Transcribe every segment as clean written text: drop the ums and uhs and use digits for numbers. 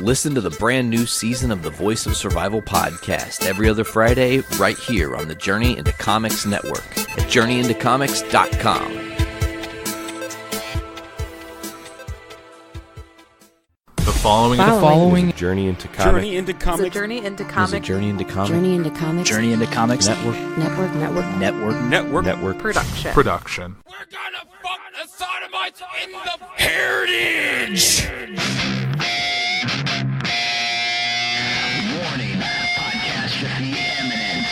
Listen to the brand new season of the Voice of Survival podcast every other Friday right here on the Journey into Comics Network at journeyintocomics.com. The following is a Journey into Comics. Journey into Comics. Journey into Comics. Journey into Comics. Journey into Comics. Journey into Comics. Network. Production. We're gonna fuck the sodomites in the heritage! Warning, Podcastrophe imminent.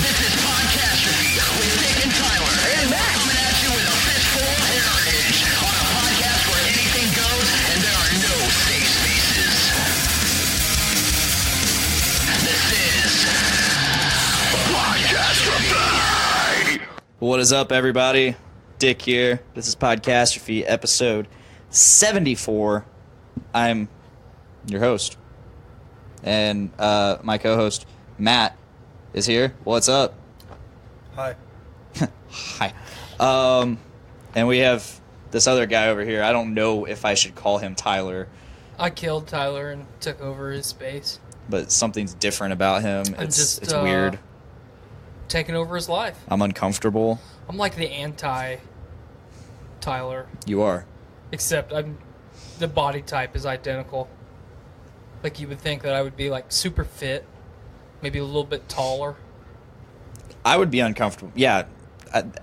This is Podcastrophe with Dick and Tyler. And Matt coming at you with a fistful of heritage on a podcast where anything goes and there are no safe spaces. This is Podcastrophe. What is up, everybody? Dick here. This is Podcastrophe, episode 74. I'm your host. And my co-host, Matt, is here. What's up? Hi. Hi. And we have this other guy over here. I don't know if I should call him Tyler, I killed Tyler and took over his space. but something's different about him. I'm It's just, weird. Taking over his life. I'm uncomfortable. I'm like the anti-Tyler, You are. except the body type is identical. Like, you would think that I would be, like, super fit, maybe a little bit taller. I would be uncomfortable. Yeah,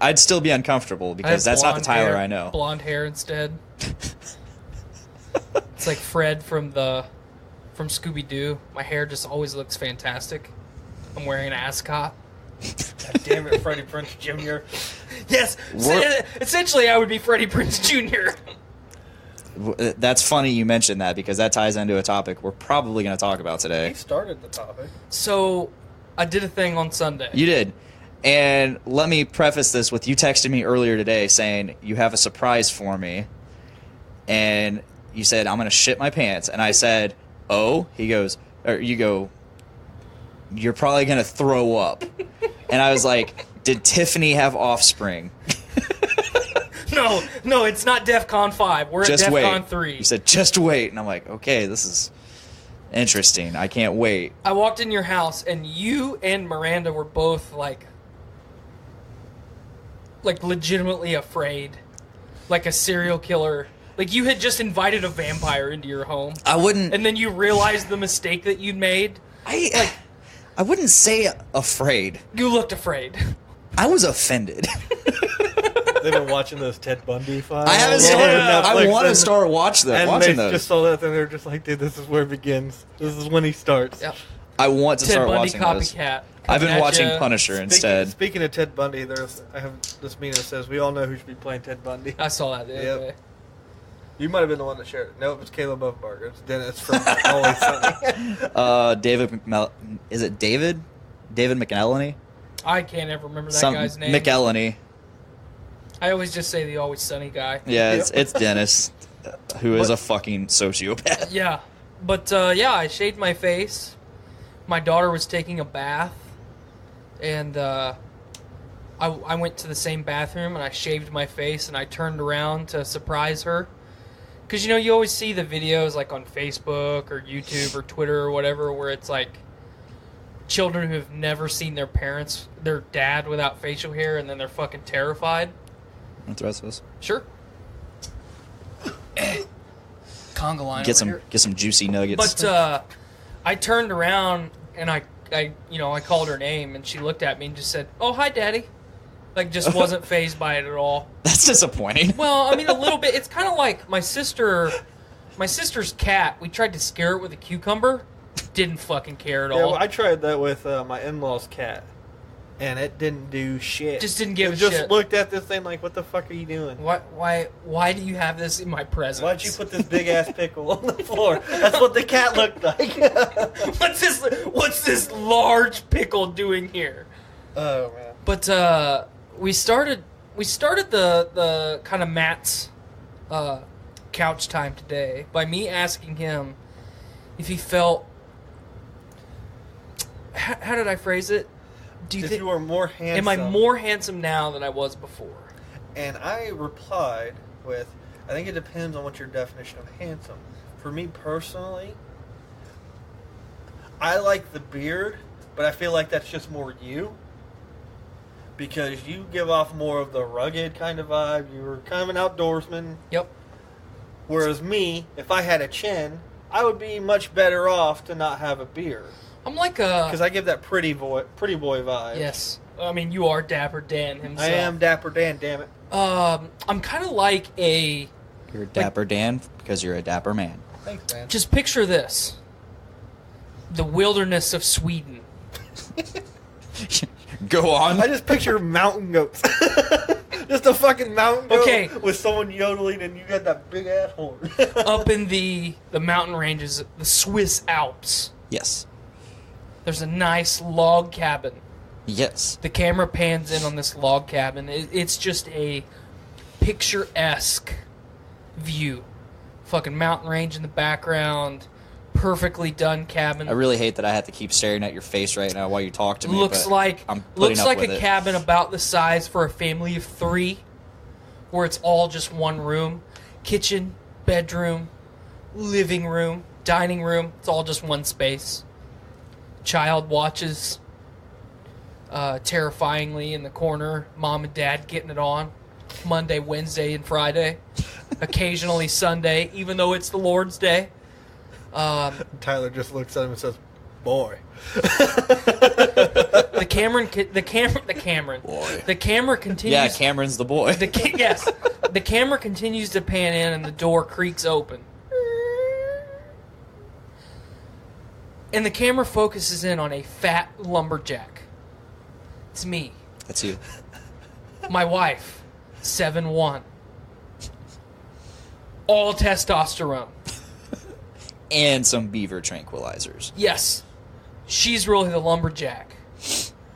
I'd still be uncomfortable I because have that's not the blonde Tyler hair- I know. Blonde hair instead. It's like Fred from Scooby-Doo. My hair just always looks fantastic. I'm wearing an ascot. God damn it, Freddie Prinze Jr. Yes, essentially I would be Freddie Prinze Jr. That's funny you mentioned that because that ties into a topic we're probably going to talk about He today. started the topic. So, I did a thing on Sunday. You did. And let me preface this with you texting me earlier today saying you have a surprise for me. And you said, I'm going to shit my pants. And I said, oh? You go, you're probably going to throw up. And I was like, did Tiffany have offspring? No, it's not DEFCON 5. We're Just at wait. DEFCON 3. You said, just wait. And I'm like, okay, this is interesting. I can't wait. I walked in your house, and you and Miranda were both, like legitimately afraid. Like a serial killer. Like, you had just invited a vampire into your home. I wouldn't... And then you realized the mistake that you'd made. I wouldn't say afraid. You looked afraid. I was offended. They've been watching those Ted Bundy files. I haven't started. I want to start watching they those. just saw that and they're just like, dude, this is where it begins. This is when he starts. Yep. I want to Ted start Bundy watching those. copycat. I've been Coming at watching ya. Punisher instead. Speaking of Ted Bundy, I have this meme that says, we all know who should be playing Ted Bundy. I saw that the other Yep. day. You might have been the one that shared it. No, it was Caleb Buffbarger. It's Dennis from Always Sunny. Is it David? David McElhenney? I can't ever remember that guy's name. McElhenney. I always just say the Always Sunny guy. Yeah, it's Dennis, who is a fucking sociopath. Yeah. But, I shaved my face. My daughter was taking a bath. And, I went to the same bathroom and I shaved my face and I turned around to surprise her. Because, you always see the videos, like, on Facebook or YouTube or Twitter or whatever, where it's, like, children who have never seen their dad without facial hair, and then they're fucking terrified. Want the rest of this? Sure. Conga line Get over here. some juicy nuggets. But I turned around and I called her name and she looked at me and just said, "Oh, hi, Daddy." Like, just wasn't fazed by it at all. That's disappointing. Well, I mean, a little bit. It's kind of like my sister's cat. We tried to scare it with a cucumber. Didn't fucking care at all. Yeah, well, I tried that with my in-law's cat, and it didn't do shit. Just didn't give a just shit. looked at this thing like, what the fuck are you doing? Why do you have this in my presence? Why'd you put this big-ass pickle on the floor? That's what the cat looked like. What's this large pickle doing here? Oh, man. But we started the kind of Matt's couch time today by me asking him if he felt. How did I phrase it? if you are more handsome. Am I more handsome now than I was before? And I replied with, I think it depends on what your definition of handsome. For me personally, I like the beard, but I feel like that's just more you. Because you give off more of the rugged kind of vibe. You were kind of an outdoorsman. Yep. Whereas me, if I had a chin, I would be much better off to not have a beard. I'm like a... Because I give that pretty boy vibe. Yes. I mean, you are Dapper Dan himself. I am Dapper Dan, damn it. I'm kind of like a... You're Dapper Dan because you're a dapper man. Thanks, man. Just picture this. The wilderness of Sweden. Go on. I just picture mountain goats. Just a fucking mountain goat Okay. with someone yodeling and you got that big ass horn. Up in the mountain ranges, the Swiss Alps. Yes. There's a nice log cabin. Yes. The camera pans in on this log cabin. It's just a picturesque view. Fucking mountain range in the background. Perfectly done cabin. I really hate that I have to keep staring at your face right now while you talk to me. Looks but like I'm putting looks up like with a it. cabin about the size for a family of 3, where it's all just one room. Kitchen, bedroom, living room, dining room. It's all just one space. Child watches terrifyingly in the corner. Mom and Dad getting it on. Monday, Wednesday, and Friday. Occasionally Sunday, even though it's the Lord's Day. Tyler just looks at him and says, "Boy." The camera continues. Yeah, Cameron's the boy. Yes, the camera continues to pan in, and the door creaks open. And the camera focuses in on a fat lumberjack. It's me. That's you. My wife, 7'1". All testosterone. And some beaver tranquilizers. Yes, she's really the lumberjack.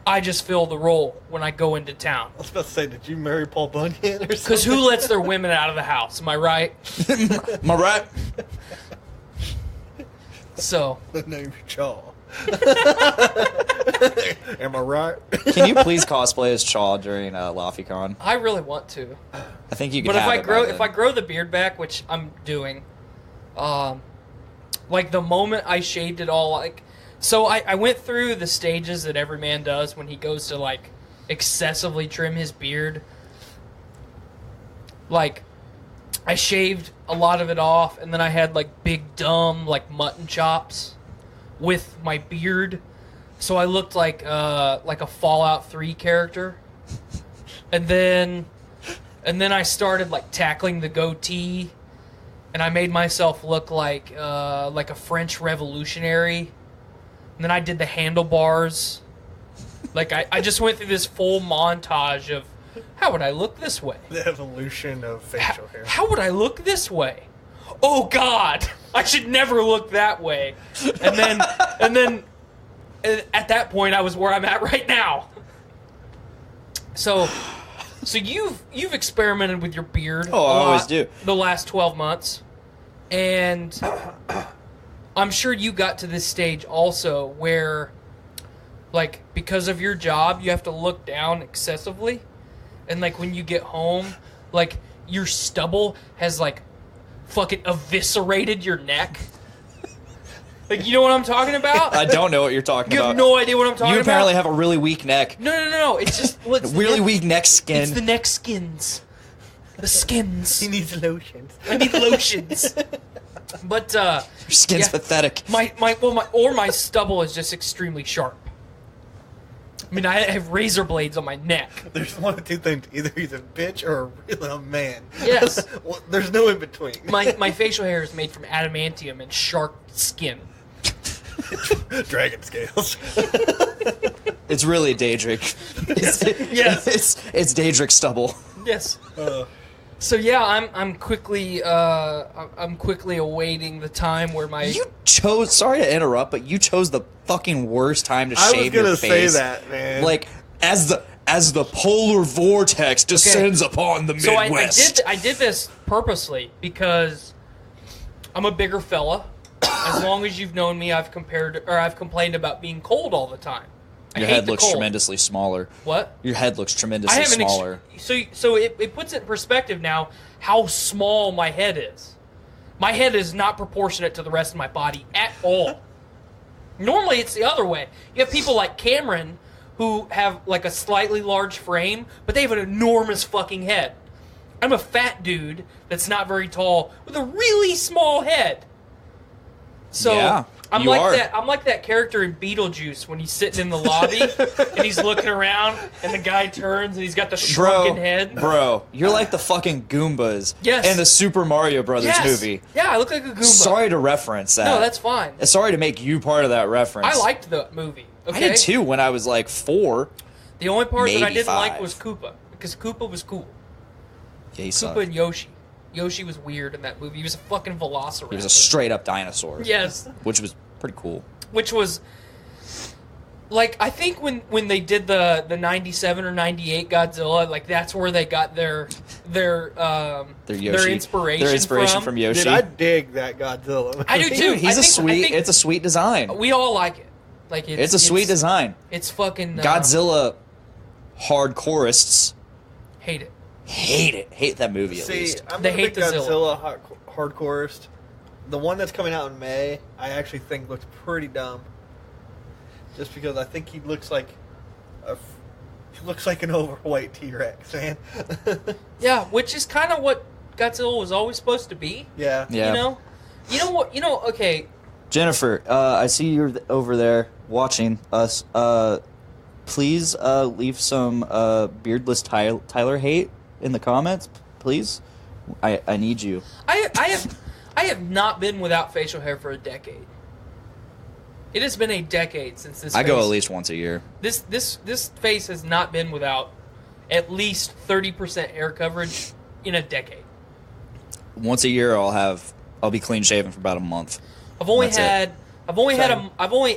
I just fill the role when I go into town. I was about to say, did you marry Paul Bunyan or something? Because who lets their women out of the house? Am I right? Am I right? No, So, you're Chaw. Am I right? Can you please cosplay as Chaw during LaFiCon? I really want to. I think you could But have if I grow the beard back, which I'm doing, like the moment I shaved it all, like, so I went through the stages that every man does when he goes to like excessively trim his beard. Like, I shaved a lot of it off, and then I had like big dumb like mutton chops with my beard, so I looked like a Fallout 3 character. And then I started like tackling the goatee, and I made myself look like a French revolutionary. And then I did the handlebars. Like I just went through this full montage of how would I look this way? The evolution of facial hair. How would I look this way? Oh God, I should never look that way. And then at that point I was where I'm at right now. So you've experimented with your beard. Oh, I always do. The last 12 months. And I'm sure you got to this stage also where, like, because of your job, you have to look down excessively. And, like, when you get home, like, your stubble has, like, fucking eviscerated your neck. Like, you know what I'm talking about? I don't know what you're talking You about. have no idea what I'm talking about? You apparently have a really weak neck. No. It's just... Well, it's Really weak neck skin. It's the neck skins. The skins. He needs lotions. I need lotions. But, Your skin's yeah. pathetic. My stubble is just extremely sharp. I mean, I have razor blades on my neck. There's one of two things. Either he's a bitch or a man. Yes. Well, there's no in between. My facial hair is made from adamantium and shark skin. Dragon scales. It's really Daedric. Yes. It's Daedric stubble. Yes. So yeah, I'm quickly awaiting the time where my You chose. Sorry to interrupt, but you chose the fucking worst time to I was shave your gonna say face. that, man. Like as the polar vortex descends upon the so Midwest. I did this purposely because I'm a bigger fella. As long as you've known me, I've complained about being cold all the time. Your head looks tremendously smaller. What? Your head looks tremendously smaller. So it puts it in perspective now how small my head is. My head is not proportionate to the rest of my body at all. Normally it's the other way. You have people like Cameron who have like a slightly large frame, but they have an enormous fucking head. I'm a fat dude that's not very tall with a really small head. So yeah, I'm like that character in Beetlejuice when he's sitting in the lobby and he's looking around and the guy turns and he's got the shrunken head. Bro, you're like the fucking Goombas Yes. in the Super Mario Brothers movie. Yeah, I look like a Goomba. Sorry to reference that. No, that's fine. Sorry to make you part of that reference. I liked the movie. Okay? I did too when I was like 4. The only part that I maybe didn't 5. like was Koopa because Koopa was cool. Yeah, he Koopa sucked. and Yoshi. Yoshi was weird in that movie. He was a fucking velociraptor. He was a straight up dinosaur. Yes. Which was pretty cool. Which was like, I think when they did the 97 or 98 Godzilla, like that's where they got their inspiration. Their inspiration from Yoshi. Dude, I dig that Godzilla. I do too. Dude, it's a sweet design. We all like it. Like it's a sweet design. It's fucking Godzilla hardcoreists hate it. Hate that movie at See, least. I'm They a hate big the Godzilla hardcoreist. The one that's coming out in May, I actually think looks pretty dumb. Just because I think he looks like an overweight T-Rex, man. Yeah, which is kind of what Godzilla was always supposed to be. Yeah. Yeah. You know what? Okay. Jennifer, I see you're over there watching us. Please leave some beardless Tyler hate in the comments, please. I need you. I have not been without facial hair for a decade. It has been a decade since this. I go at least once a year. This face has not been without at least 30% hair coverage in a decade. Once a year, I'll be clean shaven for about a month. I've only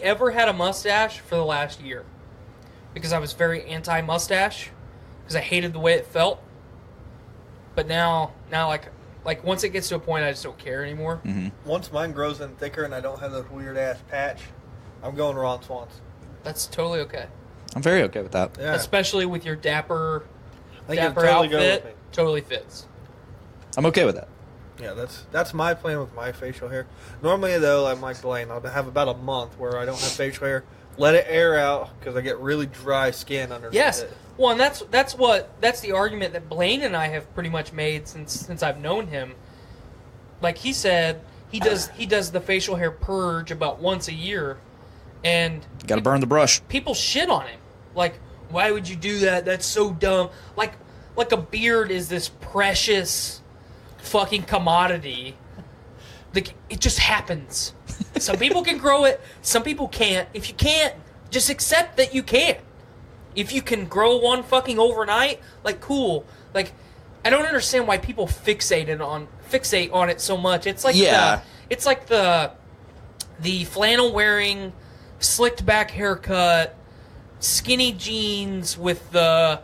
ever had a mustache for the last year because I was very anti-mustache because I hated the way it felt. But now like once it gets to a point, I just don't care anymore. Mm-hmm. Once mine grows in thicker and I don't have this weird ass patch, I'm going Ron Swanson. That's totally okay. I'm very okay with that. Yeah. Especially with your dapper I think it'd totally go with outfit. me. Totally fits. I'm okay with that. Yeah, that's my plan with my facial hair. Normally, though, like Mike Blaine, I'll have about a month where I don't have facial hair. Let it air out because I get really dry skin underneath Yes. it. Well, and that's the argument that Blaine and I have pretty much made since I've known him. Like he said, he does the facial hair purge about once a year, and Got to burn the brush. people shit on him. Like, why would you do that? That's so dumb. Like a beard is this precious fucking commodity. Like, it just happens. Some people can grow it, some people can't. If you can't, just accept that you can't. If you can grow one fucking overnight, like, cool. Like, I don't understand why people fixate on it so much. It's like the flannel wearing, slicked back haircut, skinny jeans with the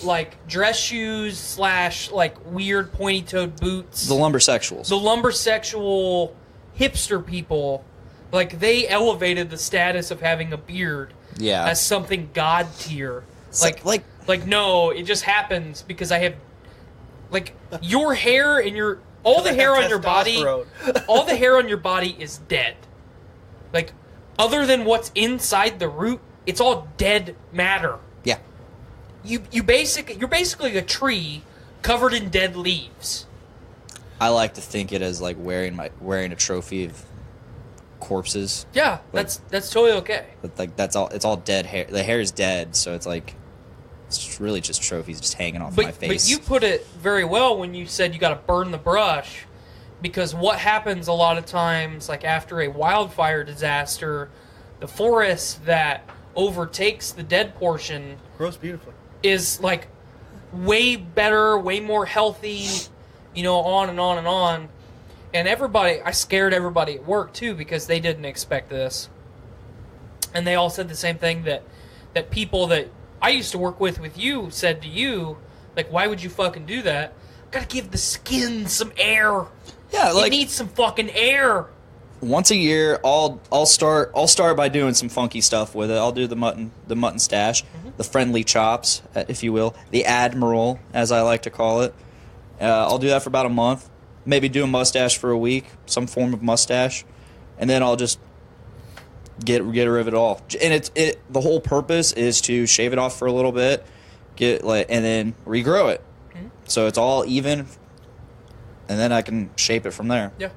like dress shoes / like weird pointy toed boots. The lumbersexuals. The lumbersexual hipster people, like they elevated the status of having a beard as something god tier. Like no, it just happens because I have like your hair and all the hair on your body, all the hair on your body is dead. Like other than what's inside the root, it's all dead matter. Yeah. You're basically a tree covered in dead leaves. I like to think it as like wearing a trophy of corpses. Yeah, that's totally okay. But like it's all dead hair. The hair is dead, so it's like it's really just trophies just hanging off my face. But you put it very well when you said you got to burn the brush, because what happens a lot of times, like after a wildfire disaster, the forest that overtakes the dead portion Grows beautifully. is like way better, way more healthy, on and on and on. And I scared everybody at work too because they didn't expect this. And they all said the same thing that people that I used to work with you said to you, like, why would you fucking do that? Gotta give the skin some air. Yeah, like it needs some fucking air. once a year, I'll start by doing some funky stuff with it. I'll do the mutton stash, the friendly chops, if you will, the Admiral, as I like to call it. I'll do that for about a month. Maybe do a mustache for a week, some form of mustache, and then I'll just get rid of it all. And the whole purpose is to shave it off for a little bit, and then regrow it, so it's all even, and then I can shape it from there. Yeah,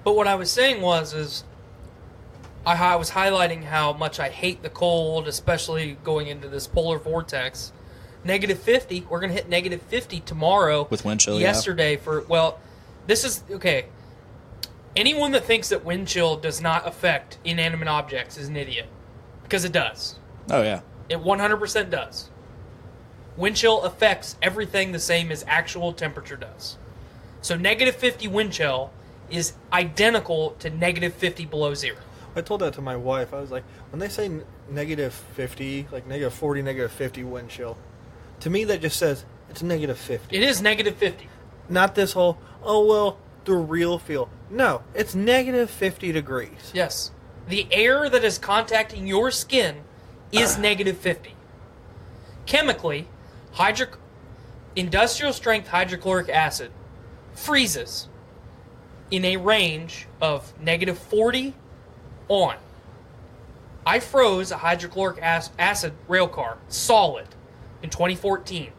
but what I was saying was I was highlighting how much I hate the cold, especially going into this polar vortex. -50. We're gonna hit -50 tomorrow with wind chill. Yesterday this is okay. Anyone that thinks that wind chill does not affect inanimate objects is an idiot, because it does. Oh yeah, it 100% does. Wind chill affects everything the same as actual temperature does. So -50 wind chill is identical to -50 below zero. I told that to my wife. I was like, when they say -50, like -40, -50 wind chill, to me that just says it's -50. It is -50. Not this whole, oh well, the real feel. No, it's -50 degrees. Yes. The air that is contacting your skin is -50. Chemically, industrial strength hydrochloric acid freezes in a range of -40 on. I froze a hydrochloric acid rail car solid in 2014.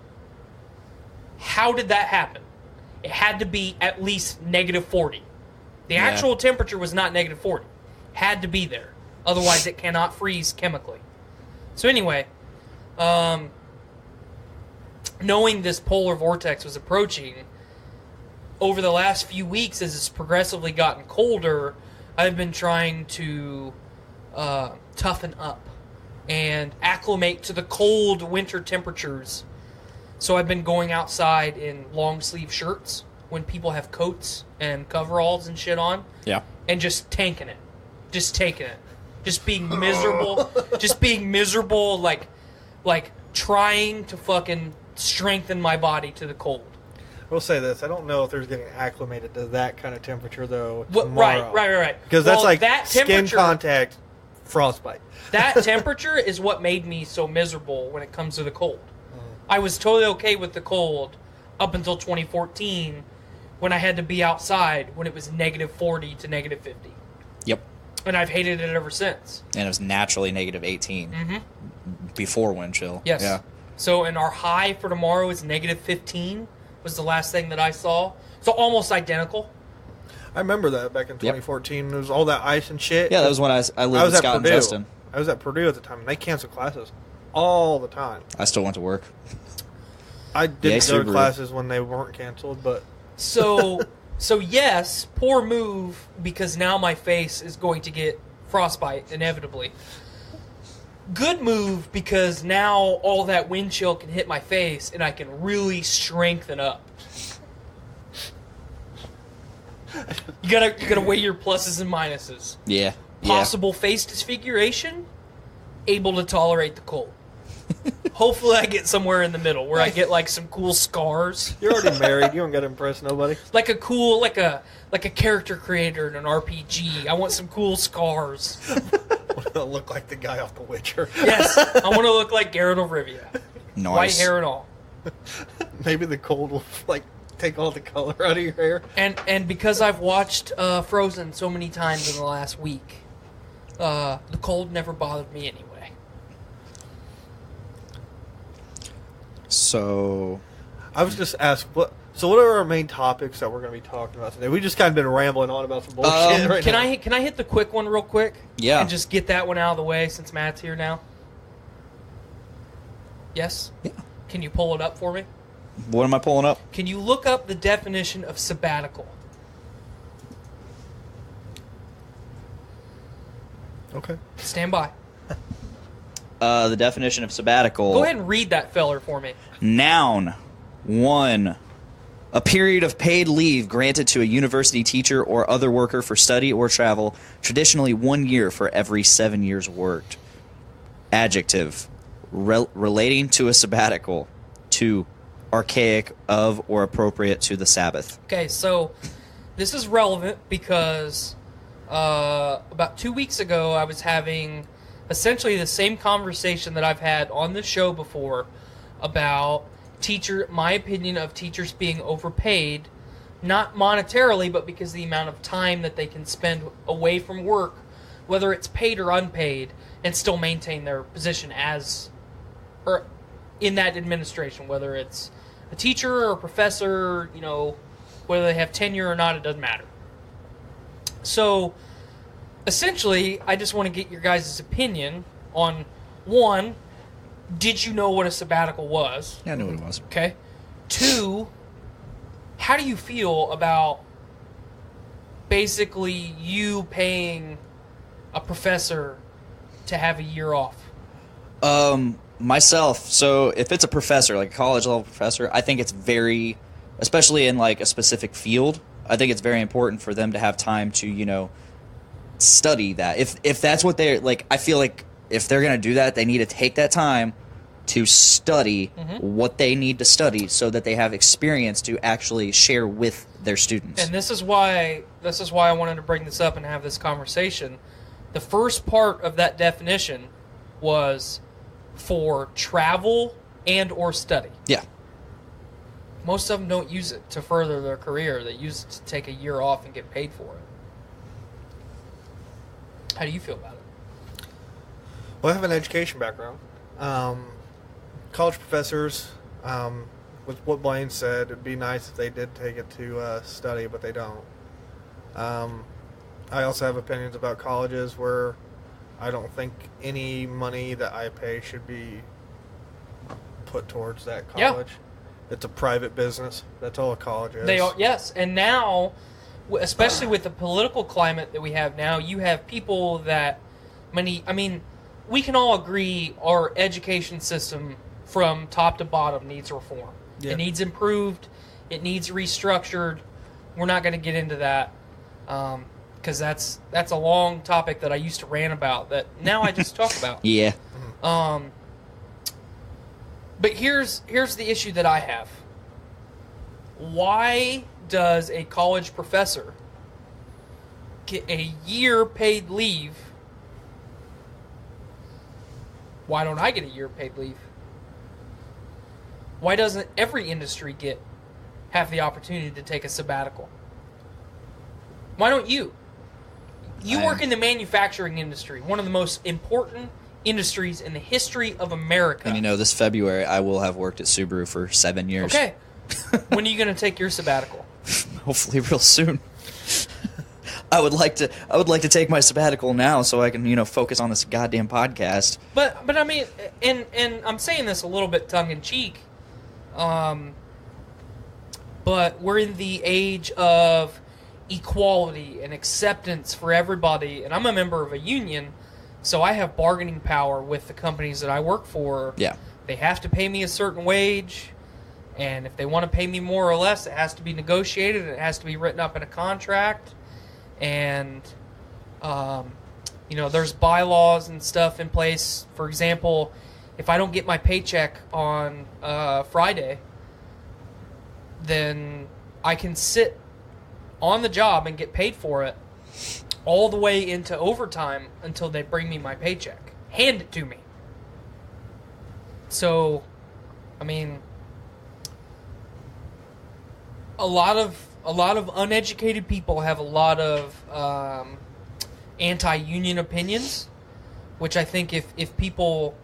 How did that happen? It had to be at least -40. The actual temperature was not -40. Had to be there. Otherwise, it cannot freeze chemically. So anyway, knowing this polar vortex was approaching, over the last few weeks, as it's progressively gotten colder, I've been trying to toughen up and acclimate to the cold winter temperatures. So I've been going outside in long sleeve shirts when people have coats and coveralls and shit on. Yeah. And just tanking it. Just taking it. Just being miserable. Just being miserable, like trying to fucking strengthen my body to the cold. I will say this, I don't know if there's getting acclimated to that kind of temperature, though, tomorrow. Right. Because that's like that skin contact, frostbite. That temperature is what made me so miserable when it comes to the cold. I was totally okay with the cold up until 2014 when I had to be outside when it was -40 to -50. Yep. And I've hated it ever since. And it was naturally -18 before wind chill. Yes. Yeah. So, and our high for tomorrow is -15 was the last thing that I saw. So almost identical. I remember that back in 2014. There was all that ice and shit. Yeah, that was when I lived with Scott and Justin. I was at Purdue at the time, and they canceled classes all the time. I still went to work. I didn't go to classes when they weren't canceled, but... So yes, poor move, because now my face is going to get frostbite, inevitably. Good move, because now all that wind chill can hit my face, and I can really strengthen up. You gotta weigh your pluses and minuses. Yeah. Possible face disfiguration, able to tolerate the cold. Hopefully I get somewhere in the middle where I get like some cool scars. You're already married. You don't gotta impress nobody. Like a cool, like a character creator in an RPG. I want some cool scars. I want to look like the guy off The Witcher. Yes, I want to look like Geralt of Rivia. Nice. White hair and all. Maybe the cold will take all the color out of your hair. And because I've watched Frozen so many times in the last week, the cold never bothered me anyway. So, I was just asked, what are our main topics that we're going to be talking about today? We just kind of been rambling on about some bullshit right now. Can I hit the quick one real quick? Yeah. And just get that one out of the way since Matt's here now? Yes? Yeah. Can you pull it up for me? What am I pulling up? Can you look up the definition of sabbatical? Okay. Stand by. The definition of sabbatical. Go ahead and read that feller for me. Noun. 1. A period of paid leave granted to a university teacher or other worker for study or travel, traditionally 1 year for every 7 years worked. Adjective. Relating to a sabbatical. 2. Archaic of or appropriate to the Sabbath. Okay, so this is relevant because about 2 weeks ago, I was having essentially the same conversation that I've had on the show before about my opinion of teachers being overpaid, not monetarily, but because of the amount of time that they can spend away from work, whether it's paid or unpaid, and still maintain their position or in that administration, whether it's a teacher or a professor, whether they have tenure or not, it doesn't matter. So, essentially, I just want to get your guys' opinion on, one, did you know what a sabbatical was? Yeah, I knew what it was. Okay. 2, how do you feel about basically you paying a professor to have a year off? Myself, so if it's a professor, like a college level professor, I think it's very, especially in like a specific field, I think it's very important for them to have time to, study that. If that's what they're like, I feel like if they're going to do that, they need to take that time to study what they need to study so that they have experience to actually share with their students. And this is why I wanted to bring this up and have this conversation. The first part of that definition was for travel and or study. Yeah. Most of them don't use it to further their career. They use it to take a year off and get paid for it. How do you feel about it? Well, I have an education background. College professors, with what Blaine said, it'd be nice if they did take it to study, but they don't. I also have opinions about colleges where I don't think any money that I pay should be put towards that college. Yeah. It's a private business. That's all a college is. They are, yes. And now, especially with the political climate that we have now, you have people that we can all agree our education system from top to bottom needs reform. Yeah. It needs improved. It needs restructured. We're not going to get into that because that's a long topic that I used to rant about that now I just talk about. Yeah. But here's the issue that I have. Why does a college professor get a year paid leave? Why don't I get a year paid leave? Why doesn't every industry have the opportunity to take a sabbatical? Why don't you? You work in the manufacturing industry, one of the most important industries in the history of America. And this February I will have worked at Subaru for 7 years. Okay. When are you going to take your sabbatical? Hopefully real soon. I would like to take my sabbatical now so I can, focus on this goddamn podcast. But I mean, and I'm saying this a little bit tongue in cheek, but we're in the age of equality and acceptance for everybody, and I'm a member of a union, so I have bargaining power with the companies that I work for. Yeah. They have to pay me a certain wage, and if they want to pay me more or less, it has to be negotiated, and it has to be written up in a contract, and there's bylaws and stuff in place. For example, if I don't get my paycheck on Friday, then I can sit on the job and get paid for it all the way into overtime until they bring me my paycheck. Hand it to me. So, I mean, a lot of uneducated people have a lot of anti-union opinions, which I think if people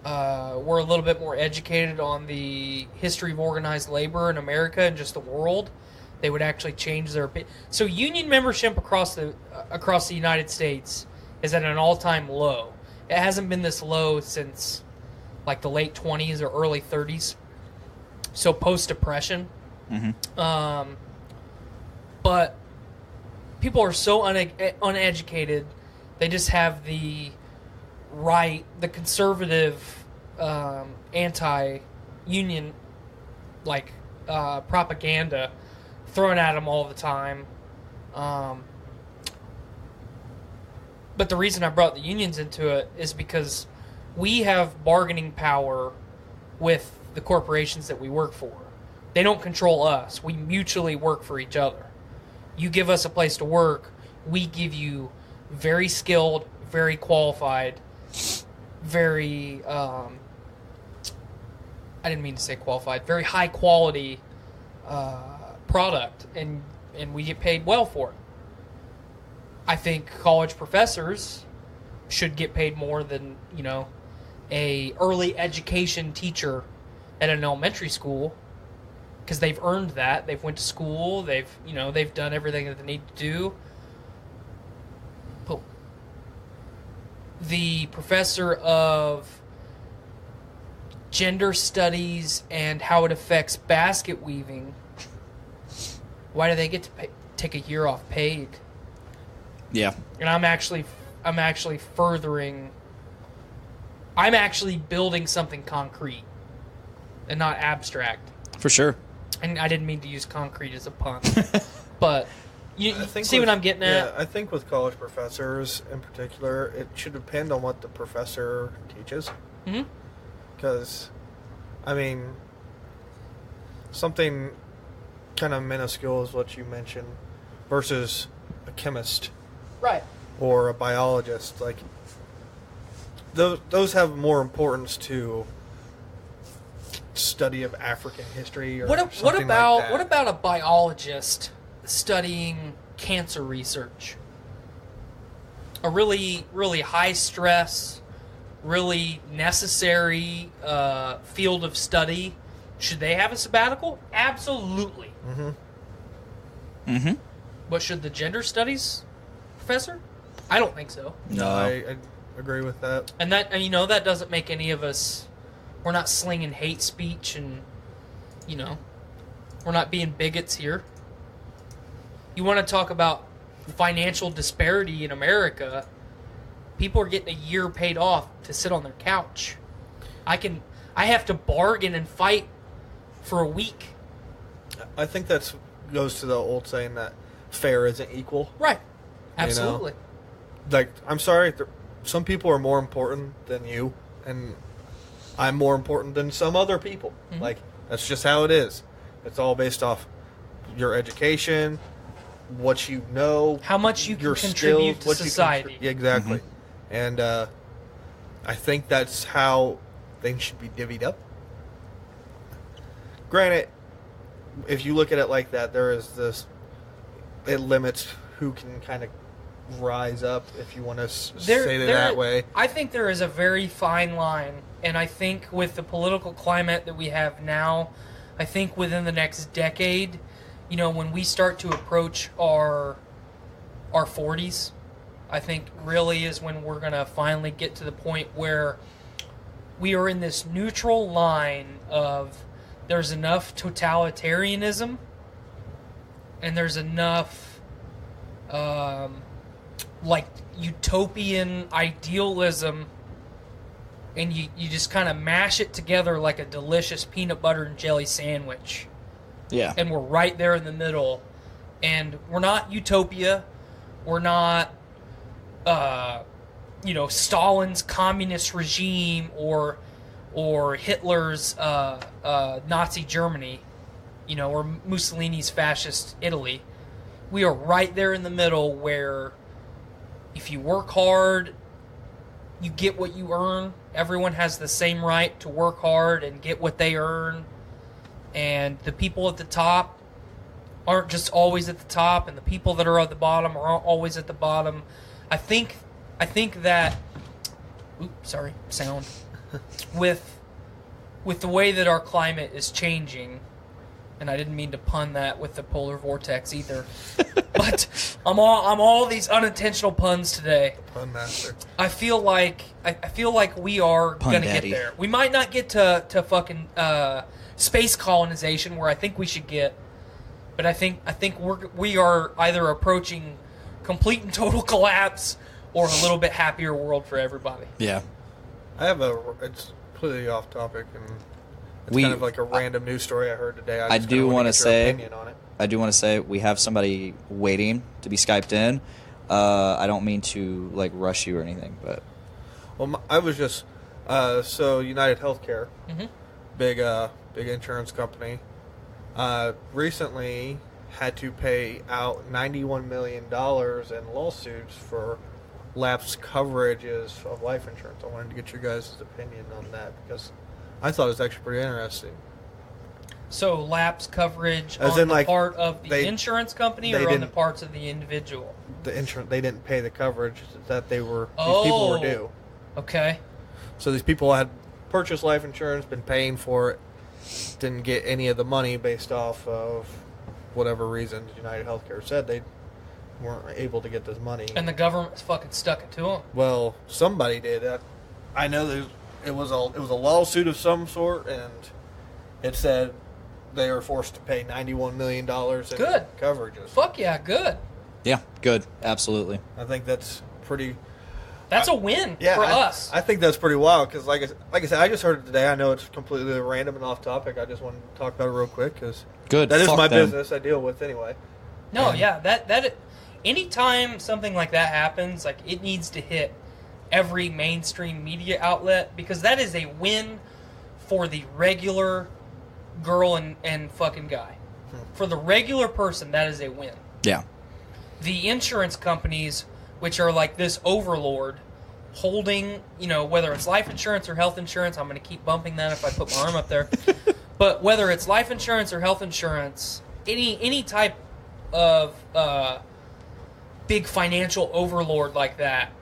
were a little bit more educated on the history of organized labor in America and just the world, they would actually change their opinion. So union membership across the United States is at an all-time low. It hasn't been this low since like the late 20s or early 30s. So post-depression. Mm-hmm. But people are so uneducated, they just have the conservative anti-union propaganda thrown at them all the time. But the reason I brought the unions into it is because we have bargaining power with the corporations that we work for. They don't control us. We mutually work for each other. You give us a place to work, We give you very skilled, very qualified, very, I didn't mean to say qualified, very high quality product, and we get paid well for it. I think college professors should get paid more than, a early education teacher at an elementary school, because they've earned that. They've went to school. They've done everything that they need to do. But the professor of gender studies and how it affects basket weaving, why do they get to take a year off paid? Yeah. And I'm actually building something concrete and not abstract. For sure. And I didn't mean to use concrete as a pun. But you see what I'm getting at? Yeah, I think with college professors in particular, it should depend on what the professor teaches. Mm-hmm. Because, something kind of minuscule is what you mentioned versus a chemist. Right. Or a biologist. Like, those have more importance to study of African history or something like that. What about a biologist studying cancer research? A really, really high stress, really necessary field of study. Should they have a sabbatical? Absolutely. Mm-hmm. Mm-hmm. But should the gender studies professor? I don't think so. No, I agree with that. And that doesn't make any of us. We're not slinging hate speech, and we're not being bigots here. You want to talk about financial disparity in America? People are getting a year paid off to sit on their couch. I have to bargain and fight for a week. I think that goes to the old saying that fair isn't equal. Right. Absolutely. Like, I'm sorry, some people are more important than you, and I'm more important than some other people. Mm-hmm. Like, that's just how it is. It's all based off your education, what you know, how much you can your contribute skills, to society. Exactly. Mm-hmm. And I think that's how things should be divvied up. Granted, if you look at it like that, there is this, it limits who can kind of rise up, if you want to say it that way. I think there is a very fine line, and I think with the political climate that we have now, I think within the next decade, when we start to approach our 40s, I think really is when we're going to finally get to the point where we are in this neutral line of there's enough totalitarianism and there's enough utopian idealism, and you just kind of mash it together like a delicious peanut butter and jelly sandwich. Yeah. And we're right there in the middle. And we're not utopia. We're not, Stalin's communist regime or Hitler's Nazi Germany, or Mussolini's fascist Italy. We are right there in the middle where if you work hard, you get what you earn. Everyone has the same right to work hard and get what they earn. And the people at the top aren't just always at the top, and the people that are at the bottom aren't always at the bottom. I think that sound with the way that our climate is changing, and I didn't mean to pun that with the polar vortex either. But I'm all these unintentional puns today. Pun master. I feel like we are gonna get there. We might not get to fucking space colonization where I think we should get, but I think we are either approaching complete and total collapse or a little bit happier world for everybody. Yeah. It's completely off topic, and it's kind of like a random news story I heard today. I do want to say, opinion on it. I do want to say we have somebody waiting to be Skyped in. I don't mean to rush you or anything, but I was just so United Healthcare, Mm-hmm. big insurance company, recently had to pay out $91 million in lawsuits for lapsed coverages of life insurance. I wanted to get your guys' opinion on that because I thought it was actually pretty interesting. So lapse coverage As on in, the like, part of the they- insurance company they or on the didn't- parts of the individual? The insurance, they didn't pay the coverage that these people Oh. were due. Okay. So these people had purchased life insurance, been paying for it, didn't get any of the money based off of whatever reasons United Healthcare said they weren't able to get this money. And the government's fucking stuck it to them. Well, somebody did. I know it was a lawsuit of some sort, and it said they were forced to pay $91 million in Good. coverages. Fuck yeah, good. Yeah, good. Absolutely. I think that's pretty. That's a win Yeah, for us. I think that's pretty wild because, like I said, I just heard it today. I know it's completely random and off topic. I just wanted to talk about it real quick because Good. that is Fuck my them. business. I deal with anyway. No, yeah, that anytime something like that happens, like it needs to hit every mainstream media outlet because that is a win for the regular girl and fucking guy. For the regular person, that is a win. Yeah. The insurance companies, which are like this overlord, holding, whether it's life insurance or health insurance, I'm going to keep bumping that if I put my arm up there. But whether it's life insurance or health insurance, any type of big financial overlord like that,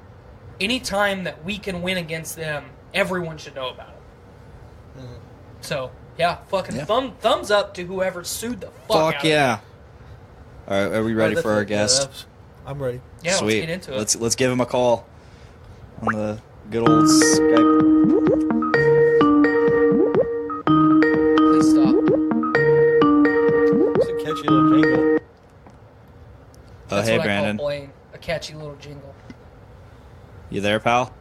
any time that we can win against them, everyone should know about it. Mm-hmm. So, yeah, fucking thumbs up to whoever sued the fuck out of yeah. All right, are we ready for our guest? I'm ready. Yeah, Sweet. let's get into it. Let's give him a call on the good old Skype. Please stop. It's a catchy little jingle. That's Hey, what Branden. I call Blaine, a catchy little jingle. You there, pal?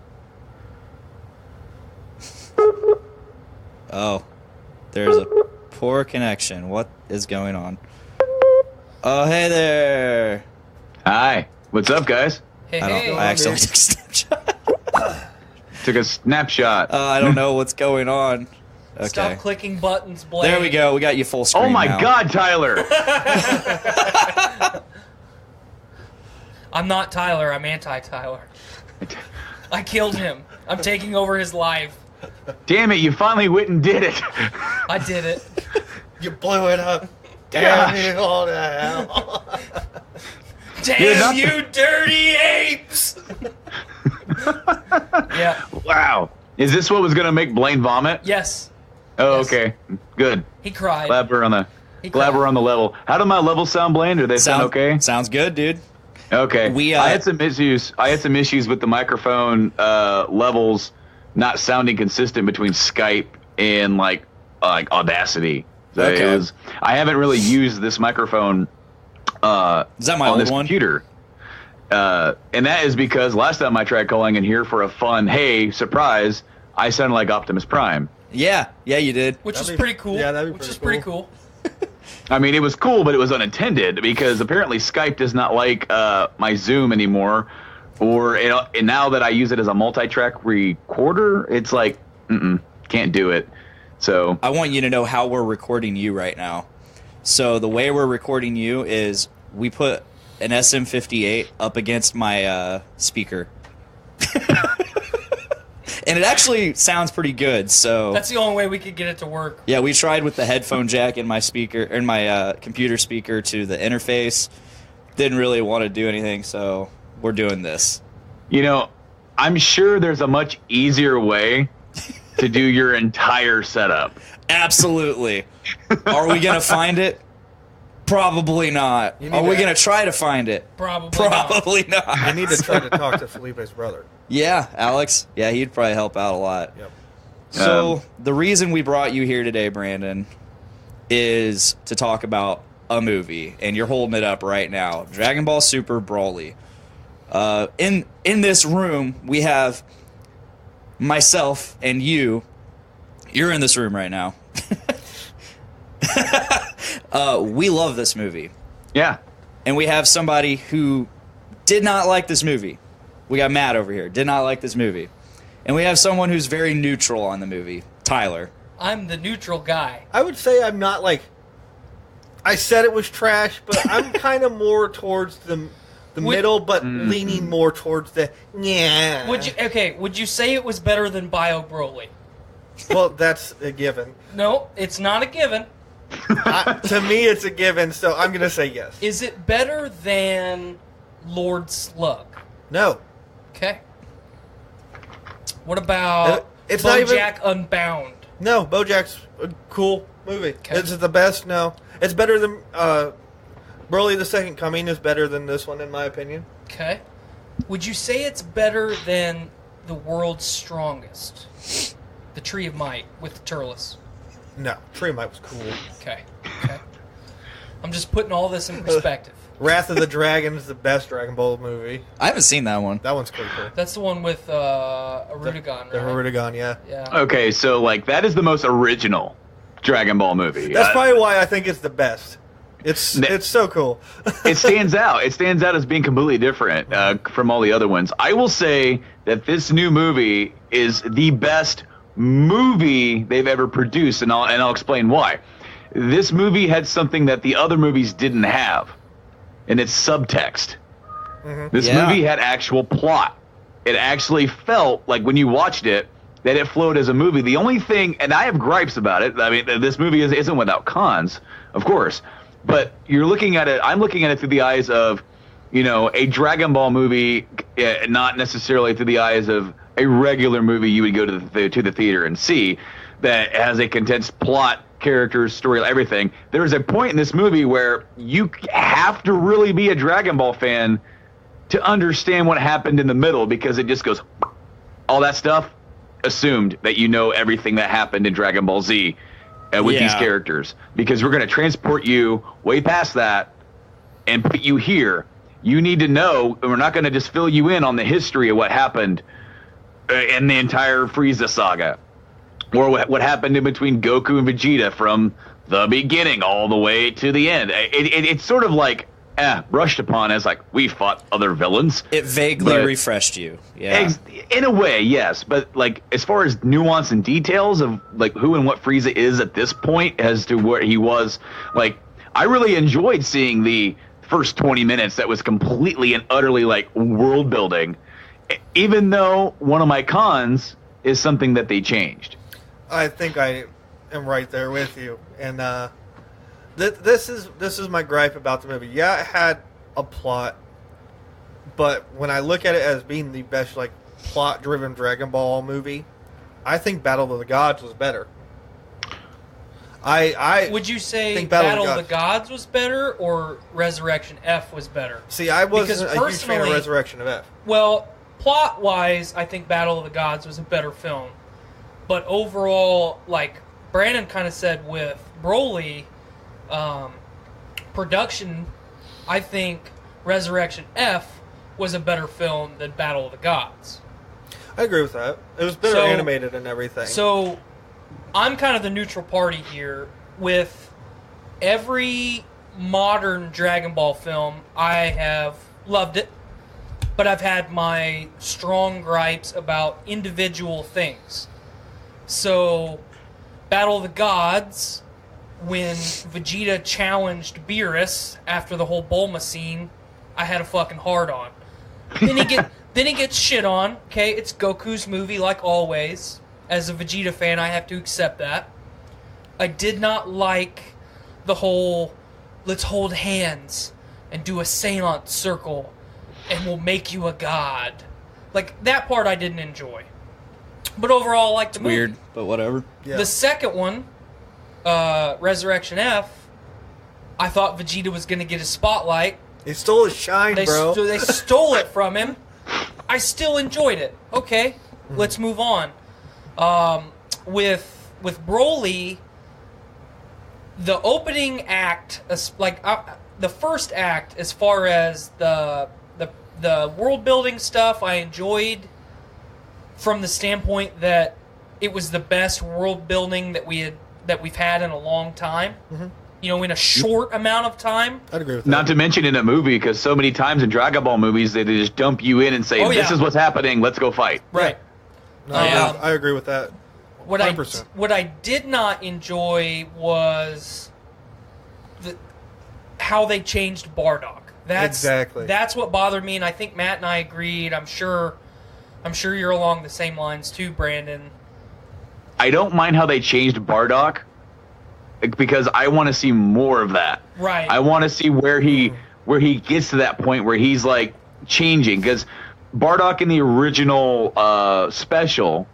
Oh, there's a poor connection. What is going on? Oh, hey there. Hi. What's up, guys? Hey, I hey. accidentally took a snapshot. Took a snapshot. I don't know what's going on. Okay. Stop clicking buttons, Blaine. There we go. We got you full screen Oh my now. God, Tyler! I'm not Tyler. I'm anti-Tyler. I killed him. I'm taking over his life. Damn it! You finally went and did it. I did it. You blew it up. Gosh. Damn you all to hell. Damn you, dirty apes! Yeah. Wow. Is this what was gonna make Blaine vomit? Yes. Oh, Yes. okay. Good. He cried. Glad we're on the He glad cried. we're on the level. How do my levels sound, Blaine? Do they sound okay? Sounds good, dude. Okay. We, I had some issues. I had some issues with the microphone levels not sounding consistent between Skype and like Audacity. So Okay. I haven't really used this microphone Is that my on old this one? computer. And that is because last time I tried calling in here for a fun, hey, surprise, I sounded like Optimus Prime. Yeah, you did. Which That'd is be- pretty cool. yeah, that'd be Which pretty is pretty cool. cool. I mean, it was cool, but it was unintended because apparently Skype does not like my Zoom anymore. And now that I use it as a multi-track recorder, it's like, can't do it. So I want you to know how we're recording you right now. So the way we're recording you is we put an SM58 up against my speaker. And it actually sounds pretty good. So That's the only way we could get it to work. yeah, we tried with the headphone jack in my speaker and my computer speaker to the interface. Didn't really want to do anything, so we're doing this. I'm sure there's a much easier way to do your entire setup. Absolutely. Are we gonna find it? Probably not. You need Are we to- gonna try to find it? Probably. not. Probably not. I need to try to talk to Felipe's brother. Yeah, Alex. Yeah, he'd probably help out a lot. Yep. So the reason we brought you here today, Branden, is to talk about a movie, and you're holding it up right now. Dragonball Super Brawly. In this room, we have myself and you. You're in this room right now. We love this movie. Yeah. And we have somebody who did not like this movie. We got Matt over here, did not like this movie. And we have someone who's very neutral on the movie, Tyler. I'm the neutral guy. I would say I'm not like I said it was trash, but I'm kind of more towards the middle, but leaning more towards the yeah. Would you say it was better than Bio Broly? Well, that's a given. No, it's not a given. To me, it's a given, so I'm going to say yes. Is it better than Lord Slug? No. Okay. What about it's BoJack Unbound? No, BoJack's a cool movie. Okay. Is it the best? No. It's better than Broly the Second Coming is better than this one, in my opinion. Okay. Would you say it's better than The World's Strongest? The Tree of Might with Turles? No. Tree of Might was cool. Okay. I'm just putting all this in perspective. Wrath of the Dragon is the best Dragon Ball movie. I haven't seen that one. That one's pretty cool. That's the one with Arudagon, right? The Arudagon, yeah. Okay, so like that is the most original Dragon Ball movie. That's probably why I think it's the best. It's so cool. It stands out. It stands out as being completely different from all the other ones. I will say that this new movie is the best movie they've ever produced, and I'll explain why. This movie had something that the other movies didn't have, and it's subtext. This movie had actual plot. It actually felt like when you watched it that it flowed as a movie. The only thing, and I have gripes about it, I mean, this movie isn't without cons, of course, but you're looking at it, I'm looking at it through the eyes of, a Dragon Ball movie, not necessarily through the eyes of a regular movie you would go to the theater and see that has a condensed plot, characters, story, everything. There's a point in this movie where you have to really be a Dragon Ball fan to understand what happened in the middle, because it just goes, all that stuff assumed that you know everything that happened in Dragon Ball Z with these characters, because we're going to transport you way past that and put you here. You need to know, and we're not going to just fill you in on the history of what happened in the entire Frieza saga, or what happened in between Goku and Vegeta from the beginning all the way to the end. It's sort of like brushed upon as like, we fought other villains. It vaguely refreshed you. Yeah. In a way, yes. But like, as far as nuance and details of like who and what Frieza is at this point as to where he was, like, I really enjoyed seeing the first 20 minutes that was completely and utterly like world building, even though one of my cons is something that they changed. I think I am right there with you. And this is my gripe about the movie. Yeah, it had a plot, but when I look at it as being the best like plot-driven Dragon Ball movie, I think Battle of the Gods was better. Would you say Battle of the Gods was better or Resurrection F was better? See, I wasn't a huge fan of Resurrection of F. Well, plot-wise, I think Battle of the Gods was a better film. But overall, like Brandon kind of said with Broly, production, I think Resurrection F was a better film than Battle of the Gods. I agree with that. It was better animated and everything. So, I'm kind of the neutral party here. With every modern Dragon Ball film, I have loved it, but I've had my strong gripes about individual things. So, Battle of the Gods, when Vegeta challenged Beerus after the whole Bulma scene, I had a fucking hard on. Then he gets shit on. Okay, it's Goku's movie like always. As a Vegeta fan, I have to accept that. I did not like the whole let's hold hands and do a seance circle and we'll make you a god. Like, that part I didn't enjoy. But overall, I liked the movie. Weird, but whatever. Yeah. The second one, Resurrection F, I thought Vegeta was going to get his spotlight. They stole his shine, bro. They stole it from him. I still enjoyed it. Okay, let's move on. With Broly, the opening act, the first act, as far as the world building stuff, I enjoyed from the standpoint that it was the best world building that we've had in a long time. Mm-hmm. In a short amount of time. I'd agree with that. Not to mention in a movie, because so many times in Dragon Ball movies, they just dump you in and say, this is what's happening, let's go fight. Right. No, I agree with that. 100%. What I did not enjoy was how they changed Bardock. Exactly. That's what bothered me, and I think Matt and I agreed. I'm sure you're along the same lines too, Branden. I don't mind how they changed Bardock because I want to see more of that. Right. I want to see where he gets to that point where he's like changing, because Bardock in the original special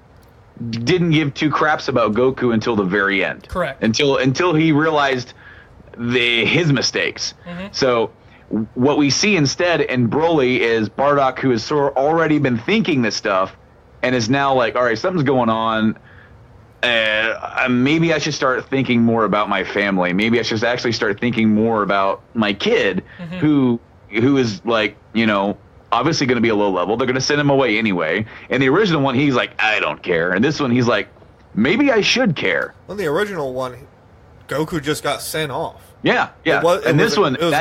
didn't give two craps about Goku until the very end. Correct. Until he realized his mistakes. Mm-hmm. So what we see instead in Broly is Bardock, who has already been thinking this stuff and is now like, all right, something's going on. Maybe I should start thinking more about my family. Maybe I should actually start thinking more about my kid, Mm-hmm. who is like, obviously going to be a low level. They're going to send him away anyway. In the original one, he's like, I don't care. And this one, he's like, maybe I should care. Well, the original one, Goku just got sent off. Yeah. It was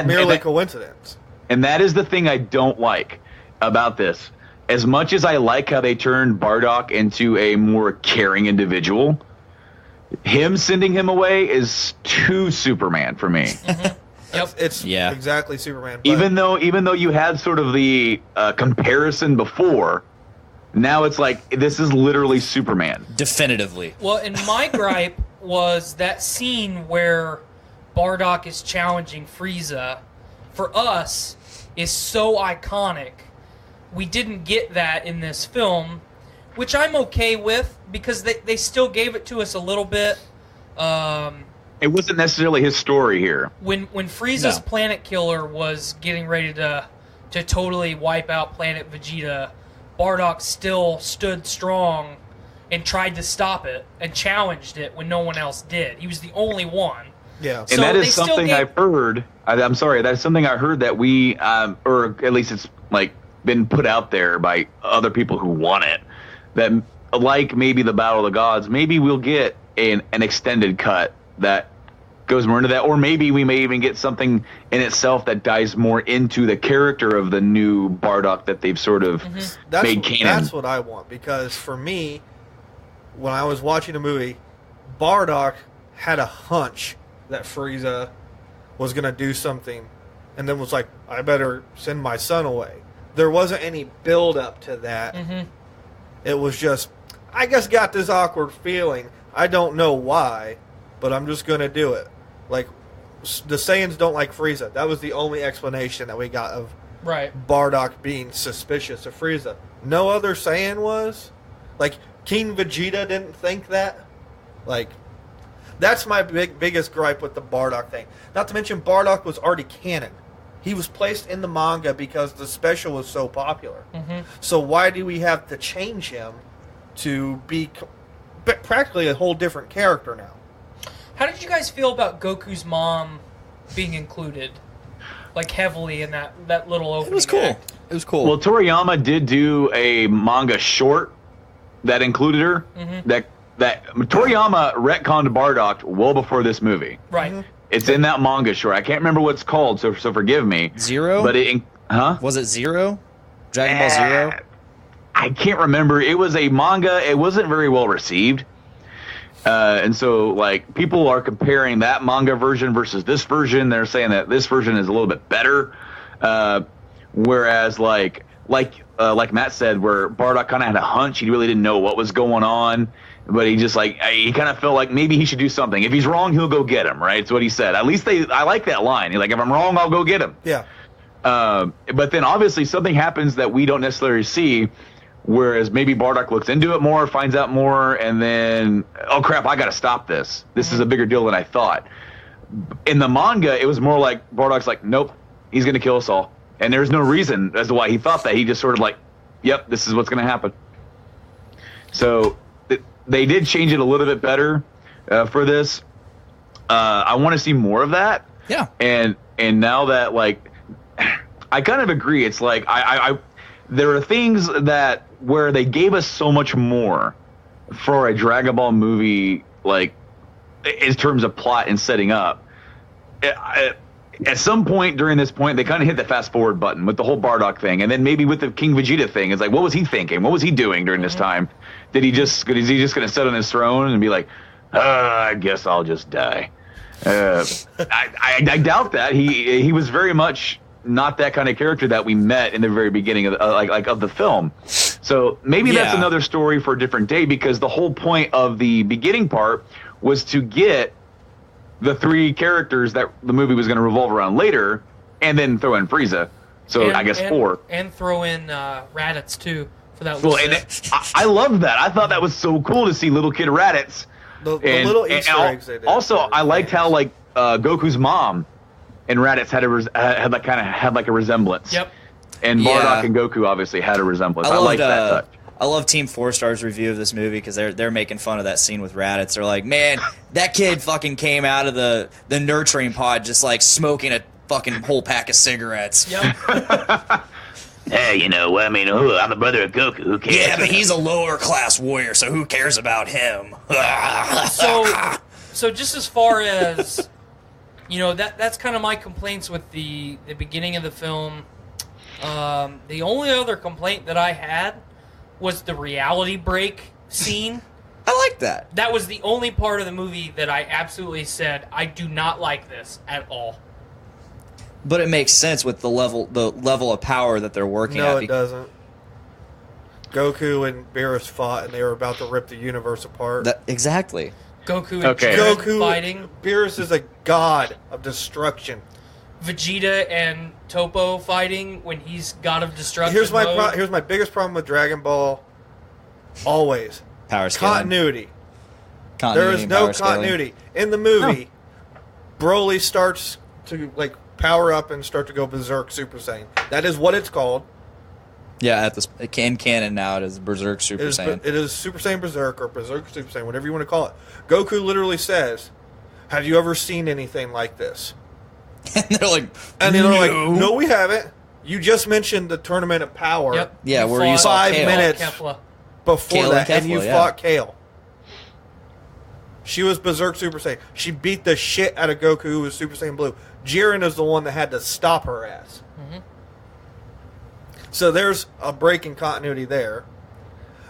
merely coincidence. And that is the thing I don't like about this. As much as I like how they turned Bardock into a more caring individual, him sending him away is too Superman for me. Mm-hmm. Yep. It's exactly Superman. But Even though you had sort of the comparison before, now it's like this is literally Superman. Definitively. Well, and my gripe was that scene where Bardock is challenging Frieza, for us, is so iconic. We didn't get that in this film, which I'm okay with, because they still gave it to us a little bit. It wasn't necessarily his story here. When Frieza's Planet Killer was getting ready to totally wipe out Planet Vegeta, Bardock still stood strong and tried to stop it and challenged it when no one else did. He was the only one. Yeah. And that is something I've heard. I'm sorry, that's something I heard that we, or at least it's like been put out there by other people who want it, that like maybe the Battle of the Gods, maybe we'll get an extended cut that goes more into that, or maybe we may even get something in itself that dives more into the character of the new Bardock that they've sort of made canon. That's what I want, because for me, when I was watching the movie, Bardock had a hunch that Frieza was going to do something, and then was like, I better send my son away. There wasn't any build-up to that. Mm-hmm. It was just, I just got this awkward feeling. I don't know why, but I'm just going to do it. Like, the Saiyans don't like Frieza. That was the only explanation that we got of Bardock being suspicious of Frieza. No other Saiyan was. Like, King Vegeta didn't think that. Like, that's my biggest gripe with the Bardock thing. Not to mention, Bardock was already canon. He was placed in the manga because the special was so popular. Mm-hmm. So why do we have to change him to be practically a whole different character now? How did you guys feel about Goku's mom being included, like, heavily in that little opening? It was cool. act? It was cool. Well, Toriyama did do a manga short that included her. Mm-hmm. That Toriyama retconned Bardock well before this movie. Right. Mm-hmm. It's in that manga short. I can't remember what it's called, so forgive me. Zero? But Was it Zero? Dragon Ball Zero? I can't remember. It was a manga. It wasn't very well received. And so, like, people are comparing that manga version versus this version. They're saying that this version is a little bit better. Whereas, like Matt said, where Bardock kind of had a hunch. He really didn't know what was going on. But he just, like, he kind of felt like maybe he should do something. If he's wrong, he'll go get him, right? That's what he said. At least I like that line. He's like, if I'm wrong, I'll go get him. Yeah. But then, obviously, something happens that we don't necessarily see, whereas maybe Bardock looks into it more, finds out more, and then, oh, crap, I got to stop this. This is a bigger deal than I thought. In the manga, it was more like Bardock's like, nope, he's going to kill us all. And there's no reason as to why he thought that. He just sort of like, yep, this is what's going to happen. So they did change it a little bit better for this. I want to see more of that. Yeah. And now that, like, I kind of agree. It's like there are things that where they gave us so much more for a Dragon Ball movie, like in terms of plot and setting up. At some point during this point, they kind of hit the fast forward button with the whole Bardock thing, and then maybe with the King Vegeta thing. It's like, what was he thinking? What was he doing during this time? Is he just going to sit on his throne and be like, I guess I'll just die? I doubt that. He was very much not that kind of character that we met in the very beginning of of the film. So maybe that's another story for a different day, because the whole point of the beginning part was to get the 3 characters that the movie was going to revolve around later, and then throw in Frieza. So I guess 4. And throw in Raditz too for that. Well, and I love that. I thought that was so cool to see little kid Raditz. The little Easter eggs they did. Also, I liked how Goku's mom and Raditz had a resemblance. Yep. And Bardock and Goku obviously had a resemblance. I like that touch. I love Team 4-Star's review of this movie because they're making fun of that scene with Raditz. They're like, man, that kid fucking came out of the nurturing pod just like smoking a fucking whole pack of cigarettes. Yep. Hey, I'm the brother of Goku. Who cares? Yeah, but he's a lower class warrior, so who cares about him? So just as far as that's kind of my complaints with the beginning of the film. The only other complaint that I had was the reality break scene. I like that. That was the only part of the movie that I absolutely said, I do not like this at all. But it makes sense with the level of power that they're working at. No, it doesn't. Goku and Beerus fought, and they were about to rip the universe apart. Exactly. Goku and Jiren fighting. Beerus is a god of destruction. Vegeta and Topo fighting when he's god of destruction. Here's my biggest problem with Dragon Ball. Always power scaling. Continuity. There is no continuity in the movie. Broly starts to power up and start to go berserk Super Saiyan. That is what it's called. Yeah, in canon now it is Berserk Super Saiyan. It is Super Saiyan Berserk or Berserk Super Saiyan, whatever you want to call it. Goku literally says, "Have you ever seen anything like this?" And they're like, no, we haven't. You just mentioned the Tournament of Power. Yep. Yeah, where you saw 5 Kale. minutes before Kale that, and you Kefla, fought Kale. She was Berserk Super Saiyan. She beat the shit out of Goku, who was Super Saiyan Blue. Jiren is the one that had to stop her ass. Mm-hmm. So there's a break in continuity there.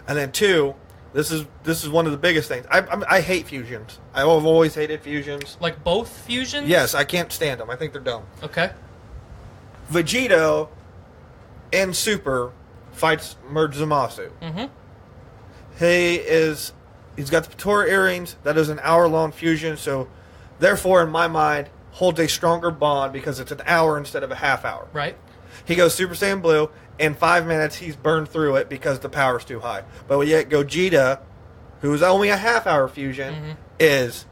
And then 2, this is one of the biggest things. I hate fusions. I've always hated fusions. Like both fusions? Yes, I can't stand them. I think they're dumb. Okay. Vegito in Super fights Merge Zamasu. Mm-hmm. He's got the Patora earrings. That is an hour-long fusion, so therefore, in my mind, holds a stronger bond because it's an hour instead of a half hour. Right. He goes Super Saiyan Blue. In 5 minutes, he's burned through it because the power's too high. But yet Gogeta, who is only a half-hour fusion, is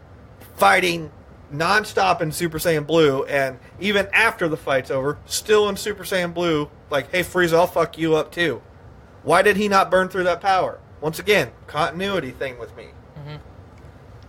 fighting non-stop in Super Saiyan Blue, and even after the fight's over, still in Super Saiyan Blue, like, hey, Frieza, I'll fuck you up too. Why did he not burn through that power? Once again, continuity thing with me.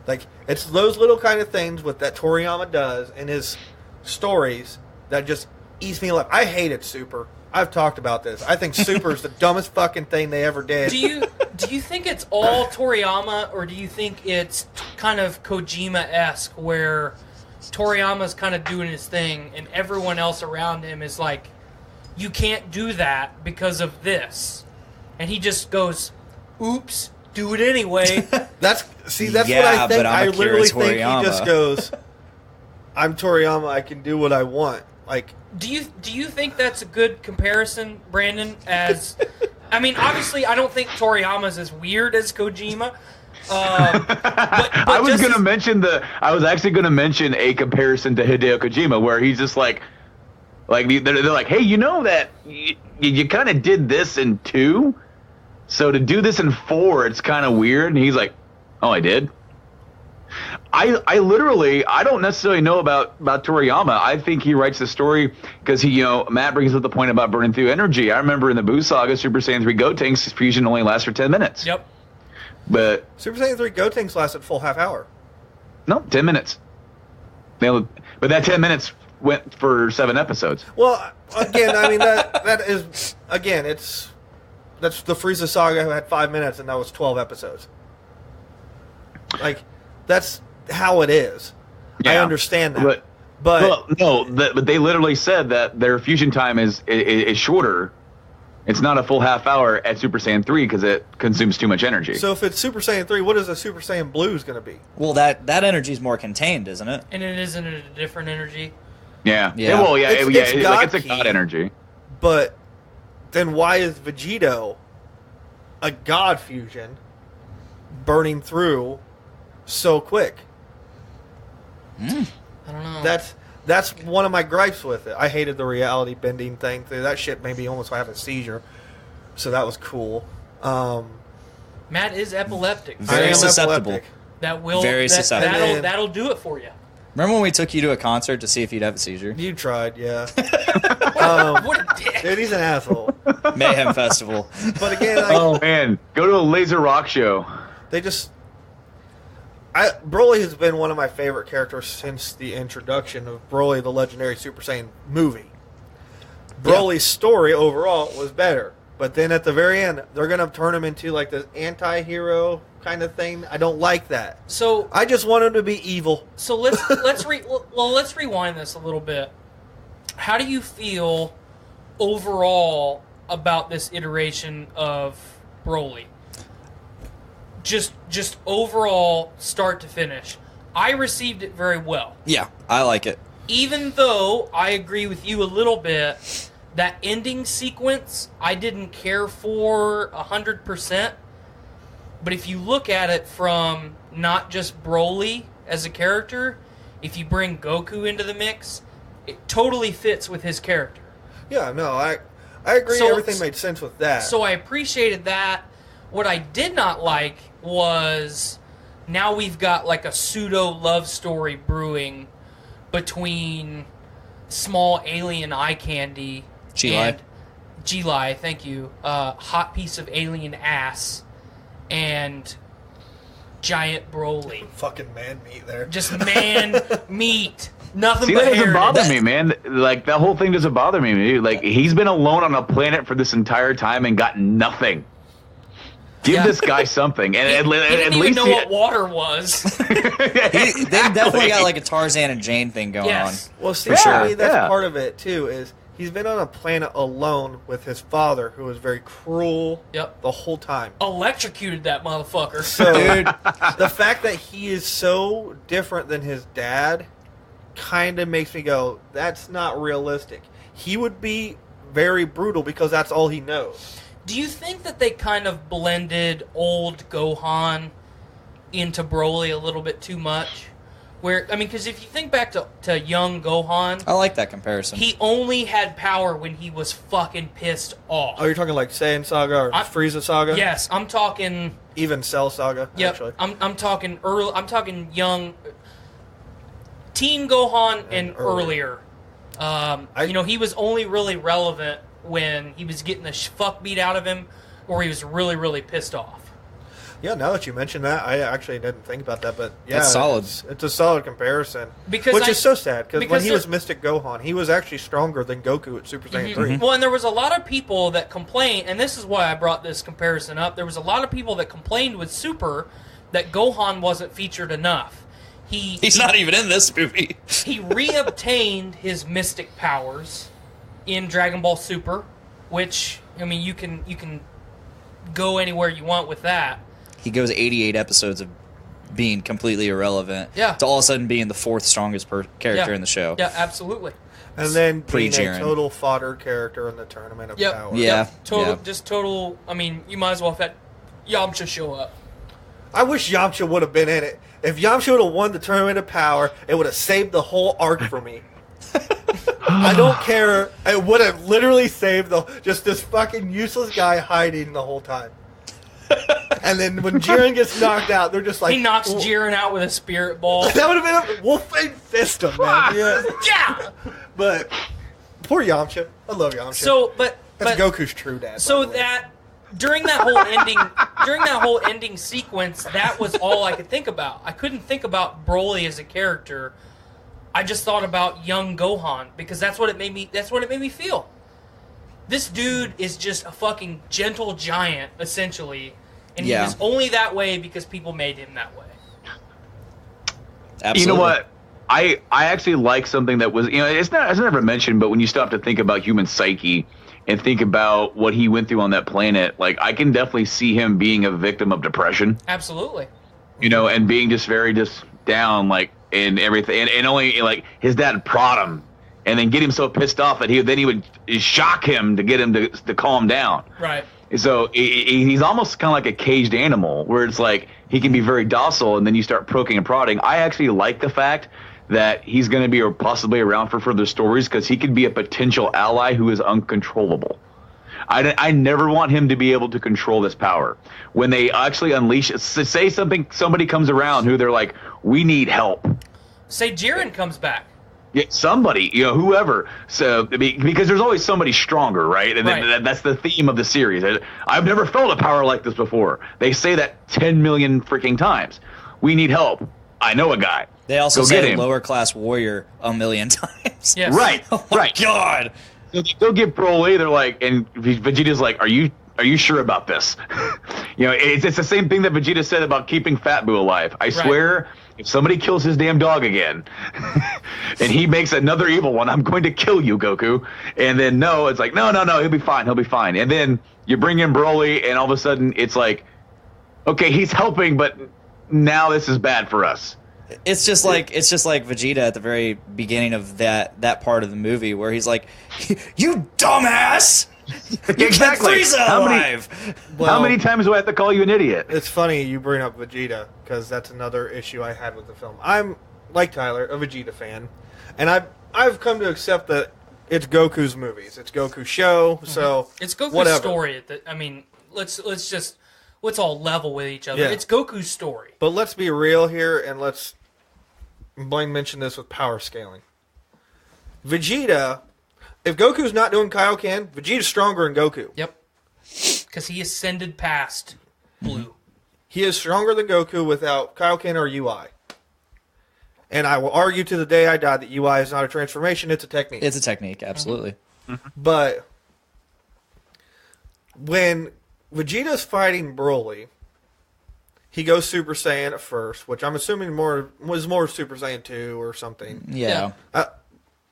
Like, it's those little kind of things that Toriyama does in his stories that just eats me up. I hated Super. I've talked about this. I think Super is the dumbest fucking thing they ever did. Do you think it's all Toriyama, or do you think it's kind of Kojima-esque, where Toriyama's kind of doing his thing, and everyone else around him is like, you can't do that because of this, and he just goes, oops, do it anyway. That's what I think. I literally think he just goes, I'm Toriyama, I can do what I want. Like, do you think that's a good comparison, Brandon? As I mean, obviously, I don't think Toriyama's as weird as Kojima. I was actually going to mention a comparison to Hideo Kojima, where he's just like they're like, hey, you know that you kind of did this in 2, so to do this in 4, it's kind of weird. And he's like, oh, I did. I literally don't necessarily know about Toriyama. I think he writes the story because Matt brings up the point about burning through energy. I remember in the Buu Saga, Super Saiyan 3 Gotenks fusion only lasts for 10 minutes. Yep. But Super Saiyan 3 Gotenks lasted full half hour. No, 10 minutes. But that 10 minutes went for 7 episodes. Well, again, I mean that is that's the Frieza Saga who had 5 minutes and that was 12 episodes. Like, that's how it is. Yeah, I understand that. But they literally said that their fusion time is shorter It's not a full half hour at Super Saiyan 3 because it consumes too much energy. So if it's Super Saiyan 3, what is a Super Saiyan Blue going to be? Well, that energy is more contained, isn't it? And it isn't a different energy. Yeah. Yeah. Well, yeah. It's It's a god energy. But then why is Vegito a god fusion burning through so quick? I don't know. That's one of my gripes with it. I hated the reality bending thing. That shit made me almost have a seizure. So that was cool. Matt is epileptic. Very susceptible. Epileptic. That will Very susceptible. That'll do it for you. Remember when we took you to a concert to see if you'd have a seizure? You tried, yeah. What a dick. Dude, he's an asshole. Mayhem Festival. But again, Oh man, go to a laser rock show. they just... Broly has been one of my favorite characters since the introduction of Broly the Legendary Super Saiyan movie. Broly's story overall was better. But then at the very end, they're going to turn him into like this anti-hero kind of thing. I don't like that. So I just want him to be evil. So let's rewind this a little bit. How do you feel overall about this iteration of Broly? Just overall, start to finish. I received it very well. Yeah, I like it. Even though I agree with you a little bit, that ending sequence I didn't care for 100%. But if you look at it from not just Broly as a character, if you bring Goku into the mix, it totally fits with his character. Yeah, no, I agree. So- Everything made sense with that. So I appreciated that. What I did not like was now we've got like a pseudo love story brewing between small alien eye candy G-Lai. and G-Lai, thank you, hot piece of alien ass and giant Broly. Fucking man meat there. Just man meat. Nothing See, but that doesn't hair. bother me, man. Like, that whole thing doesn't bother me. Like, he's been alone on a planet for this entire time and got nothing. Give this guy something. And He at didn't even least know what water was. They definitely got like a Tarzan and Jane thing going Yes. Well, see, Yeah, for me, that's yeah. part of it, too, is he's been on a planet alone with his father, who was very cruel Yep. the whole time. Electrocuted that motherfucker. So, Dude. the fact that he is so different than his dad kind of makes me go, that's not realistic. He would be very brutal because that's all he knows. Do you think that they kind of blended old Gohan into Broly a little bit too much? Because if you think back to young Gohan, I like that comparison. he only had power when he was fucking pissed off. Oh, you're talking like Saiyan Saga or Frieza Saga? Yes, I'm talking. Even Cell Saga, Yep, actually. I'm talking early. I'm talking young, teen Gohan and earlier. He was only really relevant when he was getting the fuck beat out of him, or he was really, really pissed off. Yeah, now that you mention that, I actually didn't think about that, but yeah, That's solid. It's a solid comparison. Which is so sad, because when he was Mystic Gohan, he was actually stronger than Goku at Super Saiyan 3. Well, and there was a lot of people that complained, and this is why I brought this comparison up. There was a lot of people that complained with Super that Gohan wasn't featured enough. He's not even in this movie. He reobtained his mystic powers in Dragon Ball Super, which you can go anywhere you want with that. He goes 88 episodes of being completely irrelevant Yeah. to all of a sudden being the fourth strongest character in the show. Yeah, absolutely. And then being Pre-Jiren. a total fodder character in the Tournament of Power. Yeah. Total. You might as well have had Yamcha show up. I wish Yamcha would have been in it. If Yamcha would have won the Tournament of Power, it would have saved the whole arc for me. I don't care. It would have literally saved just this fucking useless guy hiding the whole time. And then when Jiren gets knocked out, they're just like... He knocks Jiren out with a spirit ball. That would have been a Wolfang fist him, man. Yeah. But poor Yamcha. I love Yamcha. So, That's Goku's true dad. So by the way. that during that whole ending sequence, that was all I could think about. I couldn't think about Broly as a character. I just thought about young Gohan because that's what it made me feel. This dude is just a fucking gentle giant, essentially, and he was only that way because people made him that way. Absolutely. You know what? I actually like something that was, it's never mentioned, but when you stop to think about human psyche and think about what he went through on that planet, like I can definitely see him being a victim of depression. Absolutely. And being just very just down, like, and everything, and only like his dad prod him, and then get him so pissed off that he would shock him to get him to calm down. Right. So he's almost kind of like a caged animal, where it's like he can be very docile, and then you start poking and prodding. I actually like the fact that he's going to be possibly around for further stories, because he could be a potential ally who is uncontrollable. I never want him to be able to control this power. When they actually unleash, say somebody comes around who they're like, we need help. Say Jiren comes back. Yeah, somebody, whoever. So because there's always somebody stronger, right? And Right. That's the theme of the series. I've never felt a power like this before. They say that 10 million freaking times. We need help. I know a guy. They also Go get say him. lower class warrior a million times. Yes. Right, Oh my right. God. So they go get Broly. They're like, and Vegeta's like, "Are you sure about this?" It's the same thing that Vegeta said about keeping Fat Boo alive. I swear, if somebody kills his damn dog again, and he makes another evil one, I'm going to kill you, Goku. And then it's like, no, he'll be fine, And then you bring in Broly, and all of a sudden it's like, okay, he's helping, but now this is bad for us. It's just like Vegeta at the very beginning of that part of the movie where he's like, "You dumbass! You Exactly. kept Frieza alive." How many times do I have to call you an idiot? It's funny you bring up Vegeta, because that's another issue I had with the film. I'm, like Tyler, a Vegeta fan, and I've come to accept that it's Goku's movies. It's Goku's show, so It's Goku's whatever. story. Let's all level with each other. Yeah. It's Goku's story. But let's be real here, and Blaine mentioned this with power scaling. Vegeta, if Goku's not doing Kaioken, Vegeta's stronger than Goku. Yep. Because he ascended past Blue. He is stronger than Goku without Kaioken or UI. And I will argue to the day I die that UI is not a transformation, it's a technique. It's a technique, absolutely. But when Vegeta's fighting Broly, he goes Super Saiyan at first, which I'm assuming was more Super Saiyan 2 or something. Yeah.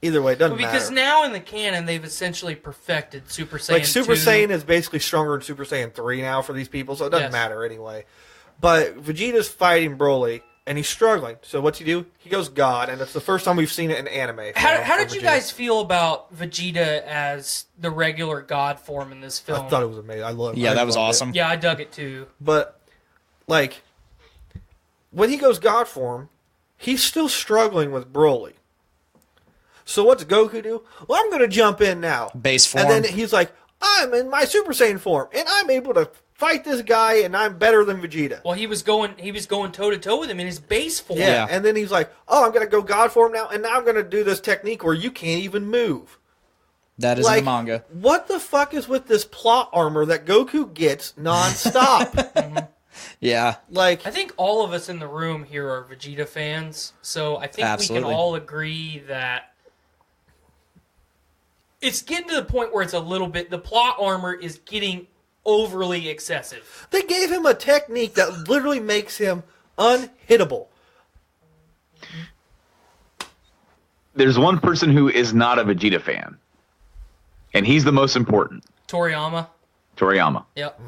Either way, it doesn't Because matter. now in the canon, they've essentially perfected Super Saiyan 2. Like, Super Saiyan is basically stronger than Super Saiyan 3 now for these people, so it doesn't Yes. matter anyway. But Vegeta's fighting Broly, and he's struggling. So what's he do? He goes God, and it's the first time we've seen it in anime. How did you guys feel about Vegeta as the regular God form in this film? I thought it was amazing. I loved it. Yeah, that was awesome. Yeah, I dug it too. But, like, when he goes God form, he's still struggling with Broly. So what's Goku do? Well, I'm going to jump in now. Base form. And then he's like, I'm in my Super Saiyan form, and I'm able to fight this guy, and I'm better than Vegeta. Well, he was going toe to toe with him in his base form. Yeah, and then he's like, oh, I'm going to go God form now, and now I'm going to do this technique where you can't even move. That is in the manga. What the fuck is with this plot armor that Goku gets nonstop? Yeah. Like, I think all of us in the room here are Vegeta fans, so I think Absolutely. we can all agree that it's getting to the point where it's a little bit, the plot armor is getting overly excessive. they gave him a technique that literally makes him unhittable. There's one person who is not a Vegeta fan, and he's the most important. Toriyama. Yep.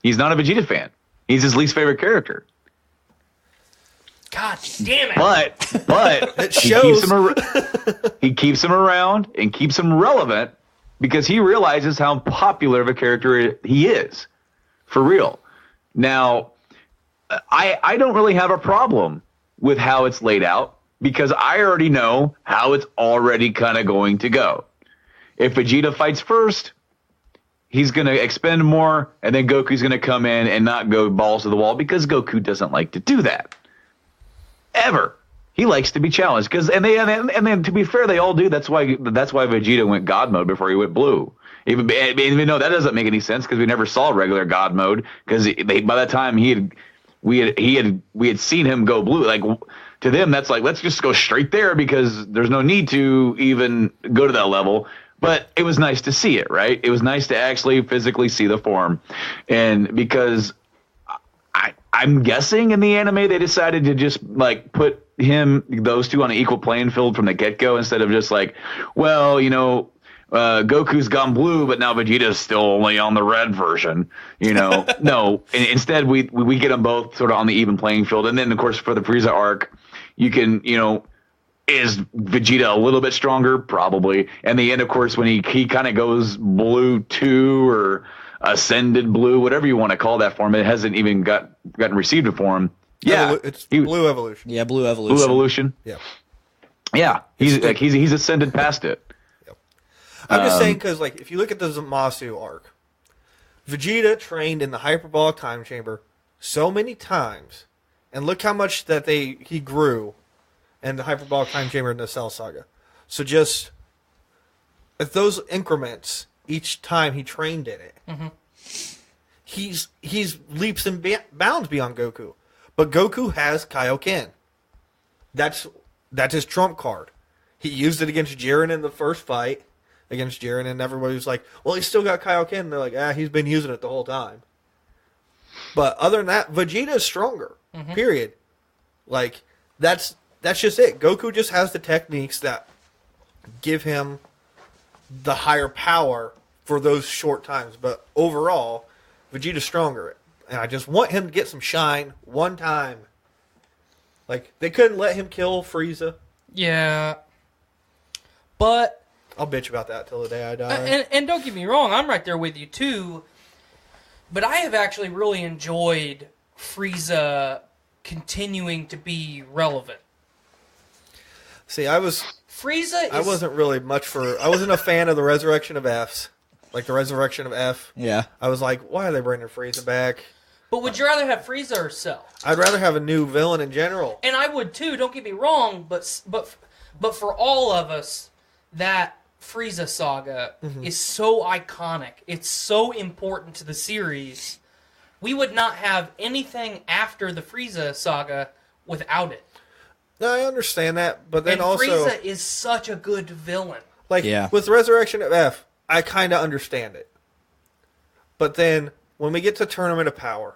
He's not a Vegeta fan. He's his least favorite character. God damn it. But It shows. He keeps him around and keeps him relevant because he realizes how popular of a character he is. For real. Now, I don't really have a problem with how it's laid out because I already know how it's already kind of going to go. If Vegeta fights first, he's going to expend more, and then Goku's going to come in and not go balls to the wall because Goku doesn't like to do that. Ever. He likes to be challenged. And then to be fair, they all do. That's why Vegeta went God mode before he went blue. Even though that doesn't make any sense because we never saw regular God mode because by that time we had seen him go blue. Like to them, that's like, let's just go straight there because there's no need to even go to that level. But it was nice to see it, right? It was nice to actually physically see the form. And because I'm guessing in the anime they decided to just like put those two on an equal playing field from the get-go instead of just like, well, Goku's gone blue, but now Vegeta's still only on the red version. No. Instead, we get them both sort of on the even playing field. And then, of course, for the Frieza arc, you can, is Vegeta a little bit stronger? Probably. And the end, of course, when he kind of goes blue 2 or ascended blue, whatever you want to call that form, it hasn't even gotten received a form. Yeah, it's blue evolution. Yeah, blue evolution. Blue evolution. Yeah. Yeah, he's ascended past it. Yep. I'm just saying because if you look at the Zamasu arc, Vegeta trained in the hyperbolic time chamber so many times, and look how much that he grew in the hyperbolic time chamber in the Cell Saga. So just at those increments, each time he trained in it, he's leaps and bounds beyond Goku. But Goku has Kaioken. That's his trump card. He used it against Jiren in the first fight against Jiren, and everybody was like, well, he's still got Kaioken. And they're like, he's been using it the whole time. But other than that, Vegeta is stronger, period. That's just it. Goku just has the techniques that give him the higher power for those short times. But overall, Vegeta's stronger. And I just want him to get some shine one time. They couldn't let him kill Frieza. Yeah. But... I'll bitch about that till the day I die. And don't get me wrong, I'm right there with you too. But I have actually really enjoyed Frieza continuing to be relevant. See, Frieza I wasn't really much for... I wasn't a fan of the Resurrection of Fs. The Resurrection of F. Yeah. I was like, why are they bringing Frieza back? But would you rather have Frieza or Cell? I'd rather have a new villain in general. And I would too, don't get me wrong, but for all of us, that Frieza saga is so iconic. It's so important to the series. We would not have anything after the Frieza saga without it. No, I understand that, but then also... Frieza is such a good villain. With Resurrection of F, I kind of understand it. But then, when we get to Tournament of Power,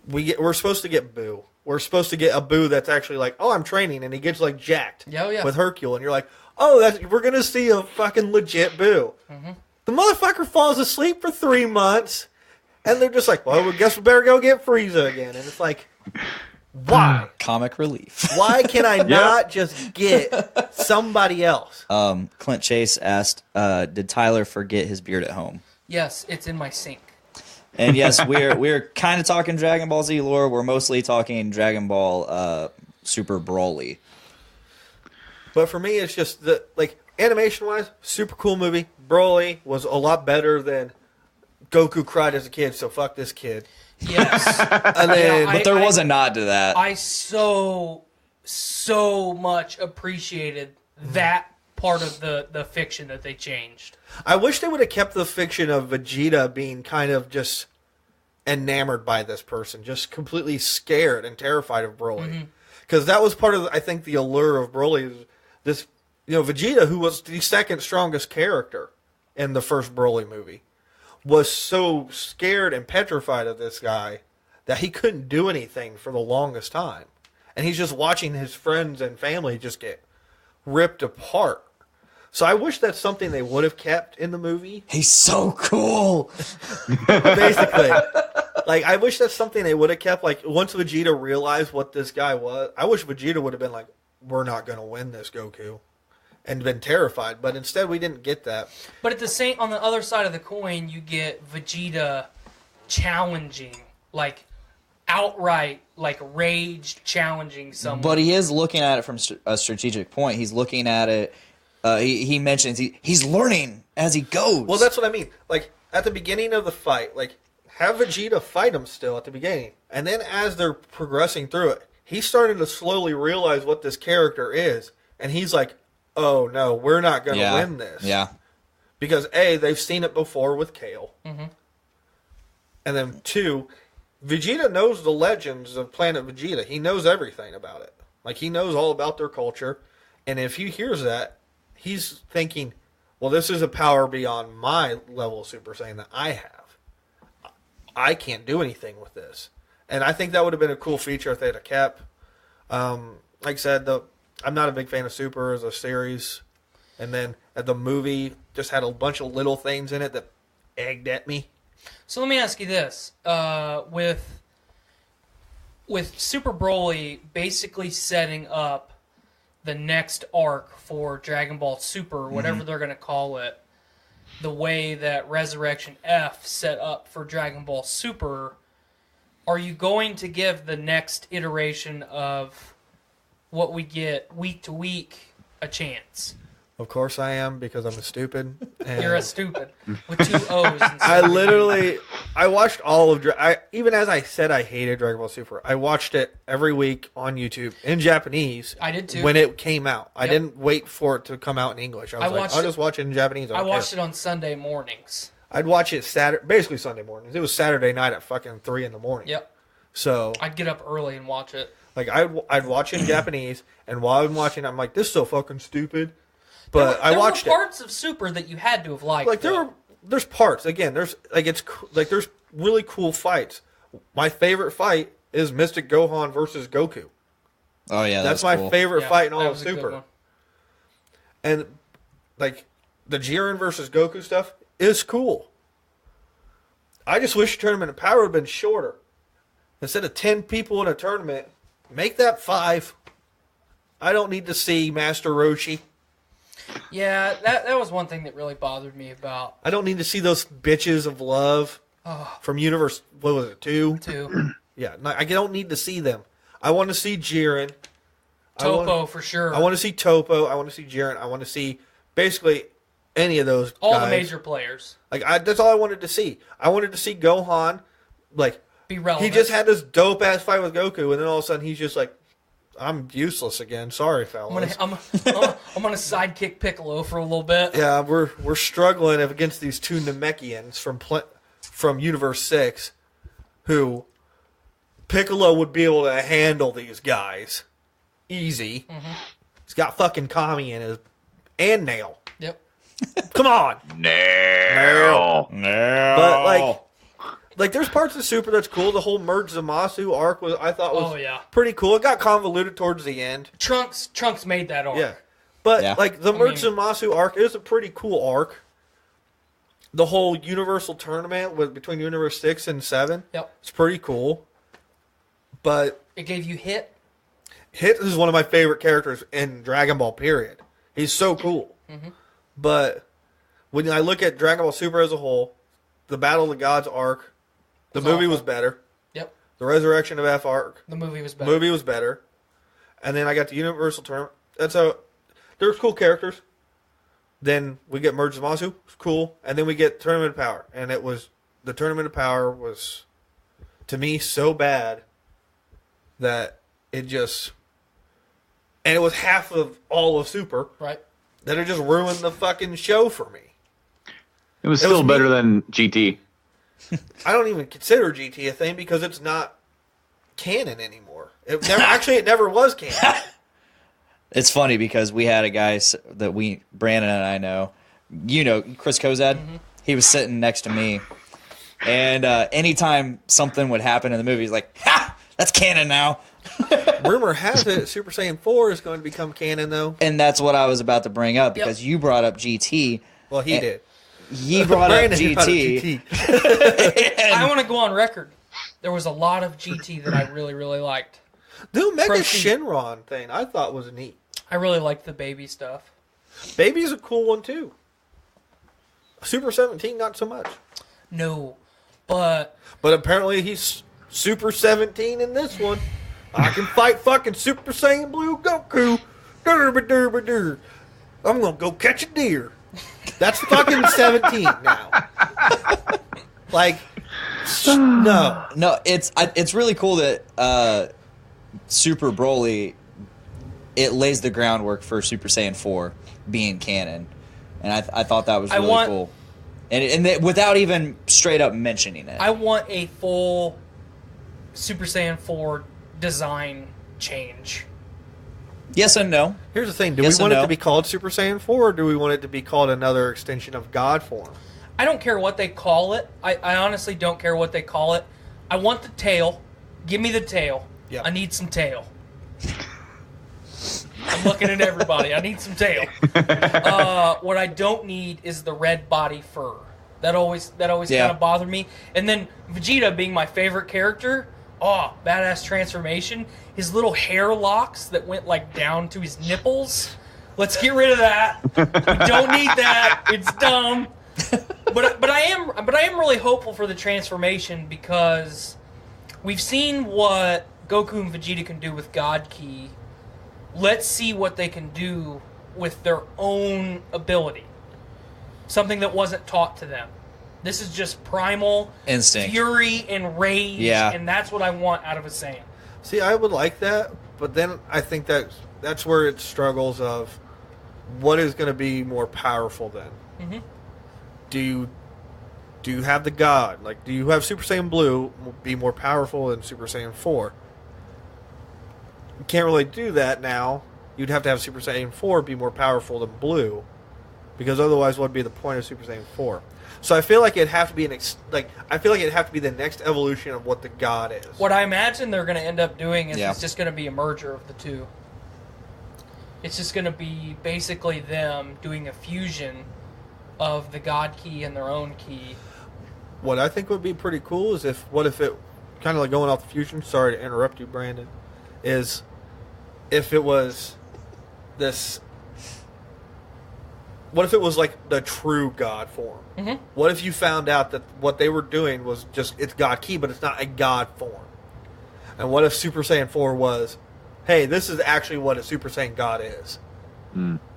we're supposed to get Boo. We're supposed to get a Boo that's actually I'm training, and he gets jacked with Hercule, and you're like, we're going to see a fucking legit Boo. The motherfucker falls asleep for 3 months, and they're just like, well, I guess we better go get Frieza again. And it's like, why? Comic relief. Why can I not just get somebody else? Clint Chase asked, did Tyler forget his beard at home? Yes, it's in my sink. And yes, we're kind of talking Dragon Ball Z lore. We're mostly talking Dragon Ball Super Broly. But for me, it's just animation-wise, super cool movie. Broly was a lot better than Goku cried as a kid, so fuck this kid. Yes. And then, but there was a nod to that. I so much appreciated that part of the fiction that they changed. I wish they would have kept the fiction of Vegeta being kind of just enamored by this person, just completely scared and terrified of Broly. Because that was part of, I think, the allure of Broly. This, Vegeta, who was the second strongest character in the first Broly movie, was so scared and petrified of this guy that he couldn't do anything for the longest time. And he's just watching his friends and family just get ripped apart. So I wish that's something they would have kept in the movie. He's so cool. Basically. I wish that's something they would have kept. Once Vegeta realized what this guy was, I wish Vegeta would have been like, we're not going to win this, Goku. And been terrified. But instead, we didn't get that. But on the other side of the coin, you get Vegeta challenging, outright, rage challenging someone. But he is looking at it from a strategic point. He's looking at it. He mentions he's learning as he goes. Well, that's what I mean. At the beginning of the fight, have Vegeta fight him still at the beginning. And then as they're progressing through it, he's starting to slowly realize what this character is. And he's like, oh, no, we're not going to win this. Yeah. Because, A, they've seen it before with Kale. And then, 2, Vegeta knows the legends of Planet Vegeta. He knows everything about it. He knows all about their culture. And if he hears that, he's thinking, well, this is a power beyond my level of Super Saiyan that I have. I can't do anything with this. And I think that would have been a cool feature if they had kept. Like I said, I'm not a big fan of Super as a series. And then that the movie just had a bunch of little things in it that egged at me. So let me ask you this: with Super Broly basically setting up the next arc for Dragon Ball Super, whatever they're going to call it, the way that Resurrection F set up for Dragon Ball Super, are you going to give the next iteration of what we get week to week a chance? Of course I am, because I'm a stupid. And You're a stupid with 2 O's. I watched all of, even as I said I hated Dragon Ball Super, I watched it every week on YouTube in Japanese. I did too. When it came out. I didn't wait for it to come out in English. I'll just watch it in Japanese. I watched it on Sunday mornings. I'd watch it basically Sunday mornings. It was Saturday night at fucking 3 in the morning. Yep. So I'd get up early and watch it. Like I'd watch it in Japanese, and while I'm watching, I'm like, this is so fucking stupid. But I watched it. There were parts of Super that you had to have liked. Like there's parts. Again, there's really cool fights. My favorite fight is Mystic Gohan versus Goku. Oh yeah, that's my cool. favorite fight in all of Super. And like the Jiren versus Goku stuff is cool. I just wish Tournament of Power would have been shorter. Instead of 10 people in a tournament, make that 5. I don't need to see Master Roshi. Yeah, that was one thing that really bothered me about. I don't need to see those bitches of love from Universe. What was it? 2? 2. Yeah, I don't need to see them. I want to see Jiren. Topo for sure. I want to see Topo. I want to see Jiren. I want to see basically any of those. All guys. the major players. That's all I wanted to see. I wanted to see Gohan, be relevant. He just had this dope ass fight with Goku, and then all of a sudden he's just like, I'm useless again. Sorry, fellas. I'm gonna sidekick Piccolo for a little bit. Yeah, we're struggling against these 2 Namekians from Universe 6, who Piccolo would be able to handle these guys easy. Mm-hmm. He's got fucking Kami in his and Nail. Yep. Come on, Nail. But like there's parts of Super that's cool. The whole Merge Zamasu arc was pretty cool. It got convoluted towards the end. Trunks made that arc. Yeah. But the Merge Zamasu arc is a pretty cool arc. The whole Universal Tournament between Universe 6 and 7. Yep. It's pretty cool. But it gave you Hit. Hit is one of my favorite characters in Dragon Ball, period. He's so cool. Mm-hmm. But when I look at Dragon Ball Super as a whole, the Battle of the Gods arc, the movie was better. Yep. The Resurrection of F arc. The movie was better. And then I got the Universal Tournament. There's cool characters. Then we get Merge Zamasu. It's cool. And then we get Tournament of Power. And the Tournament of Power was, to me, so bad that it just... And it was half of all of Super. Right. That it just ruined the fucking show for me. It was still better than GT. I don't even consider GT a thing because it's not canon anymore. It never was canon. It's funny because we had a guy that Brandon and I know, Chris Kozad. Mm-hmm. He was sitting next to me, and anytime something would happen in the movie, he's like, "Ha! That's canon now." Rumor has it Super Saiyan 4 is going to become canon, though. And that's what I was about to bring up because you brought up GT. Well, he did. He brought up GT. I want to go on record. There was a lot of GT that I really, really liked. The Omega Shenron thing I thought was neat. I really liked the baby stuff. Baby's a cool one, too. Super 17, not so much. No, but apparently he's Super 17 in this one. I can fight fucking Super Saiyan Blue Goku. I'm going to go catch a deer. That's fucking 17 now. No, it's really cool that Super Broly, it lays the groundwork for Super Saiyan 4 being canon, and I thought that was really cool. And without even straight up mentioning it, I want a full Super Saiyan 4 design change. Yes and no. Here's the thing. Do we want it to be called Super Saiyan 4, or do we want it to be called another extension of God form? I don't care what they call it. I honestly don't care what they call it. I want the tail. Give me the tail. Yep. I need some tail. looking at everybody. I need some tail. What I don't need is the red body fur. That always kind of bothered me. And then Vegeta being my favorite character, badass transformation. His little hair locks that went like down to his nipples. Let's get rid of that. We don't need that. It's dumb. But I am really hopeful for the transformation because we've seen what Goku and Vegeta can do with God Ki. Let's see what they can do with their own ability. Something that wasn't taught to them. This is just primal instinct, fury, and rage, and that's what I want out of a Saiyan. See, I would like that, but then I think that's where it struggles of what is going to be more powerful then. Mm-hmm. Do you have the God? Like, do you have Super Saiyan Blue be more powerful than Super Saiyan 4? You can't really do that now. You'd have to have Super Saiyan 4 be more powerful than Blue, because otherwise, what would be the point of Super Saiyan 4? So I feel like it'd have to be the next evolution of what the God is. What I imagine they're going to end up doing is it's just going to be a merger of the two. It's just going to be basically them doing a fusion of the God Ki and their own Ki. What I think would be pretty cool is what if it, kind of like going off the fusion, sorry to interrupt you, Brandon, is if it was this, what if it was like the true God form? Mm-hmm. What if you found out that what they were doing was just, it's God Ki, but it's not a God form? And what if Super Saiyan 4 was, hey, this is actually what a Super Saiyan God is.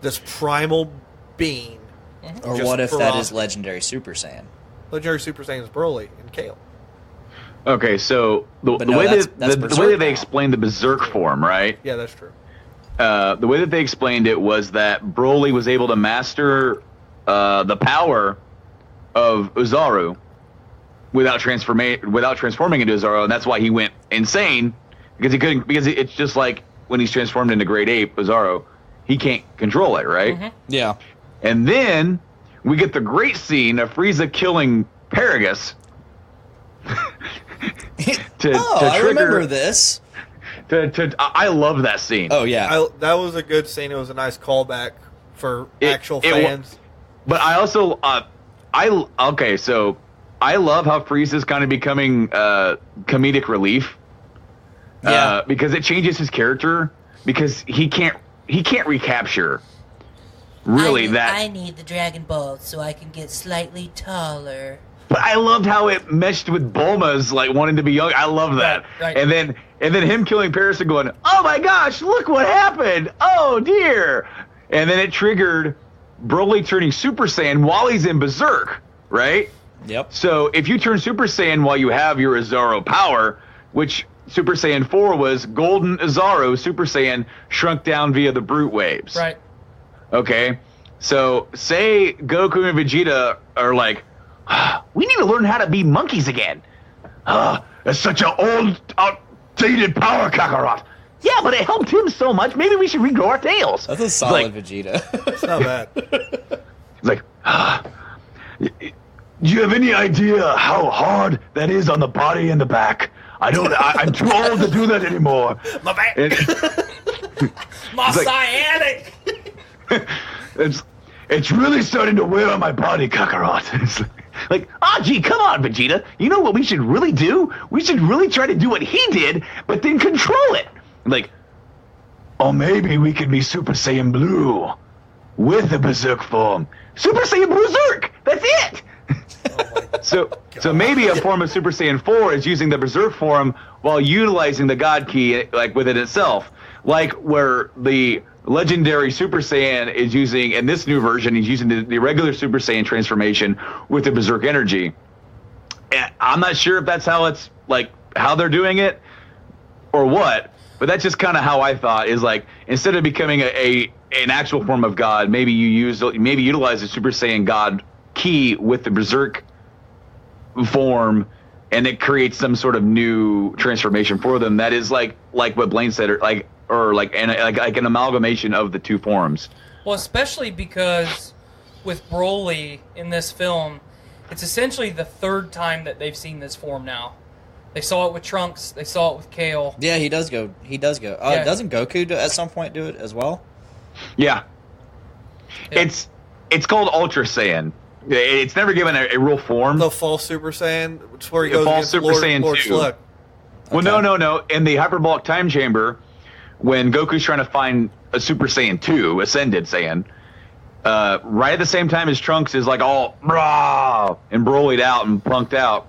This primal being. Mm-hmm. Or what if that is Legendary Super Saiyan? Legendary Super Saiyan is Broly and Kale. Okay, so the way that they explained the Berserk form, right? Yeah, that's true. The way that they explained it was that Broly was able to master the power of Uzaru without transforming into Uzaru, and that's why he went insane, because he couldn't. Because it's just like when he's transformed into Great Ape Uzaru, he can't control it, right? Mm-hmm. Yeah. And then we get the great scene of Frieza killing Paragus. I remember this. I love that scene. Oh yeah, that was a good scene. It was a nice callback for actual fans. But I also, so I love how Frieza's kind of becoming comedic relief. Yeah, because it changes his character, because he can't recapture. Really, I need the Dragon Ball so I can get slightly taller. But I loved how it meshed with Bulma's like wanting to be young. I love that. Right. And then him killing Paris and going, oh my gosh, look what happened. Oh dear. And then it triggered Broly turning Super Saiyan while he's in Berserk, right? Yep. So if you turn Super Saiyan while you have your Uzaru power, which Super Saiyan 4 was Golden Uzaru, Super Saiyan shrunk down via the Brute Waves. Right. Okay, so say Goku and Vegeta are like, we need to learn how to be monkeys again. It's such an old, outdated power, Kakarot. Yeah, but it helped him so much. Maybe we should regrow our tails. That's a solid Vegeta. It's not bad. It's like, do you have any idea how hard that is on the body and the back? I'm too old to do that anymore. My back. My sciatic. It's really starting to wear on my body, Kakarot. It's like, gee, come on, Vegeta. You know what we should really do? We should really try to do what he did, but then control it. Like, maybe we could be Super Saiyan Blue with the Berserk form. Super Saiyan Berserk! That's it! So maybe a form of Super Saiyan 4 is using the Berserk form while utilizing the God Ki like within itself. Like where the legendary Super Saiyan is using, in this new version, he's using the regular Super Saiyan transformation with the Berserk energy. And I'm not sure if that's how it's like how they're doing it or what, but that's just kind of how I thought, is like instead of becoming an actual form of God, maybe utilize the Super Saiyan God Ki with the Berserk form, and it creates some sort of new transformation for them that is like what Blaine said, or like an amalgamation of the two forms. Well, especially because with Broly in this film, it's essentially the third time that they've seen this form now. They saw it with Trunks. They saw it with Kale. Yeah, he does go. Yeah. Doesn't Goku at some point do it as well? Yeah. It's called Ultra Saiyan. It's never given a real form. The false Super Saiyan, it's where he goes false against Super Saiyan Lord 2. Slug. Well, no. In the hyperbolic time chamber, when Goku's trying to find a Super Saiyan 2, Ascended Saiyan, right at the same time as Trunks is like all rah and brolyed out and punked out,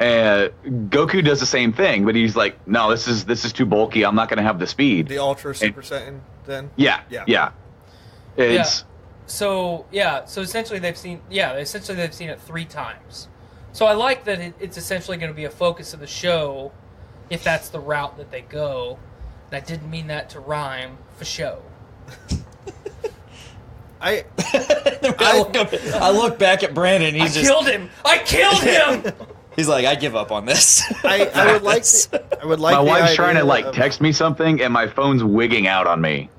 Goku does the same thing, but he's like, no, this is too bulky. I'm not going to have the speed. The Ultra Super Saiyan, then? Yeah. It's So essentially they've seen it 3 times. So I like that it's essentially going to be a focus of the show, if that's the route that they go. And I didn't mean that to rhyme, for show. I look back at Branden. I killed him. He's like, I give up on this. I would like. My wife's trying to text me something, and my phone's wigging out on me,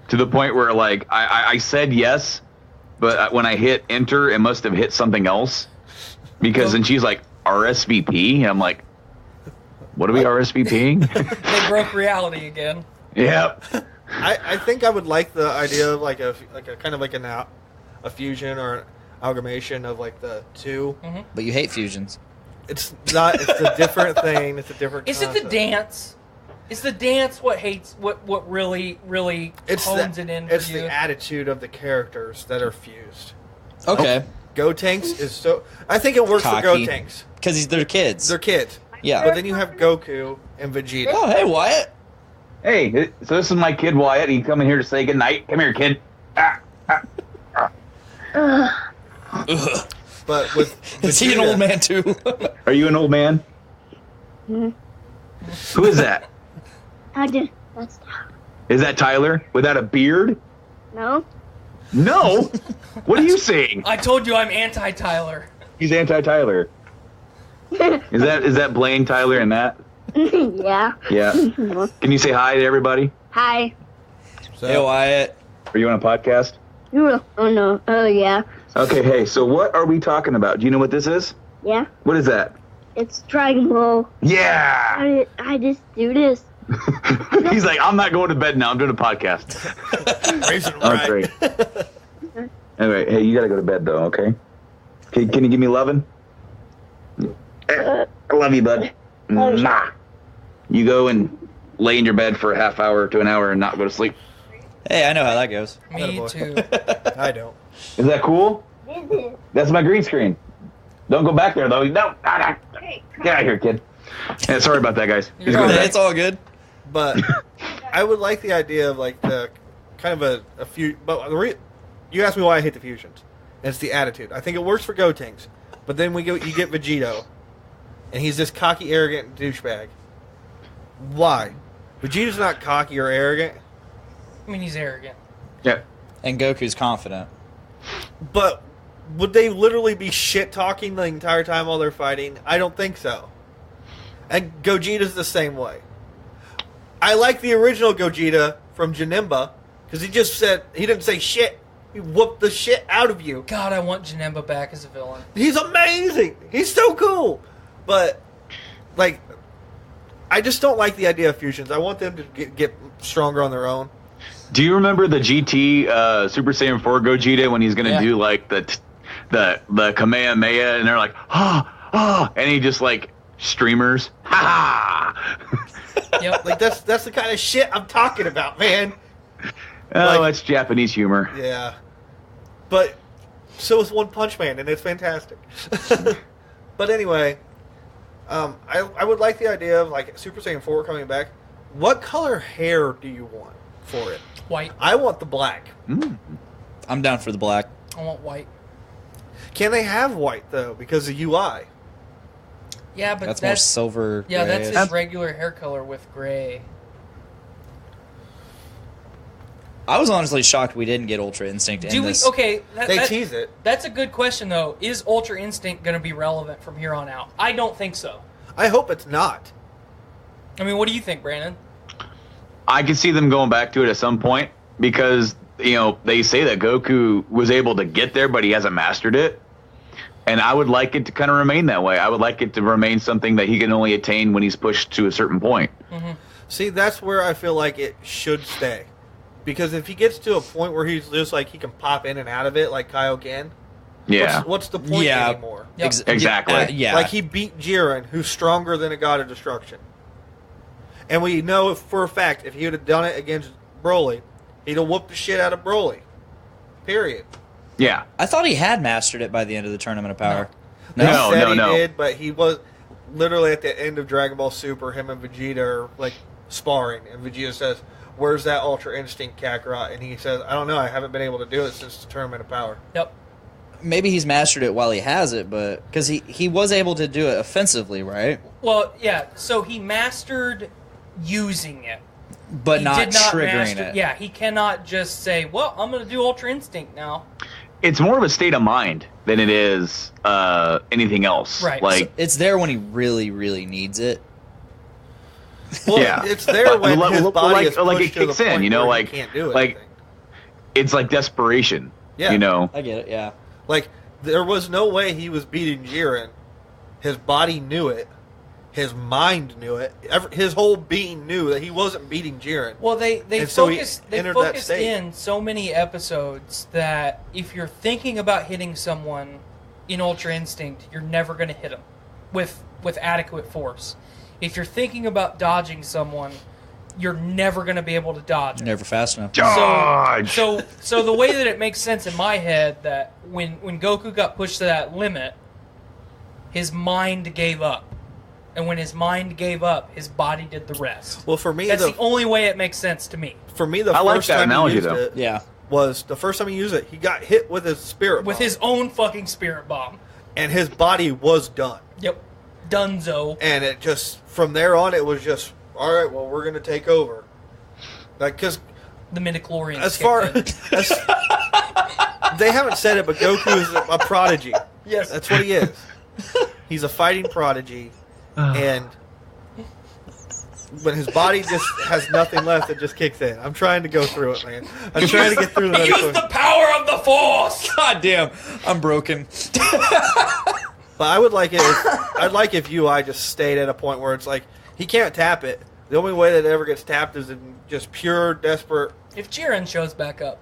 to the point where like I said yes, but when I hit enter, it must have hit something else, because then she's like RSVP, and I'm like, what are we RSVPing? They broke reality again. Yep. I think I would like the idea of like a kind of like a fusion or an amalgamation of like the two. Mm-hmm. But you hate fusions. It's not. It's a different thing. It's a different. Is it the dance? Is the dance what really hones it in for It's you? the attitude of the characters that are fused. Okay. Gotenks is so. I think it works Cocky. for Gotenks. Because they're kids. They're kids. Yeah. But then you have Goku and Vegeta. Oh, hey, Wyatt. Hey, so this is my kid Wyatt. He coming here to say goodnight. Come here, kid. But with Vegeta, Is he an old man too? Are you an old man? Mm-hmm. Who is that? That's Is that Tyler without a beard? no. No. What are you saying? I told you I'm anti-Tyler. He's anti-Tyler. Is that Blaine, Tyler, and that? Yeah. Yeah. Can you say hi to everybody? Hi. Hey, Wyatt. Are you on a podcast? Oh no. Oh yeah. Okay, hey, so what are we talking about? Do you know what this is? Yeah. What is that? It's Dragon Ball. Yeah! I just do this. He's like, I'm not going to bed now. I'm doing a podcast. Oh, great. Anyway, hey, you got to go to bed, though, okay? Can you give me lovin'? I love you, bud. Mwah. You go and lay in your bed for a half hour to an hour and not go to sleep. Hey, I know how that goes. Me too. I don't. Is that cool? That's my green screen. Don't go back there, though. No. Get out of here, kid. Yeah, sorry about that, guys. He's going to bed. It's all good. But I would like the idea of like the kind of a few. But you asked me why I hate the fusions. And it's the attitude. I think it works for Gotenks, but then you get Vegito, and he's this cocky, arrogant douchebag. Why? Vegeto's not cocky or arrogant. I mean, he's arrogant. Yeah. And Goku's confident. But would they literally be shit talking the entire time while they're fighting? I don't think so. And Gogeta's the same way. I like the original Gogeta from Janemba because he didn't say shit. He whooped the shit out of you. God, I want Janemba back as a villain. He's amazing. He's so cool. But like, I just don't like the idea of fusions. I want them to get stronger on their own. Do you remember the GT Super Saiyan 4 Gogeta when he's gonna do like the Kamehameha and they're like and he just like streamers Yep. Like that's the kind of shit I'm talking about, man. Oh, that's Japanese humor. Yeah. But so is One Punch Man, and it's fantastic. But anyway, I would like the idea of like Super Saiyan 4 coming back. What color hair do you want for it? White. I want the black. I'm down for the black. I want white. Can they have white though? Because of UI. Yeah, but That's more silver. Yeah, that's grayish. his regular hair color with gray. I was honestly shocked we didn't get Ultra Instinct in this. Okay, They tease it. That's a good question though. Is Ultra Instinct going to be relevant from here on out? I don't think so. I hope it's not. I mean, what do you think, Branden? I could see them going back to it at some point because, they say that Goku was able to get there, but he hasn't mastered it. And I would like it to kind of remain that way. I would like it to remain something that he can only attain when he's pushed to a certain point. Mm-hmm. See, that's where I feel like it should stay. Because if he gets to a point where he's just like he can pop in and out of it like Kaioken, what's the point anymore? Yep. Exactly. Yeah. Like he beat Jiren, who's stronger than a god of destruction. And we know for a fact if he would have done it against Broly, he'd have whooped the shit out of Broly. Period. Yeah. I thought he had mastered it by the end of the Tournament of Power. No, he did, but he was literally at the end of Dragon Ball Super, him and Vegeta are like sparring, and Vegeta says, "Where's that Ultra Instinct, Kakarot?" And he says, "I don't know. I haven't been able to do it since the Tournament of Power." Yep. Maybe he's mastered it while he has it, but because he was able to do it offensively, right? Well, yeah. So he mastered using it, but he not did not triggering master, it. Yeah, he cannot just say, "Well, I'm going to do Ultra Instinct now." It's more of a state of mind than it is anything else. Right. Like So it's there when he really, really needs it. Well, it's there when his body is pushed it kicks to the in, point you know, where he like can't do like anything. it's like desperation. Yeah. You know. I get it. Yeah. Like there was no way he was beating Jiren. His body knew it. His mind knew it. His whole being knew that he wasn't beating Jiren. Well, they And so he focused entered that state. in so many episodes that if you're thinking about hitting someone in Ultra Instinct, you're never going to hit them with adequate force. If you're thinking about dodging someone, you're never going to be able to dodge them. Never fast enough. Dodge! So the way that it makes sense in my head that when Goku got pushed to that limit, his mind gave up. And when his mind gave up, his body did the rest. Well, for me, that's the only way it makes sense to me. For me, the I like first that time analogy, he used though. it Yeah. was the first time he used it, he got hit with his spirit With bomb, his own fucking spirit bomb. and his body was done. Yep. Dunzo. And it just, from there on, it was just, all right, well, we're going to take over. Like, because The midichlorians. as far as they haven't said it, but Goku is a prodigy. Yes. That's what he is. He's a fighting prodigy, and when his body just has nothing left, it just kicks in. I'm trying to go through it, man. I'm trying to get through the Use the power of the Force! God damn, I'm broken. But I would like it. I'd like if UI just stayed at a point where it's like he can't tap it. The only way that it ever gets tapped is in just pure desperate. If Jiren shows back up.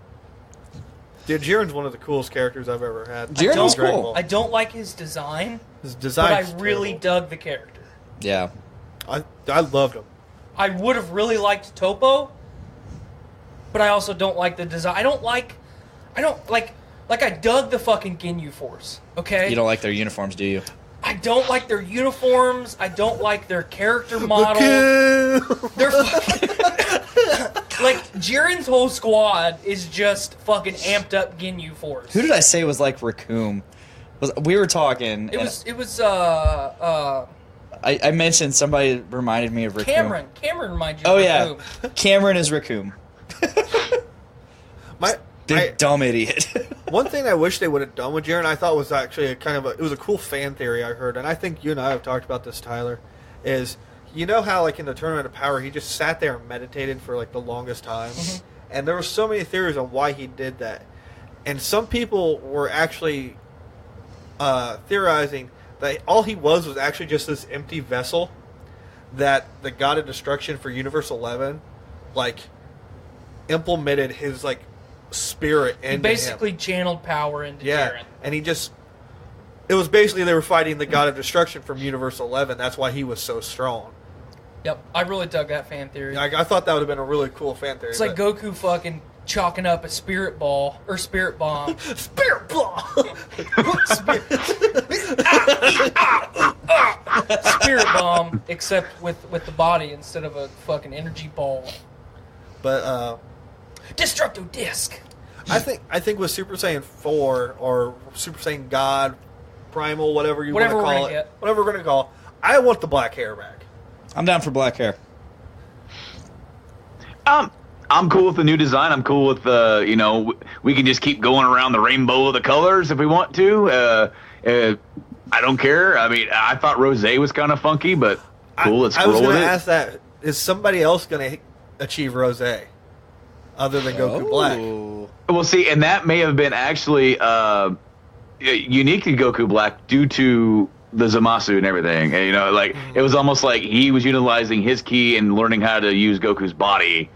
Dude, Jiren's one of the coolest characters I've ever had. Jiren was Dragon cool. Ball. I don't like his design, His but design. I really dug the character. Yeah. I loved him. I would have really liked Topo, but I also don't like the design. I don't like I dug the fucking Ginyu Force, okay? You don't like their uniforms, do you? I don't like their uniforms. I don't like their character model. They're fucking... like, Jiren's whole squad is just fucking amped up Ginyu Force. Who did I say was like Raccoon? We were talking. It was I mentioned somebody reminded me of Raccoon. Cameron reminds you Oh of yeah, Raccoon. Cameron is Raccoon. Big dumb idiot. One thing I wish they would have done with Jiren, I thought was actually it was a cool fan theory I heard, and I think you and I have talked about this, Tyler, is you know how like in the Tournament of Power he just sat there and meditated for like the longest time, and there were so many theories on why he did that, and some people were actually theorizing that all he was actually just this empty vessel that the God of Destruction for Universe 11 like implemented his like spirit into He basically him. channeled power into Yeah, Jiren. and it was basically they were fighting the God of Destruction from Universe 11. That's why he was so strong. Yep, I really dug that fan theory. I thought that would have been a really cool fan theory. It's like Goku fucking chalking up a spirit ball or spirit bomb. Spirit Ball! Spirit bomb, except with the body instead of a fucking energy ball. But Destructo Disc. I think with Super Saiyan 4 or Super Saiyan God, Primal, whatever you want to call it, whatever we're going to call it, I want the black hair back. I'm down for black hair. I'm cool with the new design. I'm cool with the, we can just keep going around the rainbow of the colors if we want to. I don't care. I mean, I thought Rosé was kind of funky, but cool. Let's I was roll going with to it. ask that. Is somebody else going to achieve Rosé other than Goku Black? Well, see, and that may have been actually unique to Goku Black due to the Zamasu and everything. And, it was almost like he was utilizing his ki and learning how to use Goku's body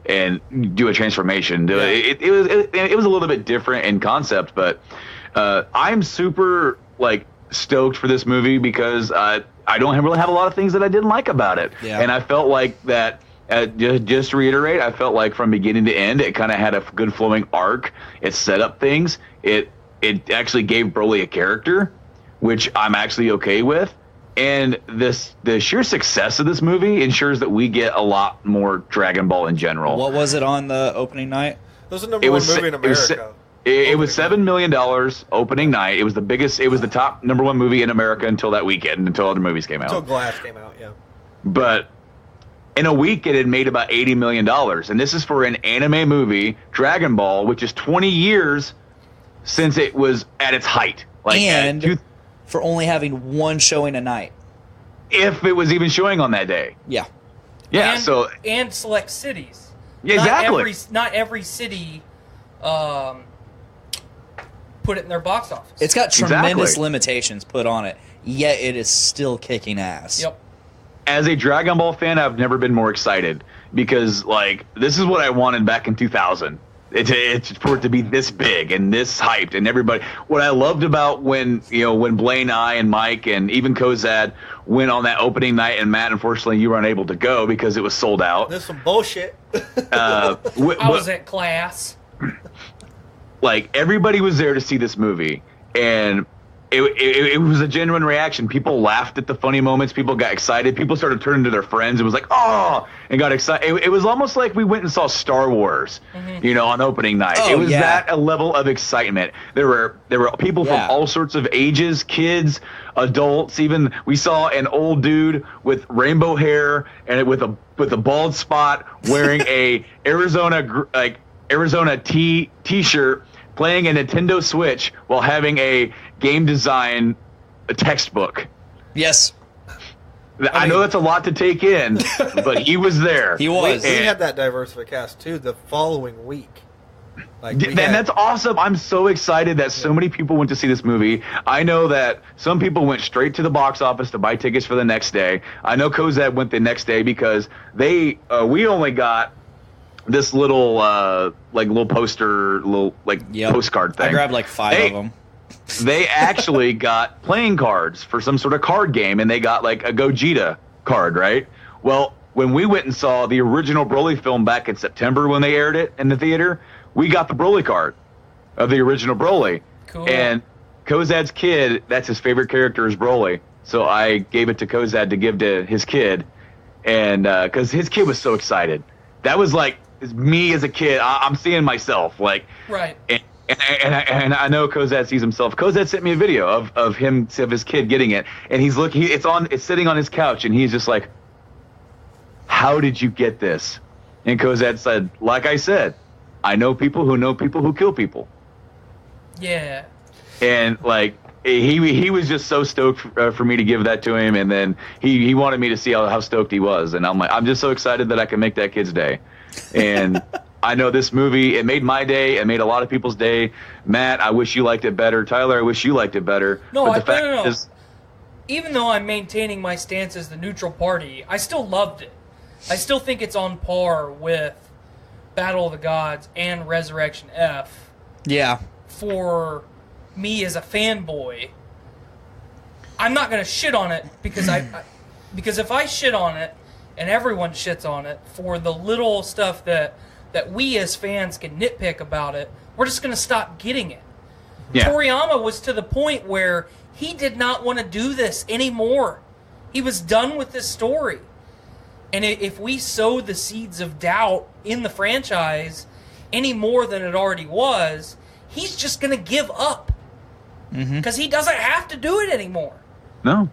do a transformation. It was a little bit different in concept, but I'm super stoked for this movie because I don't really have a lot of things that I didn't like about it, and I felt like that. Just to reiterate, I felt like from beginning to end, it kind of had a good flowing arc. It set up things. It actually gave Broly a character, which I'm actually okay with. And the sheer success of this movie ensures that we get a lot more Dragon Ball in general. What was it on the opening night? It was the number one movie in America. It was $7 million opening night. It was the biggest. It was the top number one movie in America until that weekend, until other movies came out. Until Glass came out, yeah. But in a week, it had made about $80 million. And this is for an anime movie, Dragon Ball, which is 20 years since it was at its height. For only having one showing a night. If it was even showing on that day. Yeah. Yeah, and select cities. Yeah, exactly. Not every city put it in their box office. It's got tremendous limitations put on it, yet it is still kicking ass. Yep. As a Dragon Ball fan, I've never been more excited because, this is what I wanted back in 2000. It's for it to be this big and this hyped and everybody. What I loved about when Blaine, I, and Mike, and even Kozad went on that opening night, and Matt, unfortunately, you were unable to go because it was sold out. There's some bullshit. I was at class. Everybody was there to see this movie, and it was a genuine reaction. People laughed at the funny moments. People got excited. People started turning to their friends. It was and got excited. It was almost like we went and saw Star Wars, on opening night. It was that a level of excitement. There were people from all sorts of ages, kids, adults. Even we saw an old dude with rainbow hair and with a bald spot wearing a Arizona T-shirt, playing a Nintendo Switch while having a game design textbook. Yes. I know that's a lot to take in, but he was there. He was. We had that diversified cast, too, the following week. That's awesome. I'm so excited that so many people went to see this movie. I know that some people went straight to the box office to buy tickets for the next day. I know Kozad went the next day because we only got this little poster, postcard thing. I grabbed 5 of them. They actually got playing cards for some sort of card game, and they got a Gogeta card, right? Well, when we went and saw the original Broly film back in September when they aired it in the theater, we got the Broly card of the original Broly. Cool. And Kozad's kid, that's his favorite character is Broly. So I gave it to Kozad to give to his kid, and because his kid was so excited. That was me as a kid. I'm seeing myself right. And I know Kozad sees himself. Kozad sent me a video of his kid getting it, and he's looking. It's sitting on his couch, and he's just like, "How did you get this?" And Kozad said, "Like I said, I know people who kill people." Yeah. And he was just so stoked for me to give that to him, and then he wanted me to see how stoked he was, and I'm just so excited that I can make that kid's day, and. I know this movie, it made my day, it made a lot of people's day. Matt, I wish you liked it better. Tyler, I wish you liked it better. No, even though I'm maintaining my stance as the neutral party, I still loved it. I still think it's on par with Battle of the Gods and Resurrection F. Yeah. For me as a fanboy, I'm not going to shit on it because because if I shit on it and everyone shits on it for the little stuff that we as fans can nitpick about it, we're just going to stop getting it. Yeah. Toriyama was to the point where he did not want to do this anymore. He was done with this story. And if we sow the seeds of doubt in the franchise any more than it already was, he's just going to give up. Because he doesn't have to do it anymore. No.